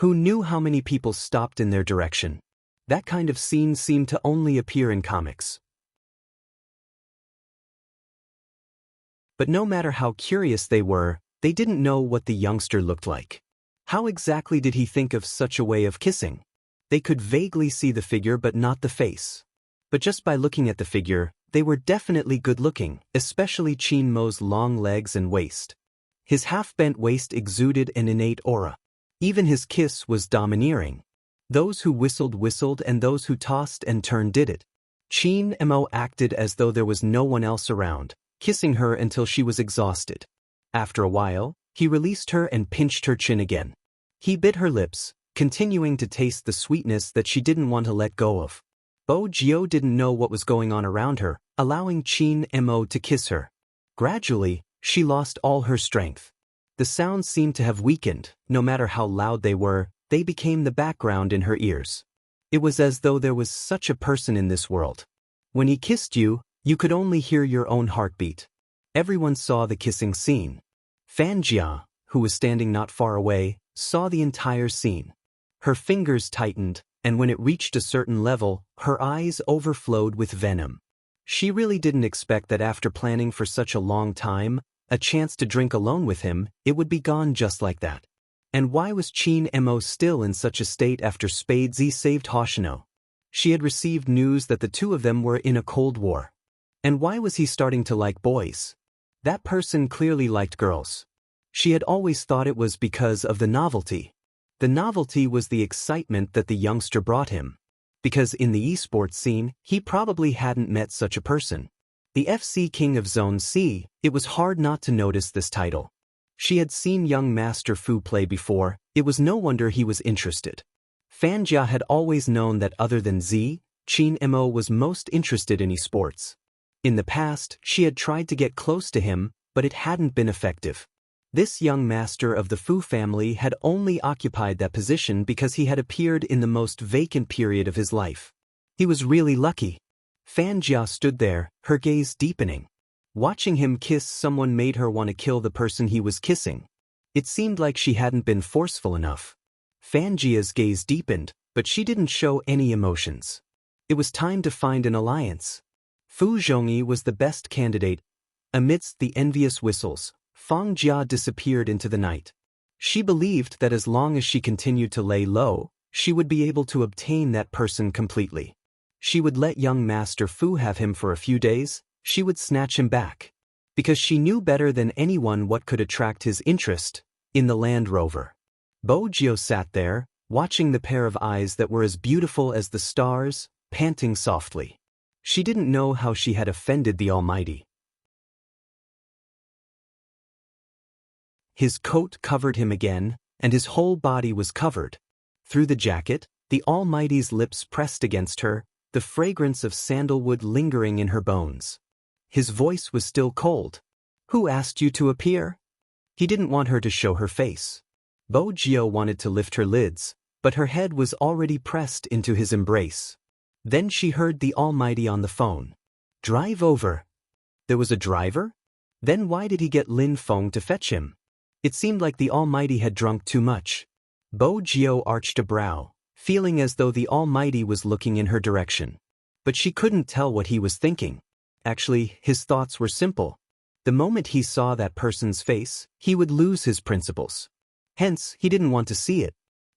Who knew how many people stopped in their direction? That kind of scene seemed to only appear in comics. But no matter how curious they were, they didn't know what the youngster looked like. How exactly did he think of such a way of kissing? They could vaguely see the figure but not the face. But just by looking at the figure, they were definitely good-looking, especially Chin Mo's long legs and waist. His half-bent waist exuded an innate aura. Even his kiss was domineering. Those who whistled whistled and those who tossed and turned did it. Chin Mo acted as though there was no one else around, kissing her until she was exhausted. After a while, he released her and pinched her chin again. He bit her lips, continuing to taste the sweetness that she didn't want to let go of. Bo Jio didn't know what was going on around her, allowing Chin Mo to kiss her. Gradually, she lost all her strength. The sounds seemed to have weakened. No matter how loud they were, they became the background in her ears. It was as though there was such a person in this world. When he kissed you, you could only hear your own heartbeat. Everyone saw the kissing scene. Fan Jia, who was standing not far away, saw the entire scene. Her fingers tightened, and when it reached a certain level, her eyes overflowed with venom. She really didn't expect that after planning for such a long time, a chance to drink alone with him, it would be gone just like that. And why was Chin Mo still in such a state after Spade Z saved Hoshino? She had received news that the two of them were in a cold war. And why was he starting to like boys? That person clearly liked girls. She had always thought it was because of the novelty. The novelty was the excitement that the youngster brought him. Because in the esports scene, he probably hadn't met such a person. The FC King of Zone C, it was hard not to notice this title. She had seen young Master Fu play before, it was no wonder he was interested. Fan Jia had always known that other than Z, Chin Mo was most interested in esports. In the past, she had tried to get close to him, but it hadn't been effective. This young master of the Fu family had only occupied that position because he had appeared in the most vacant period of his life. He was really lucky. Fan Jia stood there, her gaze deepening. Watching him kiss someone made her want to kill the person he was kissing. It seemed like she hadn't been forceful enough. Fan Jia's gaze deepened, but she didn't show any emotions. It was time to find an alliance. Fu Zhongyi was the best candidate. Amidst the envious whistles, Fang Jia disappeared into the night. She believed that as long as she continued to lay low, she would be able to obtain that person completely. She would let young Master Fu have him for a few days, she would snatch him back. Because she knew better than anyone what could attract his interest, in the Land Rover. Bo Jio sat there, watching the pair of eyes that were as beautiful as the stars, panting softly. She didn't know how she had offended the Almighty. His coat covered him again, and his whole body was covered. Through the jacket, the Almighty's lips pressed against her, the fragrance of sandalwood lingering in her bones. His voice was still cold. "Who asked you to appear?" He didn't want her to show her face. Bo Gio wanted to lift her lids, but her head was already pressed into his embrace. Then she heard the Almighty on the phone. "Drive over." There was a driver? Then why did he get Lin Feng to fetch him? It seemed like the Almighty had drunk too much. Bo Gio arched a brow, feeling as though the Almighty was looking in her direction. But she couldn't tell what he was thinking. Actually, his thoughts were simple. The moment he saw that person's face, he would lose his principles. Hence, he didn't want to see it.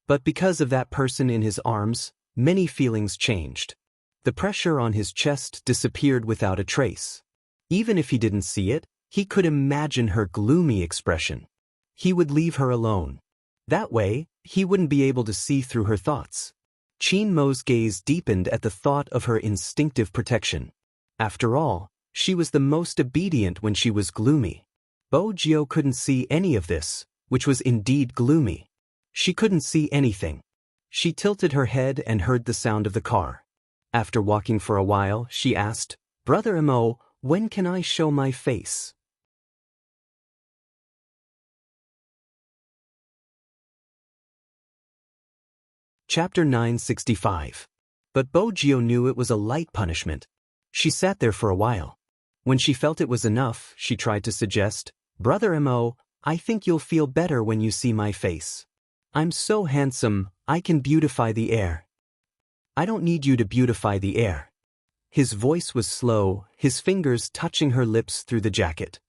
But because of that person in his arms, many feelings changed. The pressure on his chest disappeared without a trace. Even if he didn't see it, he could imagine her gloomy expression. He would leave her alone. That way, he wouldn't be able to see through her thoughts. Qin Mo's gaze deepened at the thought of her instinctive protection. After all, she was the most obedient when she was gloomy. Bo Gio couldn't see any of this, which was indeed gloomy. She couldn't see anything. She tilted her head and heard the sound of the car. After walking for a while, she asked, "Brother Mo, when can I show my face?" Chapter 965. But Bo Gio knew it was a light punishment. She sat there for a while. When she felt it was enough, she tried to suggest, "Brother Mo, I think you'll feel better when you see my face. I'm so handsome, I can beautify the air." "I don't need you to beautify the air." His voice was slow, his fingers touching her lips through the jacket.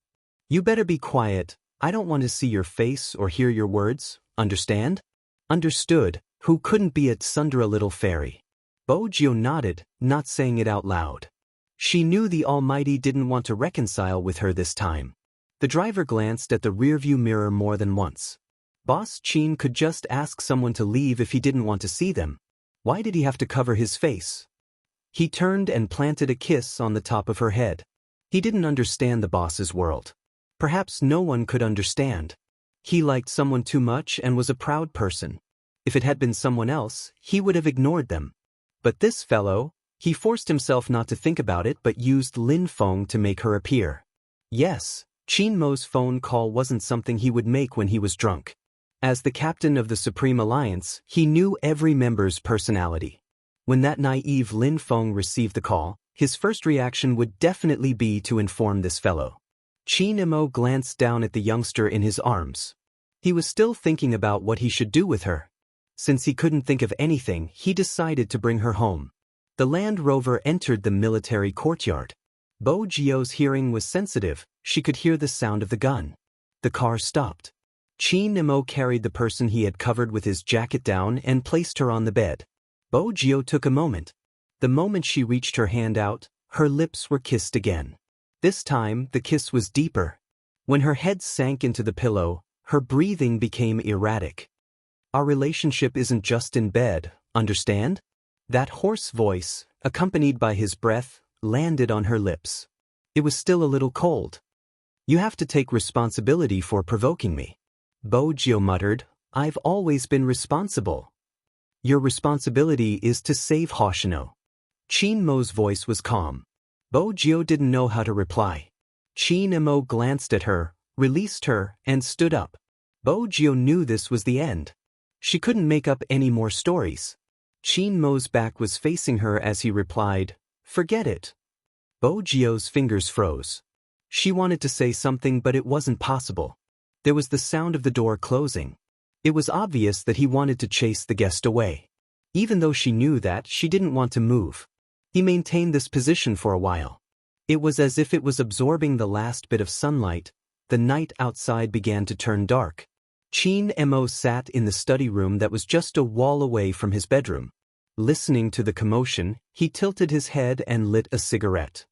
"You better be quiet, I don't want to see your face or hear your words, understand?" Understood, who couldn't be a tsundere little fairy. Bo Gio nodded, not saying it out loud. She knew the Almighty didn't want to reconcile with her this time. The driver glanced at the rearview mirror more than once. Boss Qin could just ask someone to leave if he didn't want to see them. Why did he have to cover his face? He turned and planted a kiss on the top of her head. He didn't understand the boss's world. Perhaps no one could understand. He liked someone too much and was a proud person. If it had been someone else, he would have ignored them. But this fellow, he forced himself not to think about it but used Lin Feng to make her appear. Yes, Qin Mo's phone call wasn't something he would make when he was drunk. As the captain of the Supreme Alliance, he knew every member's personality. When that naive Lin Feng received the call, his first reaction would definitely be to inform this fellow. Qin Mo glanced down at the youngster in his arms. He was still thinking about what he should do with her. Since he couldn't think of anything, he decided to bring her home. The Land Rover entered the military courtyard. Bo Gio's hearing was sensitive, she could hear the sound of the gun. The car stopped. Qin Mo carried the person he had covered with his jacket down and placed her on the bed. Bo Gio took a moment. The moment she reached her hand out, her lips were kissed again. This time, the kiss was deeper. When her head sank into the pillow, her breathing became erratic. "Our relationship isn't just in bed, understand?" That hoarse voice, accompanied by his breath, landed on her lips. It was still a little cold. "You have to take responsibility for provoking me." Bo Gio muttered, "I've always been responsible." "Your responsibility is to save Hoshino." Qin Mo's voice was calm. Bo Gio didn't know how to reply. Qin Mo glanced at her, released her, and stood up. Bo Gio knew this was the end. She couldn't make up any more stories. Qin Mo's back was facing her as he replied, "Forget it." Bo Gio's fingers froze. She wanted to say something but it wasn't possible. There was the sound of the door closing. It was obvious that he wanted to chase the guest away. Even though she knew that, she didn't want to move. He maintained this position for a while. It was as if it was absorbing the last bit of sunlight. The night outside began to turn dark. Qin Mo sat in the study room that was just a wall away from his bedroom. Listening to the commotion, he tilted his head and lit a cigarette.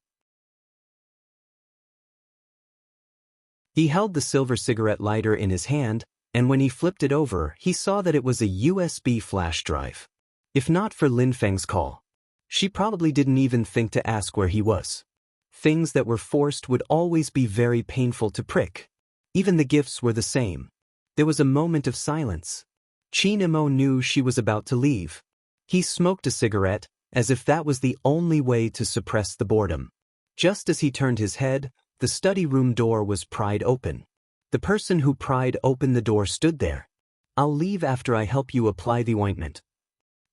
He held the silver cigarette lighter in his hand, and when he flipped it over, he saw that it was a USB flash drive. If not for Lin Feng's call, she probably didn't even think to ask where he was. Things that were forced would always be very painful to prick. Even the gifts were the same. There was a moment of silence. Chin Imo knew she was about to leave. He smoked a cigarette, as if that was the only way to suppress the boredom. Just as he turned his head, the study room door was pried open. The person who pried open the door stood there. "I'll leave after I help you apply the ointment."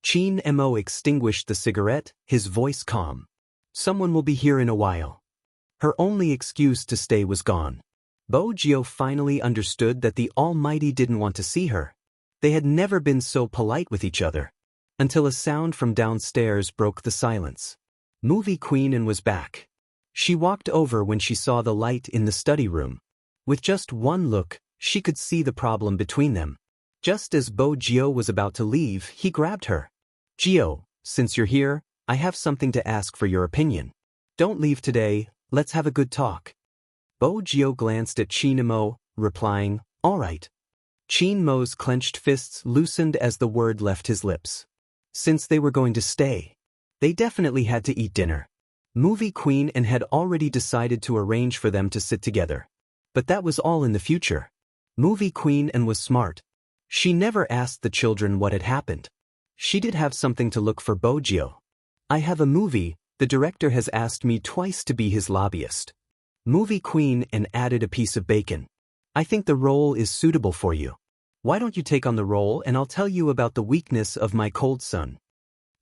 Chin Imo extinguished the cigarette, his voice calm. "Someone will be here in a while." Her only excuse to stay was gone. Bo Jio finally understood that the Almighty didn't want to see her. They had never been so polite with each other. Until a sound from downstairs broke the silence. Movie Queen and was back. She walked over when she saw the light in the study room. With just one look, she could see the problem between them. Just as Bo Jio was about to leave, he grabbed her. "Jio, since you're here, I have something to ask for your opinion. Don't leave today, let's have a good talk." Bo Jio glanced at Chin Imo, replying, "All right." Chin Mo's clenched fists loosened as the word left his lips. Since they were going to stay, they definitely had to eat dinner. Movie Queen and had already decided to arrange for them to sit together. But that was all in the future. Movie Queen and was smart. She never asked the children what had happened. She did have something to look for Bo Jio. "I have a movie, the director has asked me twice to be his lobbyist." Movie Queen and added a piece of bacon. "I think the role is suitable for you. Why don't you take on the role and I'll tell you about the weakness of my cold son."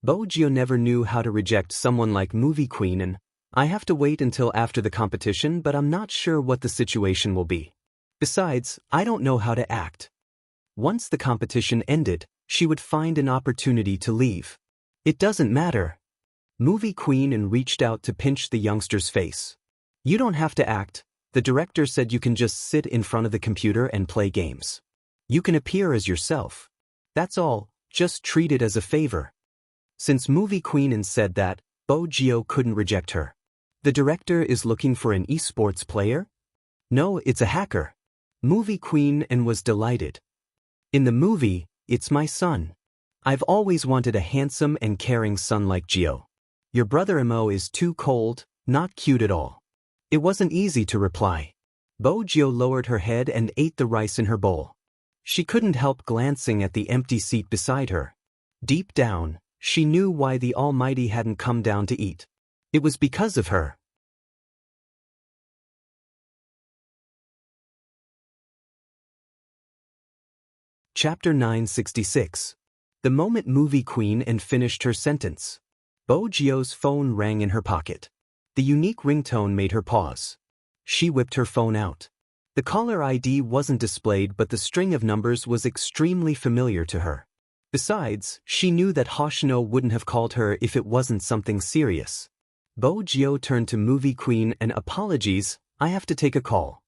Bo Jio never knew how to reject someone like Movie Queen and, "I have to wait until after the competition, but I'm not sure what the situation will be. Besides, I don't know how to act." Once the competition ended, she would find an opportunity to leave. "It doesn't matter." Movie Queen and reached out to pinch the youngster's face. "You don't have to act. The director said you can just sit in front of the computer and play games. You can appear as yourself. That's all, just treat it as a favor." Since Movie Queen and said that, Bo Jio couldn't reject her. "The director is looking for an esports player?" "No, it's a hacker." Movie Queen and was delighted. "In the movie, it's my son. I've always wanted a handsome and caring son like Jio. Your brother Imo is too cold, not cute at all." It wasn't easy to reply. Bo Jio lowered her head and ate the rice in her bowl. She couldn't help glancing at the empty seat beside her. Deep down, she knew why the Almighty hadn't come down to eat. It was because of her. Chapter 966. The moment Movie Queen and finished her sentence, Bo Jio's phone rang in her pocket. The unique ringtone made her pause. She whipped her phone out. The caller ID wasn't displayed, but the string of numbers was extremely familiar to her. Besides, she knew that Hoshino wouldn't have called her if it wasn't something serious. Bo Jio turned to Movie Queen and "Apologies, I have to take a call."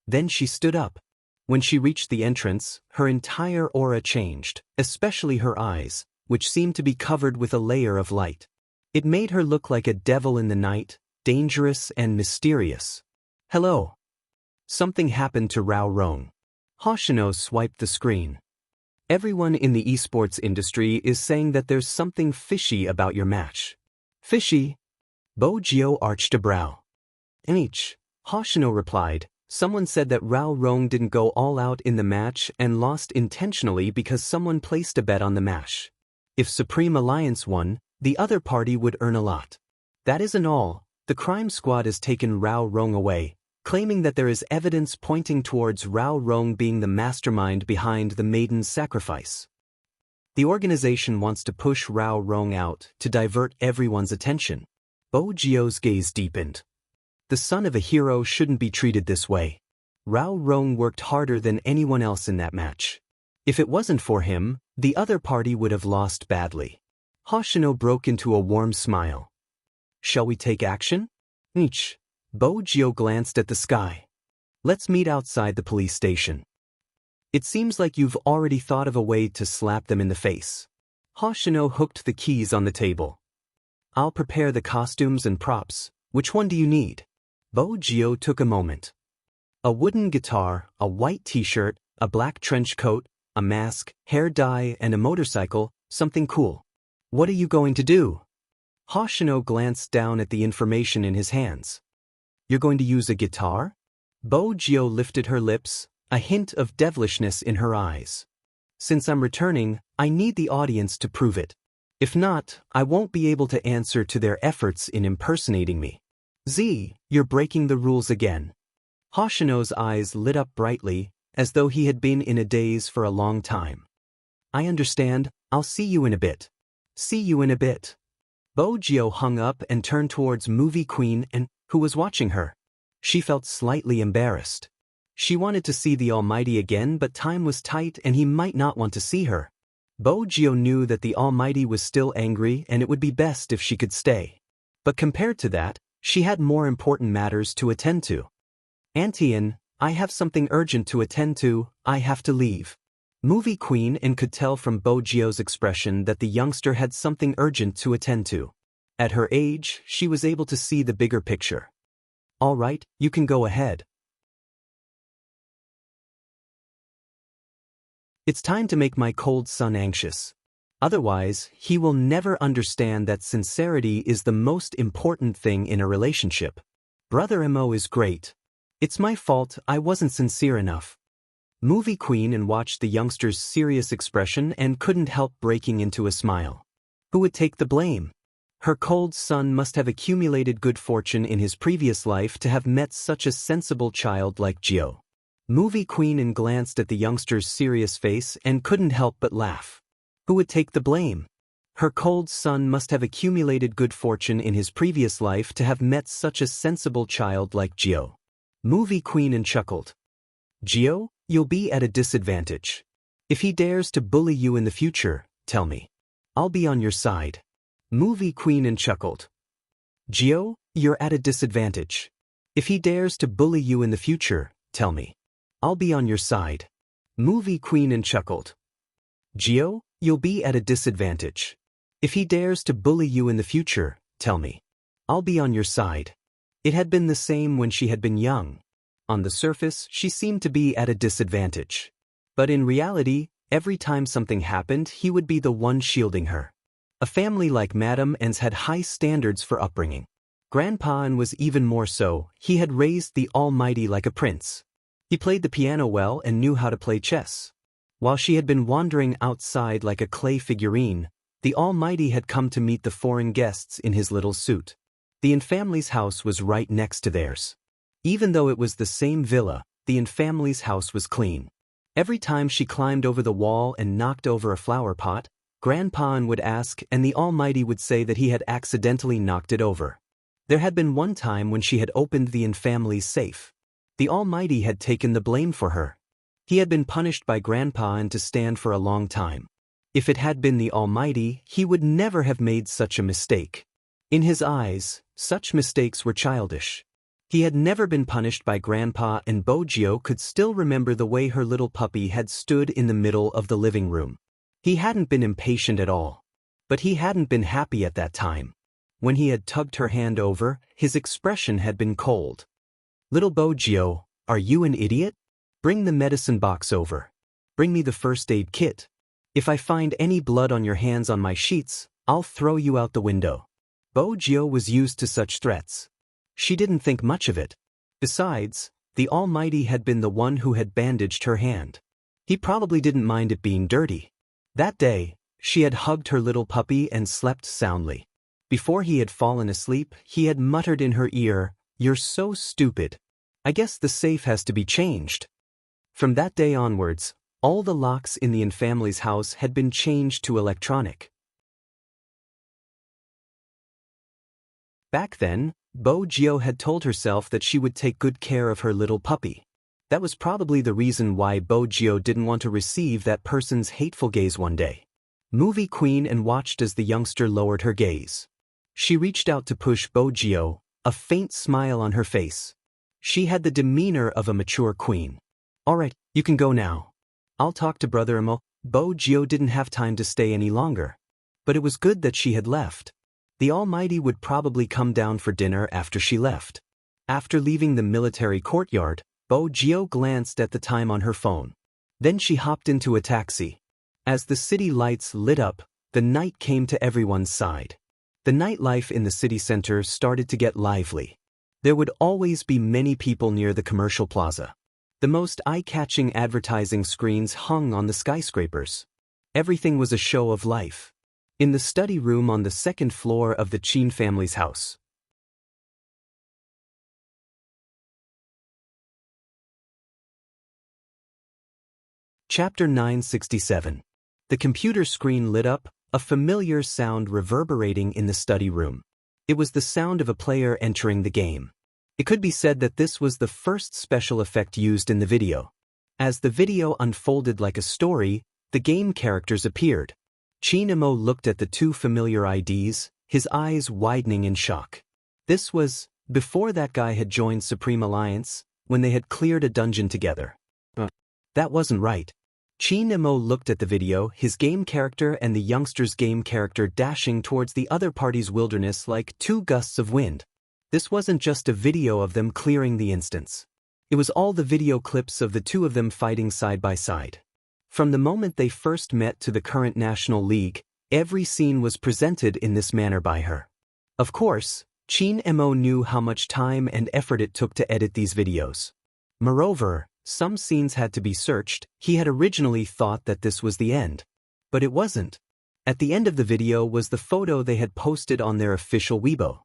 Then she stood up. When she reached the entrance, her entire aura changed, especially her eyes, which seemed to be covered with a layer of light. It made her look like a devil in the night, dangerous and mysterious. "Hello." Something happened to Rao Rong. Hoshino swiped the screen. "Everyone in the esports industry is saying that there's something fishy about your match." "Fishy?" Bo Jio arched a brow. "H." Hoshino replied, "Someone said that Rao Rong didn't go all out in the match and lost intentionally because someone placed a bet on the match. If Supreme Alliance won, the other party would earn a lot. That isn't all. The crime squad has taken Rao Rong away, claiming that there is evidence pointing towards Rao Rong being the mastermind behind the maiden's sacrifice. The organization wants to push Rao Rong out to divert everyone's attention." Bo Jio's gaze deepened. The son of a hero shouldn't be treated this way. Rao Rong worked harder than anyone else in that match. If it wasn't for him, the other party would have lost badly. Hoshino broke into a warm smile. "Shall we take action?" "H." Bo Jio glanced at the sky. "Let's meet outside the police station." "It seems like you've already thought of a way to slap them in the face." Hoshino hooked the keys on the table. "I'll prepare the costumes and props. Which one do you need?" Bo Jio took a moment. "A wooden guitar, a white t-shirt, a black trench coat, a mask, hair dye, and a motorcycle, something cool." "What are you going to do?" Hoshino glanced down at the information in his hands. "You're going to use a guitar?" Bo Gio lifted her lips, a hint of devilishness in her eyes. Since I'm returning, I need the audience to prove it. If not, I won't be able to answer to their efforts in impersonating me. Z, you're breaking the rules again. Hoshino's eyes lit up brightly, as though he had been in a daze for a long time. I understand, I'll see you in a bit. See you in a bit. Bo Gio hung up and turned towards Movie Queen and, who was watching her. She felt slightly embarrassed. She wanted to see the Almighty again, but time was tight and he might not want to see her. Bo Gio knew that the Almighty was still angry and it would be best if she could stay. But compared to that, she had more important matters to attend to. Antian, I have something urgent to attend to, I have to leave. Movie Queen and could tell from Bo Gio's expression that the youngster had something urgent to attend to. At her age, she was able to see the bigger picture. All right, you can go ahead. It's time to make my cold son anxious. Otherwise, he will never understand that sincerity is the most important thing in a relationship. Brother Mo is great. It's my fault I wasn't sincere enough. Movie Queen and watched the youngster's serious expression and couldn't help breaking into a smile. Who would take the blame? Her cold son must have accumulated good fortune in his previous life to have met such a sensible child like Gio. Movie Queen and glanced at the youngster's serious face and couldn't help but laugh. Who would take the blame? Her cold son must have accumulated good fortune in his previous life to have met such a sensible child like Gio. Movie Queen and chuckled. Gio, you'll be at a disadvantage. If he dares to bully you in the future, tell me. I'll be on your side. Movie Queen and chuckled. Gio, you're at a disadvantage. If he dares to bully you in the future, tell me. I'll be on your side. Movie Queen and chuckled. Gio, you'll be at a disadvantage. If he dares to bully you in the future, tell me. I'll be on your side. It had been the same when she had been young. On the surface, she seemed to be at a disadvantage. But in reality, every time something happened, he would be the one shielding her. A family like Madame N's had high standards for upbringing. Grandpa N was even more so. He had raised the Almighty like a prince. He played the piano well and knew how to play chess. While she had been wandering outside like a clay figurine, the Almighty had come to meet the foreign guests in his little suit. The N family's house was right next to theirs. Even though it was the same villa, the N family's house was clean. Every time she climbed over the wall and knocked over a flower pot, Grandpa N would ask and the Almighty would say that he had accidentally knocked it over. There had been one time when she had opened the N family's safe. The Almighty had taken the blame for her. He had been punished by Grandpa N to stand for a long time. If it had been the Almighty, he would never have made such a mistake. In his eyes, such mistakes were childish. He had never been punished by Grandpa, and Bo Gio could still remember the way her little puppy had stood in the middle of the living room. He hadn't been impatient at all. But he hadn't been happy at that time. When he had tugged her hand over, his expression had been cold. Little Bo Gio, are you an idiot? Bring the medicine box over. Bring me the first aid kit. If I find any blood on your hands on my sheets, I'll throw you out the window. Bo Gio was used to such threats. She didn't think much of it. Besides, the Almighty had been the one who had bandaged her hand. He probably didn't mind it being dirty. That day, she had hugged her little puppy and slept soundly. Before he had fallen asleep, he had muttered in her ear, "You're so stupid. I guess the safe has to be changed." From that day onwards, all the locks in the N family's house had been changed to electronic. Back then, Bo Gio had told herself that she would take good care of her little puppy. That was probably the reason why Bo Gio didn't want to receive that person's hateful gaze one day. Movie Queen and watched as the youngster lowered her gaze. She reached out to push Bo Gio, a faint smile on her face. She had the demeanor of a mature queen. All right, you can go now. I'll talk to Brother Mo. Bo Gio didn't have time to stay any longer. But it was good that she had left. The Almighty would probably come down for dinner after she left. After leaving the military courtyard, Bo Gio glanced at the time on her phone. Then she hopped into a taxi. As the city lights lit up, the night came to everyone's side. The nightlife in the city center started to get lively. There would always be many people near the commercial plaza. The most eye-catching advertising screens hung on the skyscrapers. Everything was a show of life. In the study room on the second floor of the Qin family's house. Chapter 967. The computer screen lit up, a familiar sound reverberating in the study room. It was the sound of a player entering the game. It could be said that this was the first special effect used in the video. As the video unfolded like a story, the game characters appeared. Qin Emo looked at the two familiar IDs, his eyes widening in shock. This was before that guy had joined Supreme Alliance, when they had cleared a dungeon together. That wasn't right. Qin Emo looked at the video, his game character and the youngster's game character dashing towards the other party's wilderness like two gusts of wind. This wasn't just a video of them clearing the instance. It was all the video clips of the two of them fighting side by side. From the moment they first met to the current National League, every scene was presented in this manner by her. Of course, Qin Emo knew how much time and effort it took to edit these videos. Moreover, some scenes had to be searched. He had originally thought that this was the end. But it wasn't. At the end of the video was the photo they had posted on their official Weibo.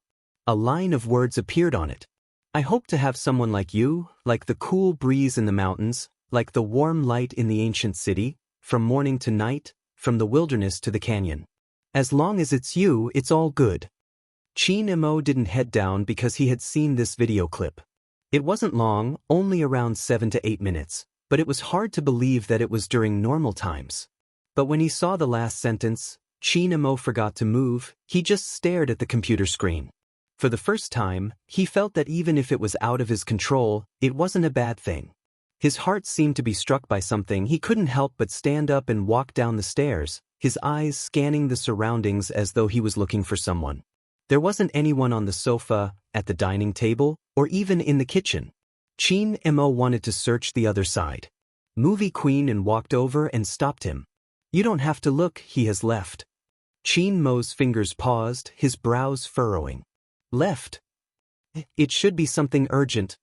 A line of words appeared on it. I hope to have someone like you, like the cool breeze in the mountains, like the warm light in the ancient city, from morning to night, from the wilderness to the canyon. As long as it's you, it's all good. Qin Emo didn't head down because he had seen this video clip. It wasn't long, only around 7 to 8 minutes, but it was hard to believe that it was during normal times. But when he saw the last sentence, Qin Emo forgot to move, he just stared at the computer screen. For the first time, he felt that even if it was out of his control, it wasn't a bad thing. His heart seemed to be struck by something. He couldn't help but stand up and walk down the stairs, his eyes scanning the surroundings as though he was looking for someone. There wasn't anyone on the sofa, at the dining table, or even in the kitchen. Qin Emo wanted to search the other side. Movie Queen and walked over and stopped him. You don't have to look, he has left. Qin Mo's fingers paused, his brows furrowing. Left? It should be something urgent.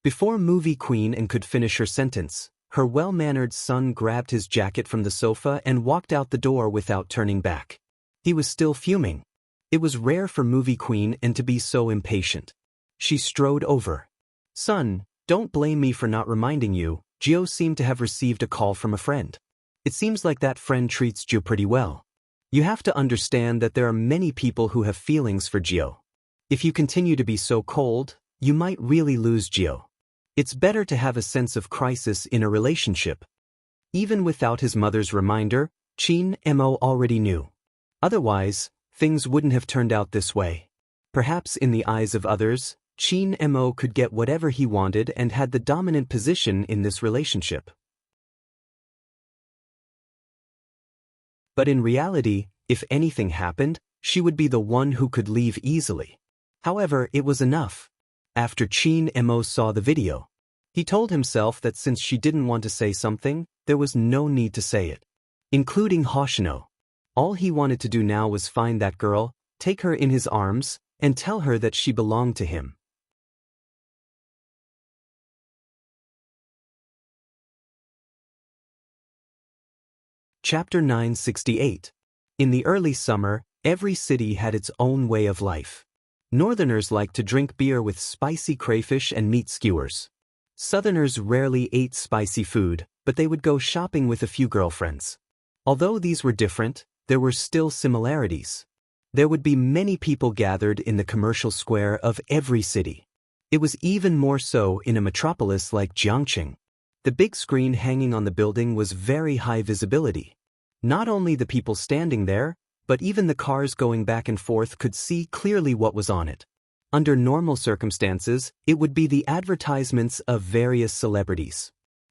Before Movie Queen and could finish her sentence, her well-mannered son grabbed his jacket from the sofa and walked out the door without turning back. He was still fuming. It was rare for Movie Queen and to be so impatient. She strode over. Son, don't blame me for not reminding you, Gio seemed to have received a call from a friend. It seems like that friend treats Gio pretty well. You have to understand that there are many people who have feelings for Gio. If you continue to be so cold, you might really lose Gio. It's better to have a sense of crisis in a relationship. Even without his mother's reminder, Qin Emo already knew. Otherwise, things wouldn't have turned out this way. Perhaps in the eyes of others, Qin Emo could get whatever he wanted and had the dominant position in this relationship. But in reality, if anything happened, she would be the one who could leave easily. However, it was enough. After Qin Emo saw the video, he told himself that since she didn't want to say something, there was no need to say it. Including Hoshino. All he wanted to do now was find that girl, take her in his arms, and tell her that she belonged to him. Chapter 968. In the early summer, every city had its own way of life. Northerners liked to drink beer with spicy crayfish and meat skewers. Southerners rarely ate spicy food, but they would go shopping with a few girlfriends. Although these were different, there were still similarities. There would be many people gathered in the commercial square of every city. It was even more so in a metropolis like Jiangqing. The big screen hanging on the building was very high visibility. Not only the people standing there, but even the cars going back and forth could see clearly what was on it. Under normal circumstances, it would be the advertisements of various celebrities.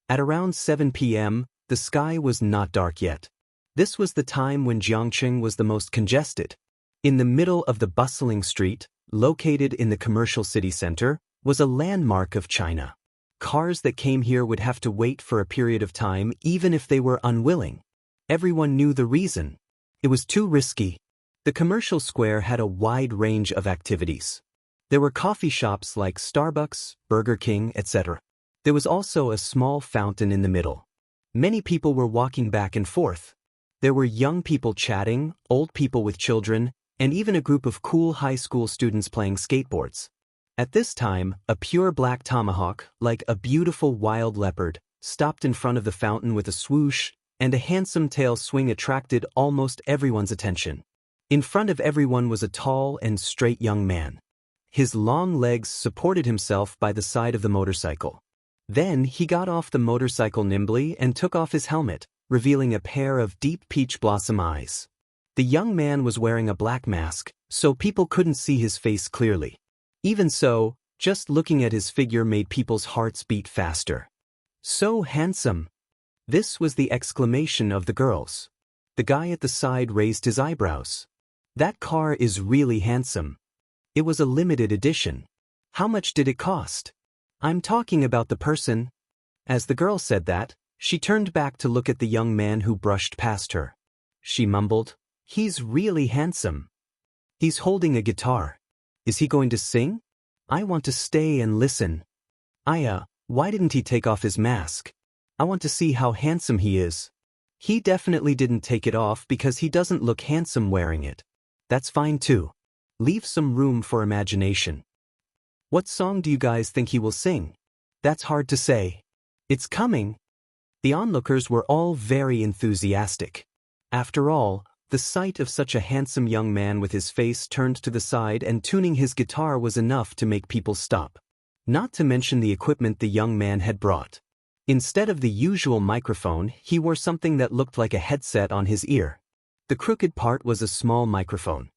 At around 7 p.m., the sky was not dark yet. This was the time when Jiangqing was the most congested. In the middle of the bustling street, located in the commercial city center, was a landmark of China. Cars that came here would have to wait for a period of time even if they were unwilling. Everyone knew the reason. It was too risky. The commercial square had a wide range of activities. There were coffee shops like Starbucks, Burger King, etc. There was also a small fountain in the middle. Many people were walking back and forth. There were young people chatting, old people with children, and even a group of cool high school students playing skateboards. At this time, a pure black tomahawk, like a beautiful wild leopard, stopped in front of the fountain with a swoosh, and a handsome tail swing attracted almost everyone's attention. In front of everyone was a tall and straight young man. His long legs supported himself by the side of the motorcycle. Then he got off the motorcycle nimbly and took off his helmet, revealing a pair of deep peach blossom eyes. The young man was wearing a black mask, so people couldn't see his face clearly. Even so, just looking at his figure made people's hearts beat faster. So handsome! This was the exclamation of the girls. The guy at the side raised his eyebrows. That car is really handsome. It was a limited edition. How much did it cost? I'm talking about the person. As the girl said that, she turned back to look at the young man who brushed past her. She mumbled, "He's really handsome. He's holding a guitar. Is he going to sing? I want to stay and listen. Why didn't he take off his mask? I want to see how handsome he is. He definitely didn't take it off because he doesn't look handsome wearing it. That's fine too. Leave some room for imagination. What song do you guys think he will sing? That's hard to say. It's coming." The onlookers were all very enthusiastic. After all, the sight of such a handsome young man with his face turned to the side and tuning his guitar was enough to make people stop. Not to mention the equipment the young man had brought. Instead of the usual microphone, he wore something that looked like a headset on his ear. The crooked part was a small microphone.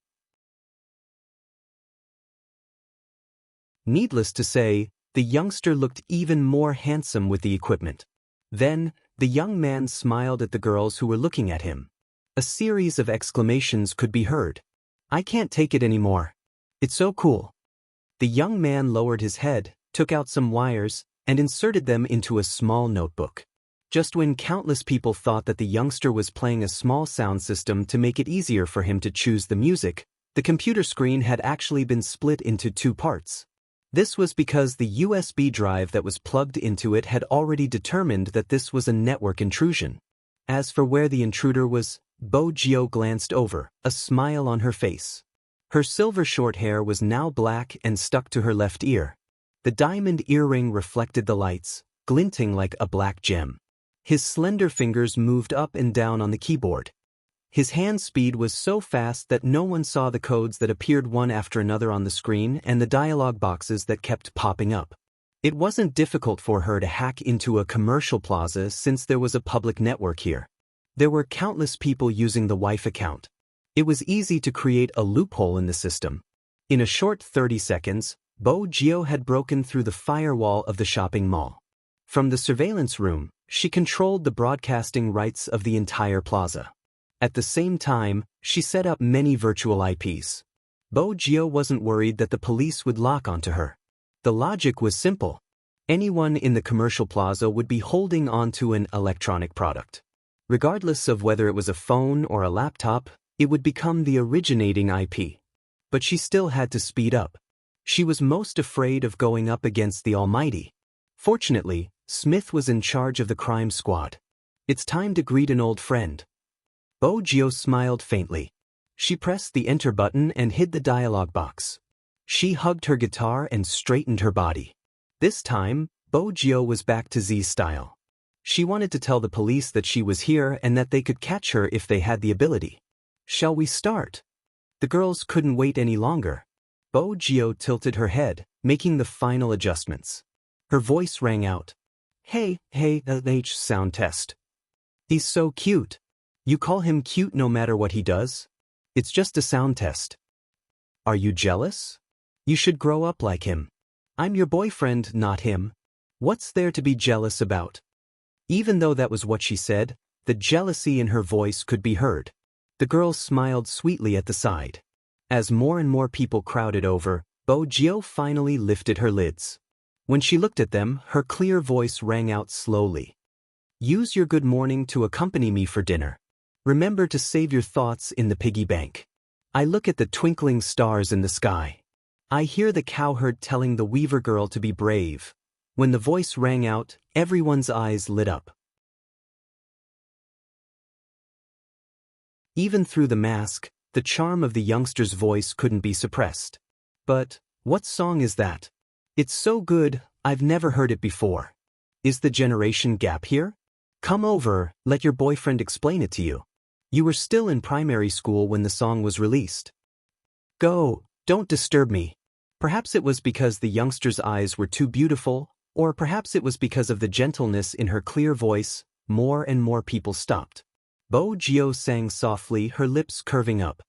Needless to say, the youngster looked even more handsome with the equipment. Then, the young man smiled at the girls who were looking at him. A series of exclamations could be heard. "I can't take it anymore. It's so cool." The young man lowered his head, took out some wires, and inserted them into a small notebook. Just when countless people thought that the youngster was playing a small sound system to make it easier for him to choose the music, the computer screen had actually been split into two parts. This was because the USB drive that was plugged into it had already determined that this was a network intrusion. As for where the intruder was, Bo Gio glanced over, a smile on her face. Her silver short hair was now black and stuck to her left ear. The diamond earring reflected the lights, glinting like a black gem. His slender fingers moved up and down on the keyboard. His hand speed was so fast that no one saw the codes that appeared one after another on the screen and the dialog boxes that kept popping up. It wasn't difficult for her to hack into a commercial plaza since there was a public network here. There were countless people using the Wi-Fi account. It was easy to create a loophole in the system. In a short 30 seconds, Bo Gio had broken through the firewall of the shopping mall. From the surveillance room, she controlled the broadcasting rights of the entire plaza. At the same time, she set up many virtual IPs. Bo Gio wasn't worried that the police would lock onto her. The logic was simple. Anyone in the commercial plaza would be holding onto an electronic product. Regardless of whether it was a phone or a laptop, it would become the originating IP. But she still had to speed up. She was most afraid of going up against the Almighty. Fortunately, Smith was in charge of the crime squad. "It's time to greet an old friend." Bo Gio smiled faintly. She pressed the enter button and hid the dialog box. She hugged her guitar and straightened her body. This time, Bo Gio was back to Z style. She wanted to tell the police that she was here and that they could catch her if they had the ability. "Shall we start?" The girls couldn't wait any longer. Bo Gio tilted her head, making the final adjustments. Her voice rang out. Hey, sound test. He's so cute. You call him cute no matter what he does? It's just a sound test. Are you jealous? You should grow up like him. I'm your boyfriend, not him. What's there to be jealous about?" Even though that was what she said, the jealousy in her voice could be heard. The girl smiled sweetly at the side. As more and more people crowded over, Bo Gio finally lifted her lids. When she looked at them, her clear voice rang out slowly. "Use your good morning to accompany me for dinner. Remember to save your thoughts in the piggy bank. I look at the twinkling stars in the sky. I hear the cowherd telling the weaver girl to be brave. When the voice rang out, everyone's eyes lit up. Even through the mask, the charm of the youngster's voice couldn't be suppressed. But, what song is that? It's so good, I've never heard it before. Is the generation gap here? Come over, let your boyfriend explain it to you. You were still in primary school when the song was released. Go, don't disturb me. Perhaps it was because the youngster's eyes were too beautiful, or perhaps it was because of the gentleness in her clear voice. More and more people stopped. Bo Jio sang softly, her lips curving up.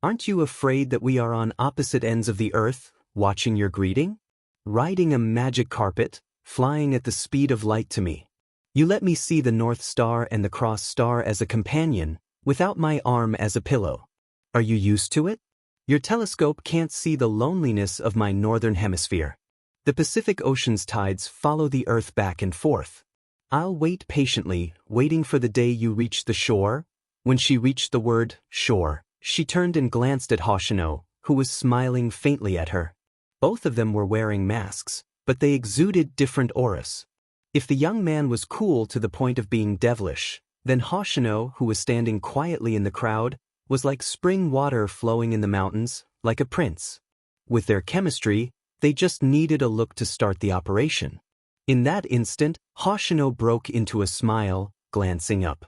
Aren't you afraid that we are on opposite ends of the earth, watching your greeting? Riding a magic carpet, flying at the speed of light to me. You let me see the North Star and the Cross Star as a companion, without my arm as a pillow. Are you used to it? Your telescope can't see the loneliness of my northern hemisphere. The Pacific Ocean's tides follow the earth back and forth. I'll wait patiently, waiting for the day you reach the shore. When she reached the word, shore, she turned and glanced at Hoshino, who was smiling faintly at her. Both of them were wearing masks, but they exuded different auras. If the young man was cool to the point of being devilish, then Hoshino, who was standing quietly in the crowd, was like spring water flowing in the mountains, like a prince. With their chemistry, they just needed a look to start the operation. In that instant, Hoshino broke into a smile, glancing up.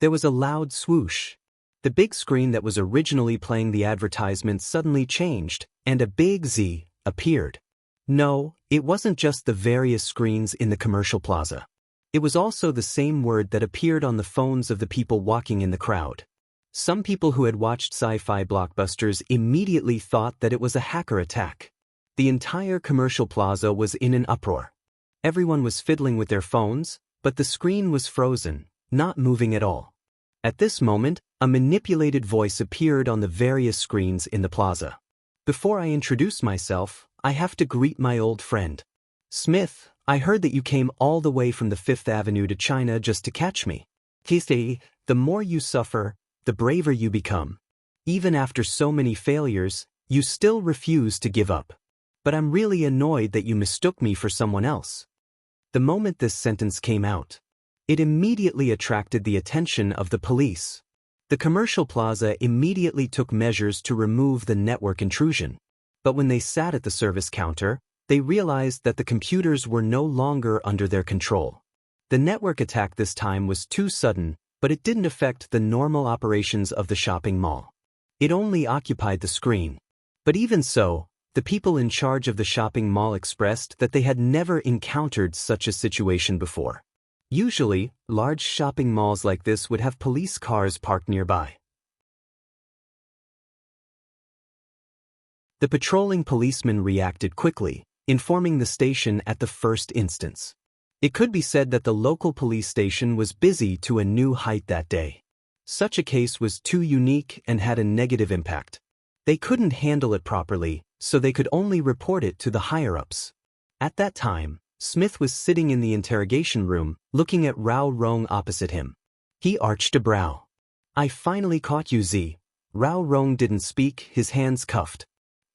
There was a loud swoosh. The big screen that was originally playing the advertisement suddenly changed, and a big Z appeared. No, it wasn't just the various screens in the commercial plaza. It was also the same word that appeared on the phones of the people walking in the crowd. Some people who had watched sci-fi blockbusters immediately thought that it was a hacker attack. The entire commercial plaza was in an uproar. Everyone was fiddling with their phones, but the screen was frozen, not moving at all. At this moment, a manipulated voice appeared on the various screens in the plaza. Before I introduce myself, I have to greet my old friend. Smith, I heard that you came all the way from the Fifth Avenue to China just to catch me. Kiste, the more you suffer, the braver you become. Even after so many failures, you still refuse to give up. But I'm really annoyed that you mistook me for someone else. The moment this sentence came out, it immediately attracted the attention of the police. The commercial plaza immediately took measures to remove the network intrusion. But when they sat at the service counter, they realized that the computers were no longer under their control. The network attack this time was too sudden, but it didn't affect the normal operations of the shopping mall. It only occupied the screen. But even so, the people in charge of the shopping mall expressed that they had never encountered such a situation before. Usually, large shopping malls like this would have police cars parked nearby. The patrolling policeman reacted quickly, informing the station at the first instance. It could be said that the local police station was busy to a new height that day. Such a case was too unique and had a negative impact. They couldn't handle it properly, so they could only report it to the higher-ups. At that time, Smith was sitting in the interrogation room, looking at Rao Rong opposite him. He arched a brow. I finally caught you, Z. Rao Rong didn't speak, his hands cuffed.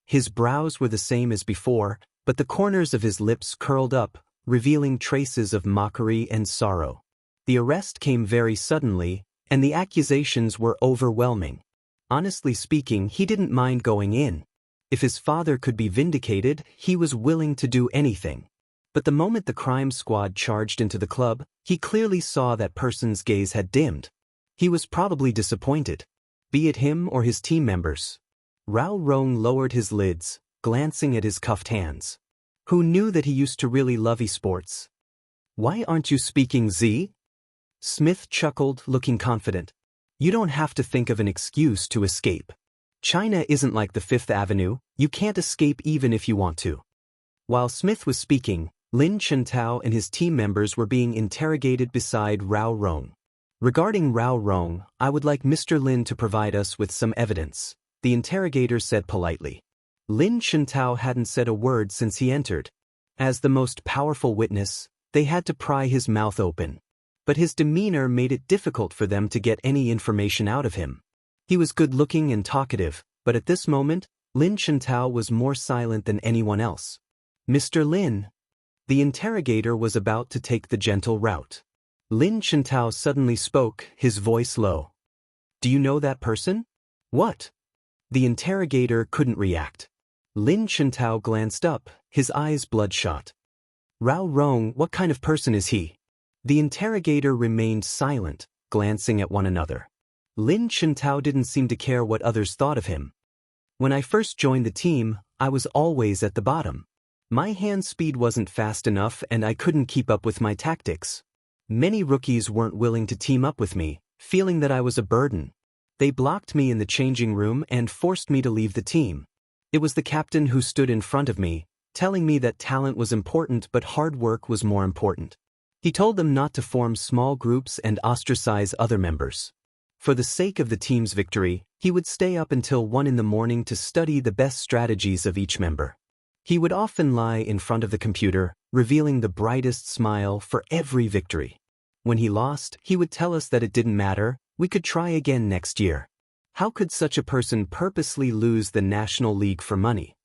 His brows were the same as before, but the corners of his lips curled up, revealing traces of mockery and sorrow. The arrest came very suddenly, and the accusations were overwhelming. Honestly speaking, he didn't mind going in. If his father could be vindicated, he was willing to do anything. But the moment the crime squad charged into the club, he clearly saw that person's gaze had dimmed. He was probably disappointed, be it him or his team members. Rao Rong lowered his lids, glancing at his cuffed hands. Who knew that he used to really love esports? Why aren't you speaking, Z? Smith chuckled, looking confident. You don't have to think of an excuse to escape. China isn't like the Fifth Avenue, you can't escape even if you want to. While Smith was speaking, Lin Chentao and his team members were being interrogated beside Rao Rong. Regarding Rao Rong, I would like Mr. Lin to provide us with some evidence, the interrogator said politely. Lin Chentao hadn't said a word since he entered. As the most powerful witness, they had to pry his mouth open. But his demeanor made it difficult for them to get any information out of him. He was good-looking and talkative, but at this moment, Lin Chintao was more silent than anyone else. Mr. Lin. The interrogator was about to take the gentle route. Lin Chintao suddenly spoke, his voice low. Do you know that person? What? The interrogator couldn't react. Lin Chintao glanced up, his eyes bloodshot. Rao Rong, what kind of person is he? The interrogator remained silent, glancing at one another. Lin Chintao didn't seem to care what others thought of him. When I first joined the team, I was always at the bottom. My hand speed wasn't fast enough and I couldn't keep up with my tactics. Many rookies weren't willing to team up with me, feeling that I was a burden. They blocked me in the changing room and forced me to leave the team. It was the captain who stood in front of me, telling me that talent was important but hard work was more important. He told them not to form small groups and ostracize other members. For the sake of the team's victory, he would stay up until 1 in the morning to study the best strategies of each member. He would often lie in front of the computer, revealing the brightest smile for every victory. When he lost, he would tell us that it didn't matter, we could try again next year. How could such a person purposely lose the National League for money?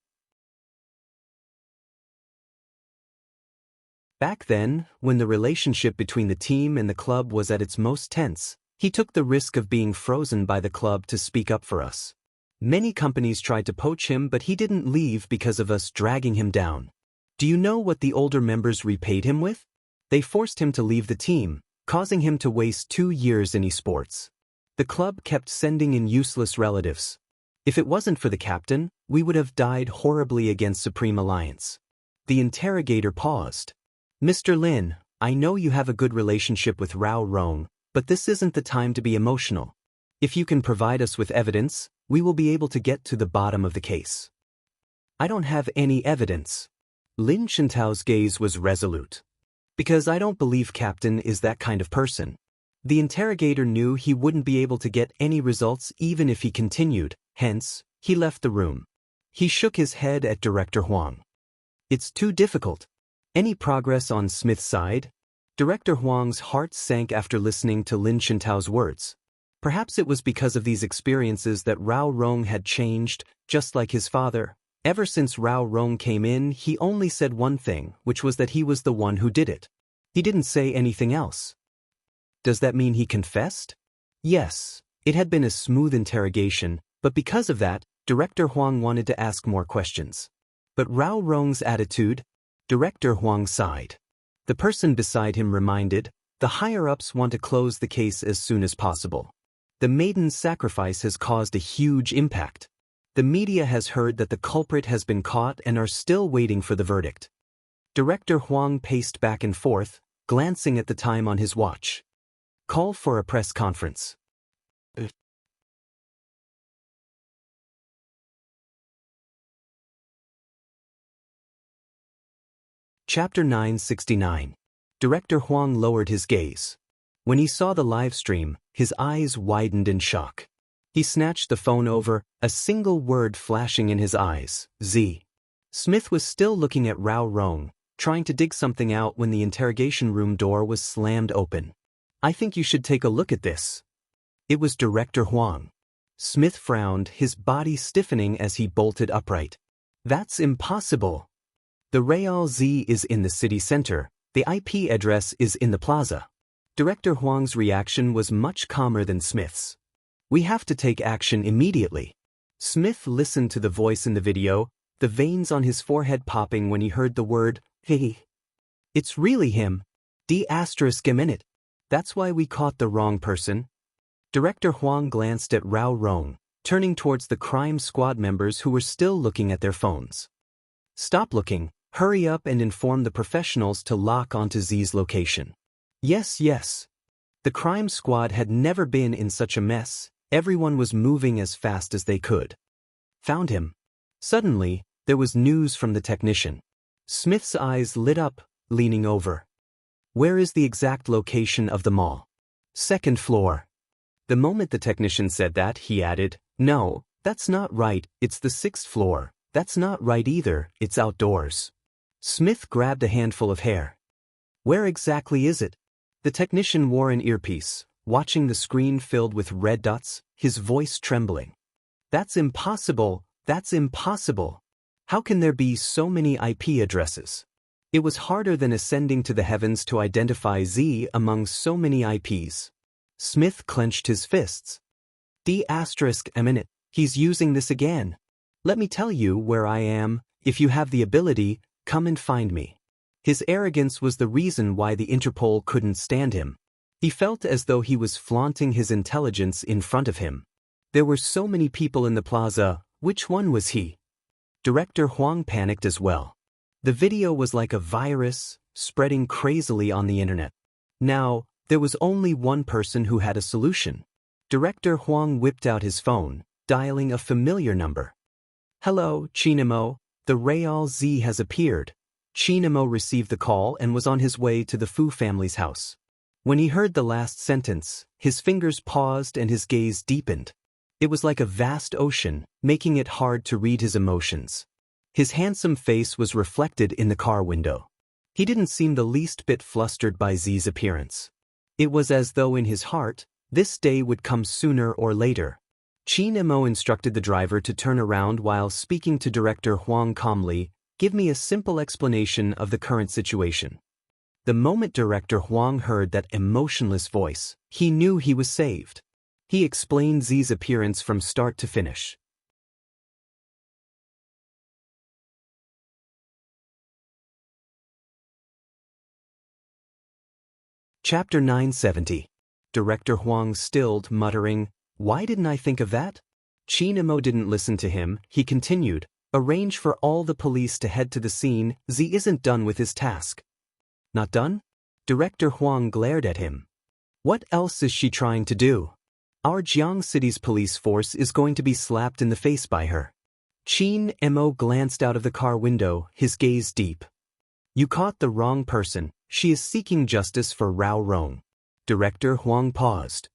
Back then, when the relationship between the team and the club was at its most tense, he took the risk of being frozen by the club to speak up for us. Many companies tried to poach him, but he didn't leave because of us dragging him down. Do you know what the older members repaid him with? They forced him to leave the team, causing him to waste 2 years in esports. The club kept sending in useless relatives. If it wasn't for the captain, we would have died horribly against Supreme Alliance. The interrogator paused. Mr. Lin, I know you have a good relationship with Rao Rong, but this isn't the time to be emotional. If you can provide us with evidence, we will be able to get to the bottom of the case. I don't have any evidence. Lin Chintao's gaze was resolute. Because I don't believe Captain is that kind of person. The interrogator knew he wouldn't be able to get any results even if he continued, hence, he left the room. He shook his head at Director Huang. It's too difficult. Any progress on Smith's side? Director Huang's heart sank after listening to Lin Chintao's words. Perhaps it was because of these experiences that Rao Rong had changed, just like his father. Ever since Rao Rong came in, he only said one thing, which was that he was the one who did it. He didn't say anything else. Does that mean he confessed? Yes, it had been a smooth interrogation, but because of that, Director Huang wanted to ask more questions. But Rao Rong's attitude? Director Huang sighed. The person beside him reminded, the higher-ups want to close the case as soon as possible. The maiden's sacrifice has caused a huge impact. The media has heard that the culprit has been caught and are still waiting for the verdict. Director Huang paced back and forth, glancing at the time on his watch. Call for a press conference. Chapter 969. Director Huang lowered his gaze. When he saw the live stream, his eyes widened in shock. He snatched the phone over, a single word flashing in his eyes, Z. Smith was still looking at Rao Rong, trying to dig something out when the interrogation room door was slammed open. I think you should take a look at this. It was Director Huang. Smith frowned, his body stiffening as he bolted upright. That's impossible. The Real Z is in the city center, the IP address is in the plaza. Director Huang's reaction was much calmer than Smith's. We have to take action immediately. Smith listened to the voice in the video, the veins on his forehead popping when he heard the word, hey. It's really him. D***. That's why we caught the wrong person. Director Huang glanced at Rao Rong, turning towards the crime squad members who were still looking at their phones. Stop looking, hurry up and inform the professionals to lock onto Z's location. Yes, yes. The crime squad had never been in such a mess, everyone was moving as fast as they could. Found him. Suddenly, there was news from the technician. Smith's eyes lit up, leaning over. Where is the exact location of the mall? 2nd floor. The moment the technician said that, he added, no, that's not right, it's the 6th floor. That's not right either, it's outdoors. Smith grabbed a handful of hair. Where exactly is it? The technician wore an earpiece, watching the screen filled with red dots, his voice trembling. That's impossible, That's impossible. How can there be so many IP addresses? It was harder than ascending to the heavens to identify Z among so many IPs. Smith clenched his fists. D***, he's using this again. Let me tell you where I am. If you have the ability, come and find me. His arrogance was the reason why the Interpol couldn't stand him. He felt as though he was flaunting his intelligence in front of him. There were so many people in the plaza, which one was he? Director Huang panicked as well. The video was like a virus, spreading crazily on the internet. Now, there was only one person who had a solution. Director Huang whipped out his phone, dialing a familiar number. Hello, Chinamo, the Real Z has appeared. Chinamo received the call and was on his way to the Fu family's house. When he heard the last sentence, his fingers paused and his gaze deepened. It was like a vast ocean, making it hard to read his emotions. His handsome face was reflected in the car window. He didn't seem the least bit flustered by Z's appearance. It was as though in his heart, this day would come sooner or later. Chinamo instructed the driver to turn around while speaking to Director Huang calmly. Give me a simple explanation of the current situation. The moment Director Huang heard that emotionless voice, he knew he was saved. He explained Z's appearance from start to finish. Chapter 970. Director Huang stilled, muttering, "Why didn't I think of that?" Chinamo didn't listen to him. He continued, "Arrange for all the police to head to the scene. Z isn't done with his task." Not done? Director Huang glared at him. What else is she trying to do? Our Jiang City's police force is going to be slapped in the face by her. Chin-mo glanced out of the car window, his gaze deep. You caught the wrong person. She is seeking justice for Rao Rong. Director Huang paused.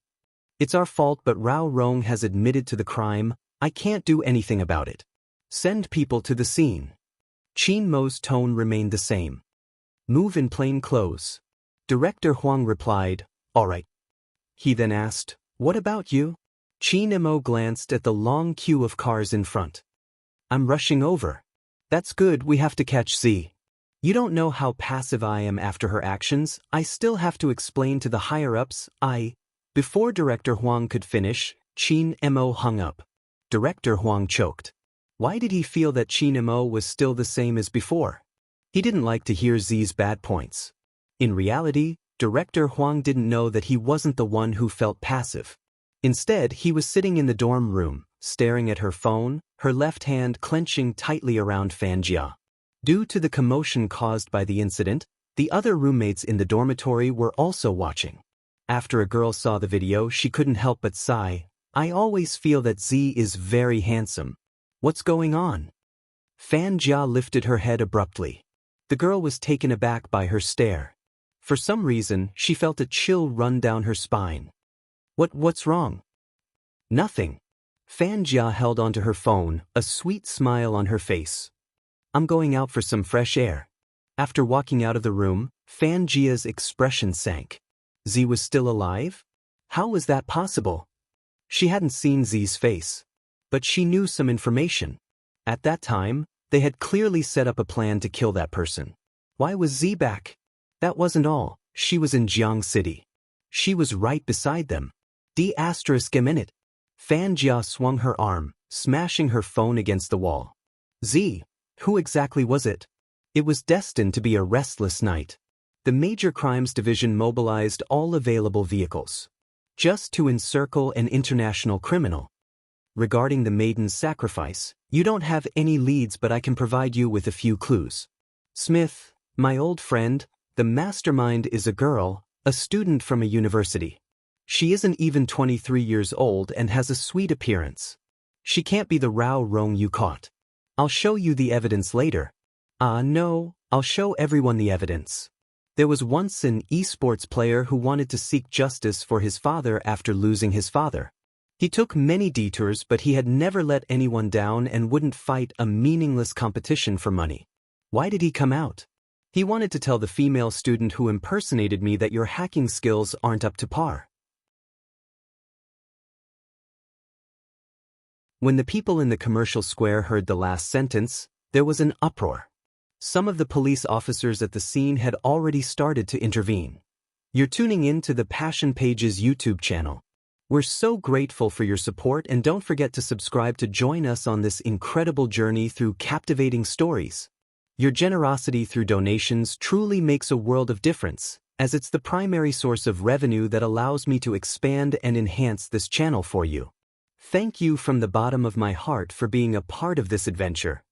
It's our fault, but Rao Rong has admitted to the crime. I can't do anything about it. Send people to the scene. Chin-mo's tone remained the same. Move in plain clothes. Director Huang replied, all right. He then asked, what about you? Chin-mo glanced at the long queue of cars in front. I'm rushing over. That's good, we have to catch Z. You don't know how passive I am after her actions. I still have to explain to the higher-ups. Before Director Huang could finish, Chin-mo hung up. Director Huang choked. Why did he feel that Chin-mo was still the same as before? He didn't like to hear Z's bad points. In reality, Director Huang didn't know that he wasn't the one who felt passive. Instead, he was sitting in the dorm room, staring at her phone, her left hand clenching tightly around Fan Jia. Due to the commotion caused by the incident, the other roommates in the dormitory were also watching. After a girl saw the video, she couldn't help but sigh. I always feel that Z is very handsome. What's going on? Fan Jia lifted her head abruptly. The girl was taken aback by her stare. For some reason, she felt a chill run down her spine. What's wrong? Nothing. Fan Jia held onto her phone, a sweet smile on her face. I'm going out for some fresh air. After walking out of the room, Fan Jia's expression sank. Z was still alive? How was that possible? She hadn't seen Z's face. But she knew some information. At that time, they had clearly set up a plan to kill that person. Why was Z back? That wasn't all. She was in Jiang City. She was right beside them. D***. Fan Jia swung her arm, smashing her phone against the wall. Z. Who exactly was it? It was destined to be a restless night. The Major Crimes Division mobilized all available vehicles. Just to encircle an international criminal. Regarding the maiden's sacrifice, you don't have any leads, but I can provide you with a few clues. Smith, my old friend, the mastermind is a girl, a student from a university. She isn't even 23 years old and has a sweet appearance. She can't be the Rao Rong you caught. I'll show you the evidence later. No, I'll show everyone the evidence. There was once an esports player who wanted to seek justice for his father after losing his father. He took many detours, but he had never let anyone down and wouldn't fight a meaningless competition for money. Why did he come out? He wanted to tell the female student who impersonated me that your hacking skills aren't up to par. When the people in the commercial square heard the last sentence, there was an uproar. Some of the police officers at the scene had already started to intervene. You're tuning in to the Passion Page's YouTube channel. We're so grateful for your support, and don't forget to subscribe to join us on this incredible journey through captivating stories. Your generosity through donations truly makes a world of difference, as it's the primary source of revenue that allows me to expand and enhance this channel for you. Thank you from the bottom of my heart for being a part of this adventure.